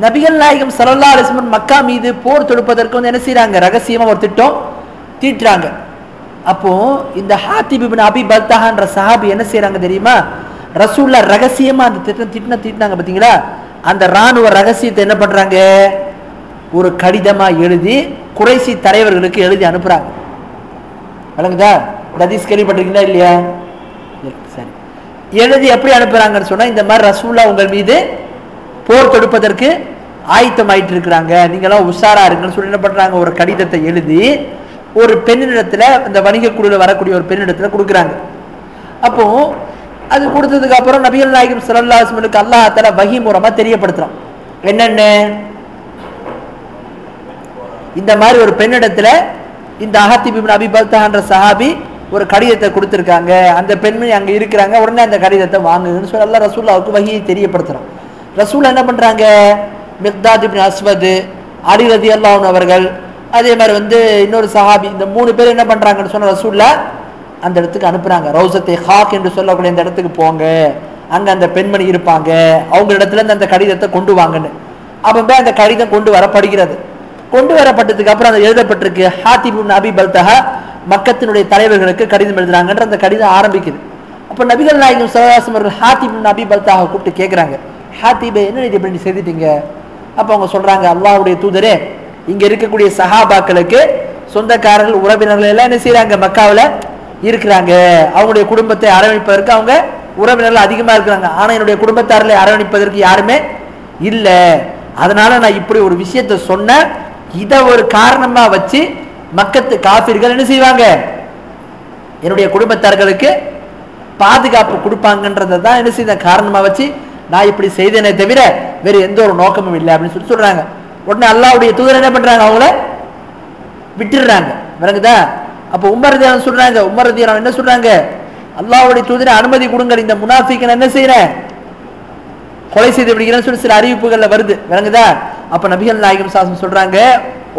நபிகள் நாயகம் ஸல்லல்லாஹு அலைஹி வஸல்லம் மக்கா மீது போர் தொடுப்பதற்கு வந்து என்ன செய்யறாங்க, ரகசியமா ஒரு திட்டம் தீட்டுறாங்க. அப்போ இந்த ஹாத்திப் இப்னு அபி பல்தஹான்ற சஹாபி என்ன செய்யறாங்க தெரியுமா, ரசூலுல்லாஹ் ரகசியமா அந்த திட்டம் தீட்டினாங்க பாத்தீங்களா, அந்த ராணுவ ரகசியத்தை என்ன பண்றாங்க, ஒரு கடிதமா எழுதி குறைசி தலைவர்களுக்கு எழுதி அனுப்புறாங்க. வழங்குதா? ஹதீஸ் கேள்விப்பட்டிருக்கீங்களா இல்லையா? சரி, எழுதி எப்படி அனுப்புறாங்கன்னு சொன்னா, இந்த மாதிரி ரசூலுல்லாஹ் உங்கள் மீது போர் தொடுப்பதற்கு ஆயத்தம் ஆயிட்டு இருக்கிறாங்க, நீங்களாம் உஷாரா இருக்குன்னு சொல்லி என்ன பண்றாங்க, ஒரு கடிதத்தை எழுதி ஒரு பெண்ணிடத்துல, இந்த வணிக குழுல வரக்கூடிய ஒரு பெண்ணிடத்துல கொடுக்குறாங்க. அப்போ அது கொடுத்ததுக்கு அப்புறம் நபிகள் நாயகம் ஸல்லல்லாஹு அலைஹி வஸல்லம் அல்லாஹ் தஆலா வஹி மூலமா தெரியப்படுத்துறான். என்னென்ன, இந்த மாதிரி ஒரு பெண்ணிடத்துல இந்த ஹாத்திப் இப்னு அபி பல்தஹான்ற சஹாபி ஒரு கடிதத்தை கொடுத்திருக்காங்க, அந்த பெண்மணி அங்க இருக்கிறாங்க, உடனே அந்த கடிதத்தை வாங்குன்னு சொல்லி அல்லாஹ் ரசூலுல்லாஹ்வுக்கு வஹியை தெரியப்படுத்துறான். ரசூல் என்ன பண்றாங்க, மிக்தாத் இப்னு அஸ்வத், அலி ரலியல்லாஹு அன்ஹு அவர்கள், அதே மாதிரி வந்து இன்னொரு சஹாபி, இந்த 3 பேர் என்ன பண்றாங்கன்னு சொன்ன ரசூலுல்லாஹ் அந்த இடத்துக்கு அனுப்புறாங்க. ரௌசத்தே ஹாக் என்று சொல்லக்கூடிய இந்த இடத்துக்கு போங்க, அங்க அந்த பெண்மணி இருப்பாங்க, அவங்க இடத்துல இருந்து அந்த கடிதத்தை கொண்டு வாங்கன்னு. அப்ப அந்த கடிதம் கொண்டு வரப்படுகிறது. கொண்டு வரப்பட்டதுக்கு அப்புறம் அது எழுதப்பட்டிருக்கு, ஹாத்திப் இப்னு அபி பல்தஹா மக்கத்தினுடைய தலைவர்களுக்கு கடிதம் எழுதுறாங்கன்ற அந்த கடிதம் ஆரம்பிக்குது. அப்ப நபிகள் நாயகம் ஸல்லல்லாஹு அலைஹி வஸல்லம் அவர்கள் ஹாத்திப் இப்னு அபி பல்தஹாவை கூப்பிட்டு கேட்கறாங்க, ஹாத்திபே என்ன இது இப்படி செய்துட்டீங்க? அப்ப அவங்க சொல்றாங்க, அல்லாஹ்வுடைய தூதரே, இங்க இருக்கக்கூடிய சஹாபாக்களுக்கு சொந்தக்காரர்கள் உறவினர்கள் எல்லாம் என்ன செய்யறாங்க, மக்காவுல இருக்கிறாங்க, அவங்களுடைய குடும்பத்தை அரவணைப்பதற்கு அவங்க உறவினர்கள் அதிகமா இருக்கிறாங்க, ஆனா என்னுடைய குடும்பத்தாரர்களை அரவணைப்பதற்கு யாருமே இல்ல, அதனால நான் இப்படி ஒரு விஷயத்த சொன்ன, இத ஒரு காரணமா வச்சு மக்கத்து காபிர்கள் என்ன செய்வாங்க, என்னுடைய குடும்பத்தார்களுக்கு பாதுகாப்பு கொடுப்பாங்கன்றதை தான் என்ன செய்த காரணமா வச்சு நான் இப்படி செய்தேனே தவிர வேற எந்த ஒரு நோக்கமும் இல்லை அப்படின்னு சொல்லி சொல்றாங்க. உடனே அல்லாஹ்வுடைய தூதர் என்ன பண்றாங்க, அவங்கள விட்டுடுறாங்க. விளங்குதா? அப்ப உமர் ரலியல்லாஹு சொல்றாங்க, உமர் ரலியல்லாஹு என்ன சொல்றாங்க, அல்லாஹ்வுடைய தூதரை அனுமதி கொடுங்க, இந்த முனாஃபிகன் என்ன செய்யறேன், கொலை செய்து விடுகிறேன்னு சொல்லி சில அறிவிப்புகள்ல வருது. விளங்குதா? அப்ப நபிகள் நாயகம் ஸல்லல்லாஹு அலைஹி வஸல்லம் சொல்றாங்க,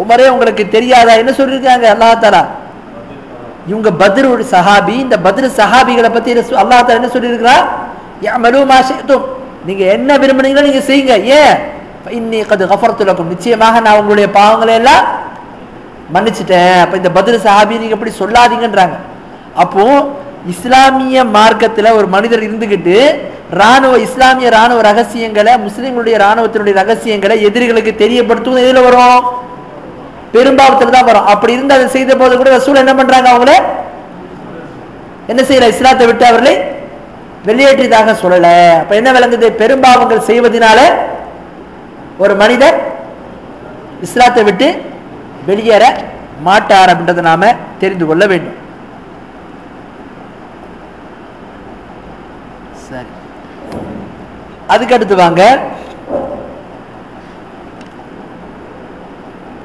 உமரே உங்களுக்கு தெரியாதா, என்ன சொல்லிருக்காங்க அல்லாஹ் தஆலா, இவங்க பத்ர் சஹாபி, இந்த பத்ர் சஹாபிகளை பத்தி அல்லாஹ் தஆலா என்ன சொல்லியிருக்கிறா, யஅமலு மா ஷிஅதும், நீங்க என்ன விரும்புனீங்களோ நீங்க செய்யுங்க, ஏன் இன்னி கத் கஃபர்து லக்கும், நிச்சயமாக நான் உங்களுடைய பாவங்களை எல்லாம் மன்னிச்சிட்டேன். அப்ப இந்த பத்ர் சஹாபி நீங்க எப்படி சொல்லாதீங்கன்றாங்க. அப்போ இஸ்லாமிய மார்க்கத்துல ஒரு மனிதர் இருந்துகிட்டு இஸ்லாமிய ராணுவ ரகசியங்களை, முஸ்லிம்களுடைய ராணுவத்தினுடைய ரகசியங்களை எதிரிகளுக்கு தெரியப்படுத்துவது எதுல வரும், பெரும்பாவத்துல தான் வரும். அப்படி இருந்து அதை செய்த போது கூட ரசூல் என்ன பண்றாங்க, அவங்கள என்ன செய்யற, இஸ்லாத்தை விட்டு அவர்களை வெளியேற்றியதாக சொல்லல. அப்ப என்ன விளங்குது, பெரும்பாவங்கள் செய்வதனால ஒரு மனிதர் இஸ்லாத்தை விட்டு வெளியேற மாட்டார் அப்படின்றத நாம தெரிந்து கொள்ள வேண்டும். சரி, அதுக்கு அடுத்து வாங்க,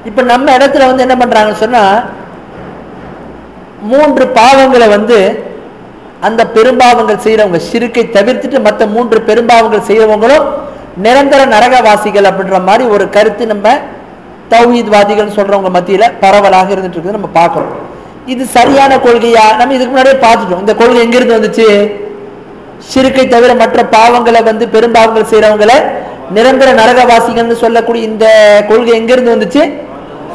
இப்ப நம்ம இடத்துல வந்து என்ன பண்றாங்கன்னு சொன்னா, 3 பாவங்களை வந்து அந்த பெரும்பாவங்கள் செய்யறவங்க ஷிர்க்கை தவிர்த்துட்டு மற்ற 3 பெரும்பாவங்கள் செய்யறவங்களும் நிரந்தர நரகவாசிகள் அப்படின்ற மாதிரி ஒரு கருத்து நம்ம தௌஹீத்வாதிகள் சொல்றவங்க மத்தியில பரவலாக இருந்துட்டு இருக்குது நம்ம பார்க்கிறோம். இது சரியான கொள்கையா? நம்ம இதுக்கு முன்னாடியே பார்த்துட்டோம். இந்த கொள்கை எங்க இருந்து வந்துச்சு, ஷிர்க்கை தவிர மற்ற பாவங்களை வந்து பெரும்பாவங்கள் செய்யறவங்களை நிரந்தர நரகவாசிகள்னு சொல்லக்கூடிய இந்த கொள்கை எங்க இருந்து வந்துச்சு,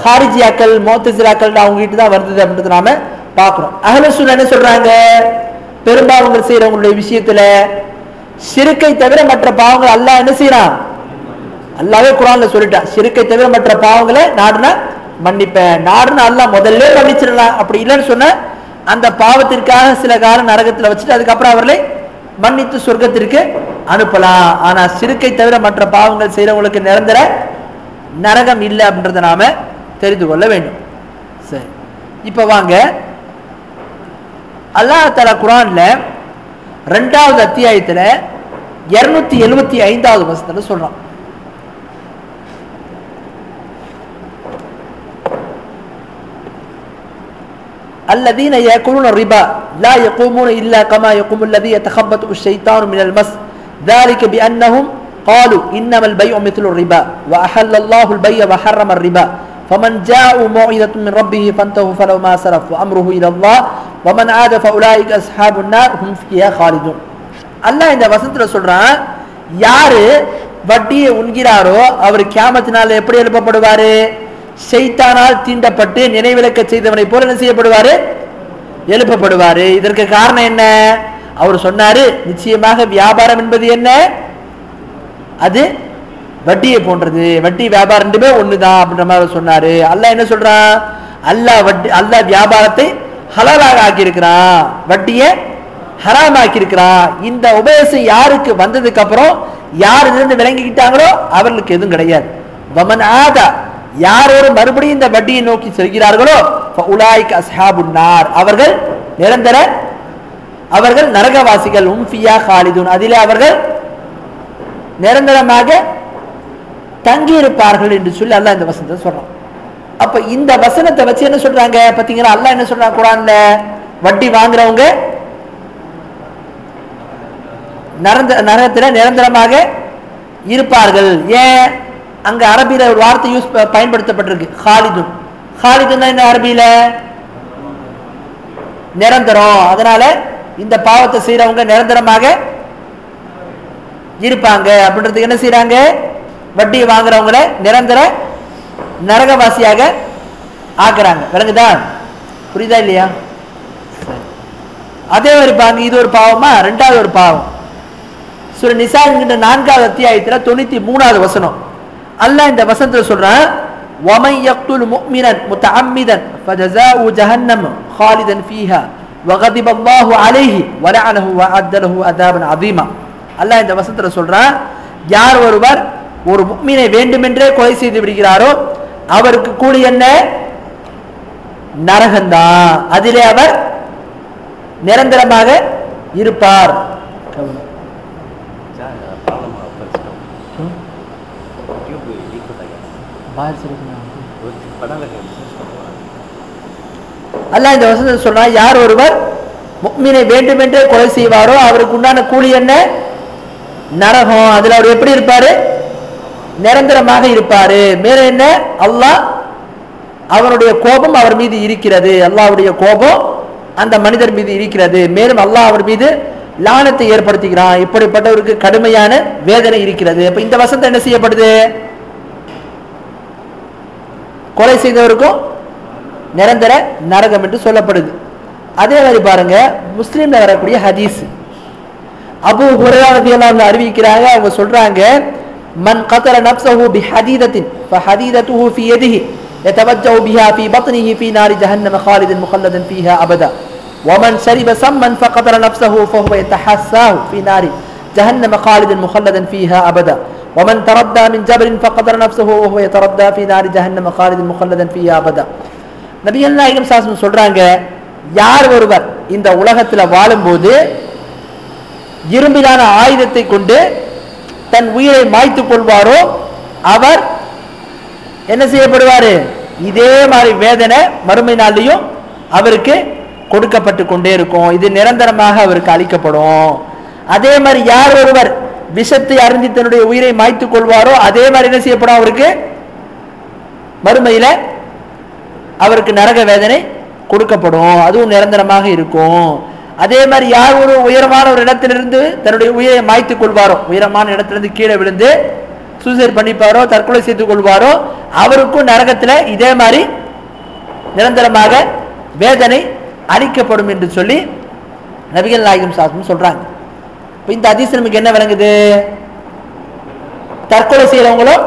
ஹாரிஜியாக்கள் முஅ்தஸிலாக்கள் அவங்க கிட்ட தான் வருது அப்படின்றது நாம பார்க்கிறோம். அஹ்லுஸ் சுன்னah என்ன சொல்றாங்க, பெரும்பாவங்கள் செய்யறவங்களுடைய விஷயத்துல ஷிர்க்கை தவிர மற்ற பாவங்கள் அல்லாஹ் என்ன செய்யறான், அல்லாஹ்வே குர்ஆன்ல சொல்லிட்டான், ஷிர்க்கை தவிர மற்ற பாவங்களை நாடுனா மன்னிப்பேன், நாடுனா அல்லாஹ் முதல்ல மன்னிச்சிடலாம். அப்படி இல்லைன்னு சொன்ன அந்த பாவத்திற்காக சில காலம் நரகத்துல வச்சுட்டு அதுக்கப்புறம் அவர்களை மன்னித்து சொர்க்கத்திற்கு அனுப்பலாம். ஆனா ஷிர்க்கை தவிர மற்ற பாவங்கள் செய்யறவங்களுக்கு நிரந்தர நரகம் இல்லை அப்படின்றத நாம தெரிந்து கொள்ள வேண்டும். சரி, இப்ப வாங்க, அல்லாஹ் தஆலா குர்ஆன்ல 2வது அத்தியாயத்துல 275வது வசனத்துல சொல்றான், الذين يأكلون الربا لا يقومون إلا كما يقوم الذي يتخبطه الشيطان من المس ذلك بأنهم قالوا إنما البيع مثل الربا وأحل الله البيع وحرم الربا فمن جاء موعظة من ربه فانتهوا فلو ما سرف وأمره إلى الله ومن عاد فأولئك أصحاب النار هم فيها خالدون. அல்லாஹ் இந்த வசனத்துல சொல்றான், யாரு வட்டியை உண்கிறாரோ அவர் கியாமத்தினால எப்படி எழுப்பப்படுவாரு? ஷைத்தானால் தீண்டப்பட்டு நினைவிழக்க செய்தவனை போல என்ன செய்யப்படுவாரு? எழுப்பப்படுவாரு. இதற்கு காரணம் என்ன? அவர் சொன்னாரு, நிச்சயமாக வியாபாரம் என்பது என்ன? அது வட்டியை போன்றது, வட்டி வியாபாரம் ரெண்டுமே ஒண்ணுதான் அப்படின்ற மாதிரி சொன்னாரு. அல்லாஹ் என்ன சொல்றான்? அல்லாஹ் வியாபாரத்தை ஹலாலாக ஆக்கியிருக்கிறான், வட்டியை ஹராம் ஆக்கியிருக்கிறான். இந்த உபதேசம் யாருக்கு வந்ததுக்கு அப்புறம் யார் இருந்து விளங்கிக்கிட்டாங்களோ அவர்களுக்கு எதுவும் கிடையாது. வமன் ஆதா, யாரோடு மறுபடியும் இந்த வட்டியை நோக்கி செல்கிறார்களோ ஃபஉலாயிக அஸ்ஹாபுன் நார், அவர்கள் நிரந்தர, அவர்கள் நரகவாசிகள். உம்ஃபியா காலிதுன், அதிலே அவர்கள் நிரந்தரமாக தங்கி இருப்பார்கள் என்று சொல்லி அல்லாஹ் இந்த வசனத்தை சொல்றான். அப்ப இந்த வசனத்தை வச்சு என்ன சொல்றாங்க பாத்தீங்களா? அல்லாஹ் என்ன சொல்றான் குர்ஆன்ல? வட்டி வாங்குறவங்க நரகத்தில் நிரந்தரமாக இருப்பார்கள். ஏன்? அங்க அரபியில ஒரு வார்த்தை பயன்படுத்தப்பட்டிருக்கு, ஹாலிதுன். ஹாலிதுன் என்ன அரபியில? நிரந்தரம். அதனால இந்த பாவத்தை செய்யறவங்க நிரந்தரமாக இருப்பாங்க அப்படின்றதுக்கு என்ன செய்யறாங்க? வட்டி வாங்குறவங்கள நிரந்தர நரகவாசியாக ஆக்குறாங்க. விளங்குதா? புரியுதா இல்லையா? அதே மாதிரி பாருங்க, இது ஒரு பாவமா? ரெண்டாவது ஒரு பாவம். சூரா நிசா என்கிற 4வது அத்தியாயத்துல 93வது வசனம். அல்லாஹ் இந்த வசனத்துல சொல்றான், وَمَن يَقْتُلْ مُؤْمِنًا مُتَعَمِّدًا فَجَزَاؤُهُ جَهَنَّمُ خَالِدًا فِيهَا وَغَضِبَ اللَّهُ عَلَيْهِ وَلَعَنَهُ وَأَعَدَّ لَهُ عَذَابًا عَظِيمًا. அல்லாஹ் இந்த வசனத்துல சொல்றான், யார் ஒருவர் ஒரு முஃமினை வேண்டுமென்றே கொலை செய்து விடுகிறாரோ அவருக்கு கூலி என்ன? நரகம்தான். அதிலே அவர் நிரந்தரமாக இருப்பார். அல்லாஹ் இந்த வசனத்தை சொன்னா, யார் ஒருவர் முஃமினை வேண்டுமென்றே கொலை செய்வாரோ அவருக்கு உண்டான கூலி என்ன? நரகம். அதுல அவர் எப்படி இருப்பாரு? நிரந்தரமாக இருப்பாரு. மேல என்ன? அல்லாஹ் அவனுடைய கோபம் அவர் மீது இருக்கிறது. அல்லாஹ்வுடைய கோபம் அந்த மனிதர் மீது இருக்கிறது. மேலும் அல்லாஹ் அவர் மீது லானத்தை ஏற்படுத்துகிறான். இப்படிப்பட்டவருக்கு கடுமையான வேதனை இருக்கிறது. இப்ப இந்த வசனத்தை என்ன செய்யப்படுது? கொலை செய்தவருக்கும் நிரந்தர நரகம் என்று சொல்லப்படுது. அதே மாதிரி பாருங்க, முஸ்லிம்ல வரக்கூடிய ஹதீஸ், அபூ ஹுரைரா ரலியல்லாஹு அன்ஹு அறிவிக்கிறாங்க. அவங்க சொல்றாங்க, மன் கதல நஃப்ஸஹு பிஹதீதத்தின் ஃபஹதீதத்துஹு ஃபீ யதிஹி யதவஜ்ஜஹு பிஹா ஃபீ பத்னிஹி ஃபீ நாரி ஜஹன்னம காலிதன் முகல்லதன் ஃபீஹா அபதா ومن شرب سما فقتل نفسه فهو يتحساه في نار جهنم خالدا مخلدا فيها ابدا ومن تردى من جبل فقتل نفسه وهو يتردى في نار جهنم خالدا مخلدا فيها ابدا. நபிகள் நாயகம் ஸல்லல்லாஹு அலைஹி வஸல்லம் சொல்றாங்க, யார் ஒருவர் இந்த உலகத்துல வாழும்போது இரும்பிலான ஆயுதத்தை கொண்டு தன் உயிரை மாய்த்துக் கொள்வாரோ அவர் என்ன செய்யப்படுவாரு? இதே மாதிரி வேதனை மறுமை நாளிலையும் அவருக்கு கொடுக்கப்பட்டு கொண்டே இருக்கும். இது நிரந்தரமாக அவருக்கு அளிக்கப்படும். அதே மாதிரி யார் ஒருவர் விஷத்தை அருந்தி தன்னுடைய உயிரை மாய்த்துக் கொள்வாரோ அதே மாதிரி என்ன செய்யப்படும்? அவருக்கு மறுமையில அவருக்கு நரக வேதனை கொடுக்கப்படும். அதுவும் நிரந்தரமாக இருக்கும். அதே மாதிரி யார் ஒரு உயரமான ஒரு இடத்திலிருந்து தன்னுடைய உயிரை மாய்த்துக் கொள்வாரோ, உயரமான இடத்திலிருந்து கீழே விழுந்து சூசைட் பண்ணிப்பாரோ, தற்கொலை செய்து கொள்வாரோ, அவருக்கும் நரகத்துல இதே மாதிரி நிரந்தரமாக வேதனை அளிக்கப்படும் என்று சொல்லி நபிகள் நாயகம் ஸல்லல்லாஹு அலைஹி வஸல்லம் சொல்றாங்க. இந்த ஹதீஸ் நமக்கு என்ன விளங்குது? தற்கொலை செய்யறவங்களும்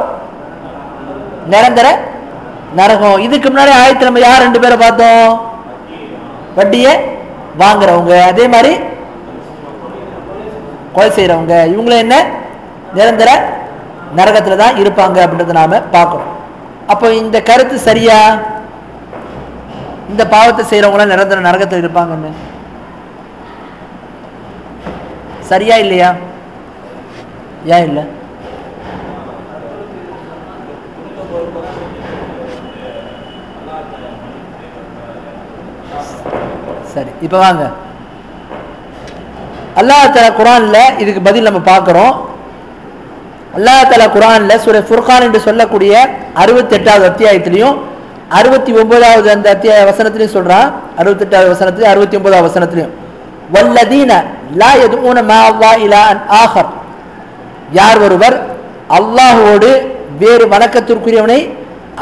நிரந்தர நரகம். இதுக்கு முன்னாடி ஆயத்துல நம்ம யார் 2 பேரை பார்த்தோம்? வட்டியை வாங்குறவங்க, அதே மாதிரி கொலை செய்யறவங்க. இவங்கள என்ன? நிரந்தர நரகத்துல தான் இருப்பாங்க அப்படின்றத நாம பார்க்கிறோம். அப்போ இந்த கருத்து சரியா? இந்த பாவத்தை செய்யறவங்களாம் நிரந்தர நரகத்தில் இருப்பாங்கன்னு சரியா இல்லையா? ஏன் இல்லை? சரி, இப்போ வாங்க. அல்லாஹ் தஆலா குர்ஆன்ல இதுக்கு பதில் நம்ம பார்க்கிறோம். அல்லாஹ் தஆலா குர்ஆன்ல சூரா ஃபுர்கான் என்று சொல்லக்கூடிய 68வது அத்தியாயத்திலையும் 69வது அந்த அத்தியாய வசனத்திலையும் சொல்றான். 68வது வசனத்திலையும் 69வது வசனத்திலையும் வல்லதீன லா யதுஊன மா அல்லாஹ் இலாஹன் ஆகர், யார் ஒருவர் அல்லாஹ்வோடு வேறு வணக்கத்திற்குரியவனை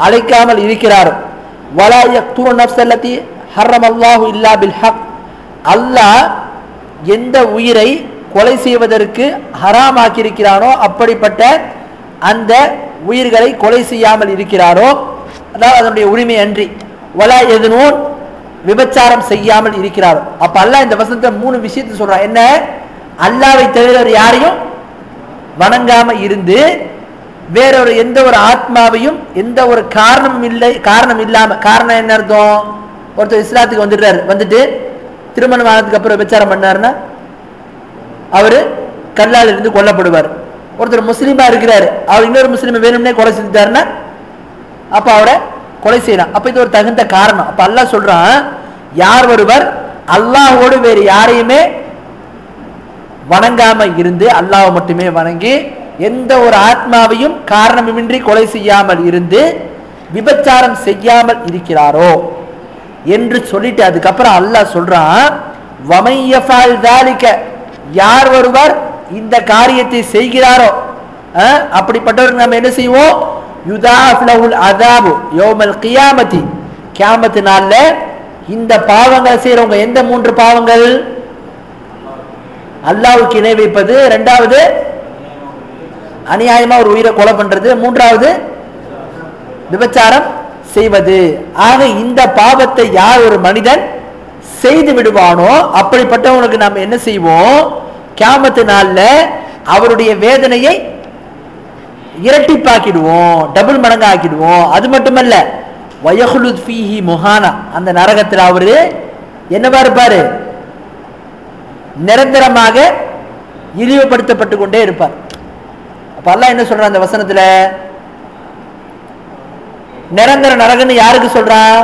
அழைக்காமல் இருக்கிறார், வலா யக்துரு நஃப்ஸல்லதி ஹர்ரமல்லாஹு இல்லா பில் ஹக், அல்லாஹ் எந்த உயிரை கொலை செய்வதற்கு ஹராமாக்கி இருக்கிறானோ அப்படிப்பட்ட அந்த உயிர்களை கொலை செய்யாமல் இருக்கிறாரோ, அதாவது அதனுடைய உரிமை அன்றி, வலா யதுனூன் விபச்சாரம் செய்யாமல் இருக்கிறாரோ. அப்ப அல்லாஹ் இந்த வசனத்தை 3 விஷயத்தை சொல்றான். என்ன? அல்லாஹ்வை தவிர யாரையும் வணங்காம இருந்து வேறொரு எந்த ஒரு ஆத்மாவையும் எந்த ஒரு காரணம் இல்லாம. காரணம் என்ன அர்த்தம்? ஒருத்தர் இஸ்லாத்துக்கு வந்துடுறாரு, வந்துட்டு திருமணம் ஆனதுக்கு அப்புறம் விபச்சாரம் பண்ணாருன்னா அவரு கல்லால் இருந்து கொல்லப்படுவார். ஒருத்தர் முஸ்லீமா இருக்கிறாரு, அவர் இன்னொரு முஸ்லீமை வேணும்னே கொலை செஞ்சுட்டாருன்னா அப்ப அவரை கொலை செய்யலாம். அப்ப இது ஒரு தகுந்த காரணம். அப்ப அல்லாஹ் சொல்றான், யார் ஒருவர் அல்லாஹ்வோடு வேறு யாரையுமே வணங்காம இருந்து அல்லாஹ் மட்டுமே வணங்கி எந்த ஒரு ஆத்மாவையும் காரணமின்றி கொலை செய்யாமல் இருந்து விபச்சாரம் செய்யாமல் இருக்கிறாரோ என்று சொல்லிட்டு அதுக்கப்புறம் அல்லாஹ் சொல்றான், வமையஃபால் தாலிக, யார் ஒருவர் இந்த காரியத்தை செய்கிறாரோ அப்படிப்பட்டவருக்கு நம்ம என்ன செய்வோம்? யுதாஃப் லஹுல் அஸாபு யௌமல் கியாமத்தி, கியாமத் நாள்ல இந்த பாவங்களை செய்றவங்க, எந்த 3 பாவங்கள்? அல்லாஹ்வுக்கு இணை வைப்பது, இரண்டாவது அநியாயமா ஒரு உயிரை கொலை பண்றது, மூன்றாவது விபச்சாரம் செய்வது. ஆக இந்த பாவத்தை யார் ஒரு மனிதன் செய்து விடுவானோ அப்படிப்பட்டவனுக்கு நாம் என்ன செய்வோம்? கியாமத் நாள்ல அவருடைய வேதனையை இரட்டிப்பாக்கிடுவோம், டபுள் மடங்கு ஆக்கிடுவோம். அது மட்டுமல்ல, வயஹுலுத் ஃபீஹி முஹானா, அந்த நரகத்தில் அவரு என்னவா இருப்பாரு? நிரந்தரமாக இழிவுபடுத்தப்பட்டு கொண்டே இருப்பார். அப்ப அல்லாஹ் என்ன சொல்றான் அந்த வசனத்துல? நிரந்தர நரகன்னு யாருக்கு சொல்றான்?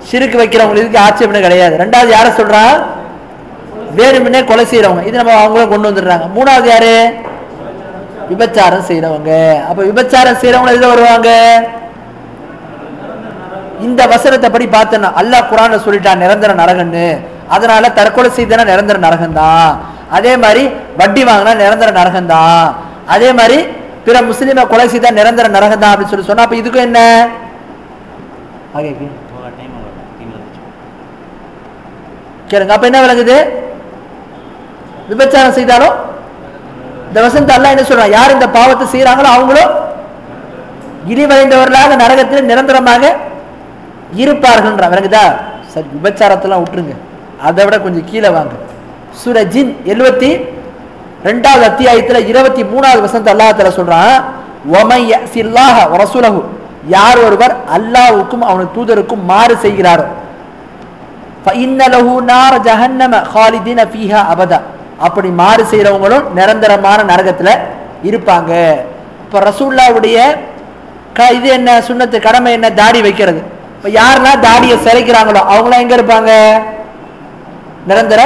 ஷிர்க் வைக்கிறவங்களுக்கு ஆட்சேபனை கிடையாது. ரெண்டாவது யார சொல்றான்? வேணும்னே கொலை செய்யறவங்க. இது நம்ம அவங்களும் கொண்டு வந்துடுறாங்க. மூணாவது யாரு? விபச்சாரம் செய்யறவங்க. அப்ப விபச்சாரம் செய்யறவங்க எதுல வருவாங்க? இந்த வசனத்தை படி பார்த்தோன்னா அல்லாஹ் குர்ஆன்ல சொல்லிட்டான் நிரந்தர நரகன்னு. அதனால தற்கொலை செய்தனா நிரந்தர நரகம் தான். அதே மாதிரி வட்டி வாங்கினா நிரந்தர நரகம் தான். அதே மாதிரி பிற முஸ்லீமை கொலை செய்தா நிரந்தர நரகம் தான் அப்படின்னு சொல்லி சொன்னா அப்ப இதுக்கும் என்ன கேளுங்க. அப்ப என்ன விளங்குது? விபச்சாரம் செய்தாலும் இந்த வசனத்தை அல்லாஹ் என்ன சொல்றான்? யார் இந்த பாவத்தை செய்யறாங்களோ அவங்களும் இழிவடைந்தவர்களாக நரகத்தில் நிரந்தரமாக இருப்பார்கள். விளங்குதா? சரி, விபச்சாரத்தெல்லாம் விட்டுருங்க, அதை விட கொஞ்சம் கீழே வாங்க. சூரா ஜின் 72வது அத்தியாயத்துல 23வது வசனத்தை அல்லாஹ் தஆலா சொல்றான், வமை யஸில்லாஹ வரசூலஹு, யார் ஒருவர் அல்லாஹ்வுக்கும் அவனது தூதருக்கும் மாறு செய்கிறாரோ, ஃபஇன்ன லஹு நார ஜஹன்னம காலிதீன ஃபீஹா அபதா, அப்படி மாறு செய்யறவங்களும் நிரந்தரமான நரகத்துல இருப்பாங்க. இப்ப ரசூலுல்லாஹ்வுடைய இது என்ன சுன்னத்து கடமை என்ன? தாடி வைக்கிறது. இப்ப யாரெல்லாம் தாடியை சிறைக்கிறாங்களோ அவங்களாம் எங்க இருப்பாங்க? நிரந்தர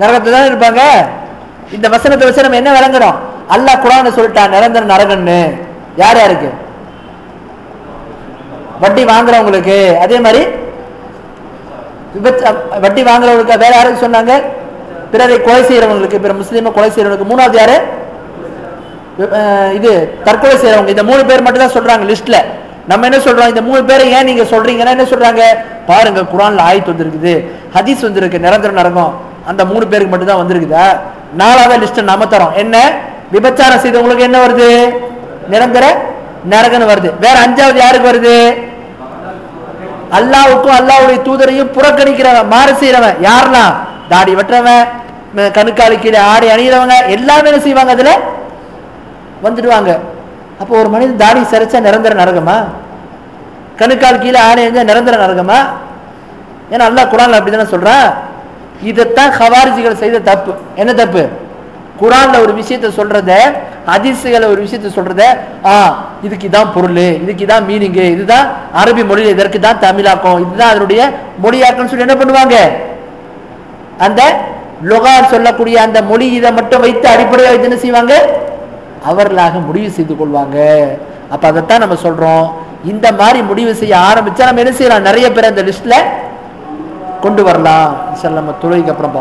நரகத்துல தான் இருப்பாங்க. இந்த வசனத்தை வச்சு நம்ம என்ன விளங்குறோம்? அல்லாஹ் குர்ஆன்ல சொல்லிட்டான் நிரந்தர நரகன்னு. யார் யாருக்கு? வட்டி வாங்குறவங்களுக்கு. அதே மாதிரி வட்டி வாங்குறவங்களுக்கு. வேற யாருக்கு சொன்னாங்க? பிறரை கொலை செய்யறவங்களுக்கு, பிற முஸ்லீமை கொலை செய்யறவங்களுக்கு. மூணாவது யாரு? இது தற்கொலை செய்யறவங்க. இந்த 3 பேர் மட்டும் தான் சொல்றாங்க லிஸ்ட்ல. நம்ம என்ன சொல்றோம்? இந்த 3 பேரை ஏன் நீங்க சொல்றீங்கன்னா என்ன சொல்றாங்க? பாருங்க, குர்ஆன்ல ஆயத் வந்திருக்குது, ஹதீஸ் வந்திருக்கு, நிரந்தர நரகம் அந்த 3 பேருக்கு மட்டும் தான் வந்திருக்குதா? 4வது லிஸ்ட் நாம தரோம். என்ன? விபச்சாரம் செய்தவங்களுக்கு என்ன வருது? நிரந்தர நரகன்னு வருது. வேற 5வது யாருக்கு வருது? அல்லாஹ்வுக்கும் அல்லாஹ்வுடைய தூதரையும் புறக்கணிக்கிறவன், மாறு செய்யறவன். யாருன்னா தாடி வெட்டுறவன், கணுக்காலி கீழே ஆடை அணிகிறவங்க எல்லாமே என்ன செய்வாங்க? அதுல வந்துடுவாங்க. அப்போ ஒரு மனிதன் தாடி சிறைச்சா நிரந்தர நரகமா? கணுக்கால் கீழே ஆடை அணிஞ்சா நிரந்தர நரகமா? ஏன்னா அல்லாஹ் குர்ஆன்ல அப்படித்தானே சொல்றான். இதைத்தான் ஹவாரிஜிகள் செய்த தப்பு. என்ன தப்பு? குர்ஆன்ல ஒரு விஷயத்தை சொல்றத ஹதீஸ்களை ஒரு விஷயத்தை சொல்றத இதுக்கு இதான் பொருள், இதுக்கு இதான் மீனிங்கு, இதுதான் அரபி மொழியில், இதற்கு தான் தமிழாக்கம், இதுதான் அதனுடைய மொழியாக்கம் சொல்லி என்ன பண்ணுவாங்க, அந்த லுகாத் சொல்லக்கூடிய அந்த மொழி இதை மட்டும் வைத்து அடிப்படையாக வைத்து என்ன செய்வாங்க, அவர்களாக முடிவு செய்து கொள்வாங்க. அப்ப அதைத்தான் நம்ம சொல்றோம். இந்த மாதிரி முடிவு செய்ய ஆரம்பிச்சா நம்ம என்ன செய்யலாம், நிறைய பேர் அந்த லிஸ்ட்ல கொண்டு வரலாம். நம்ம தொழுகைக்கு அப்புறம்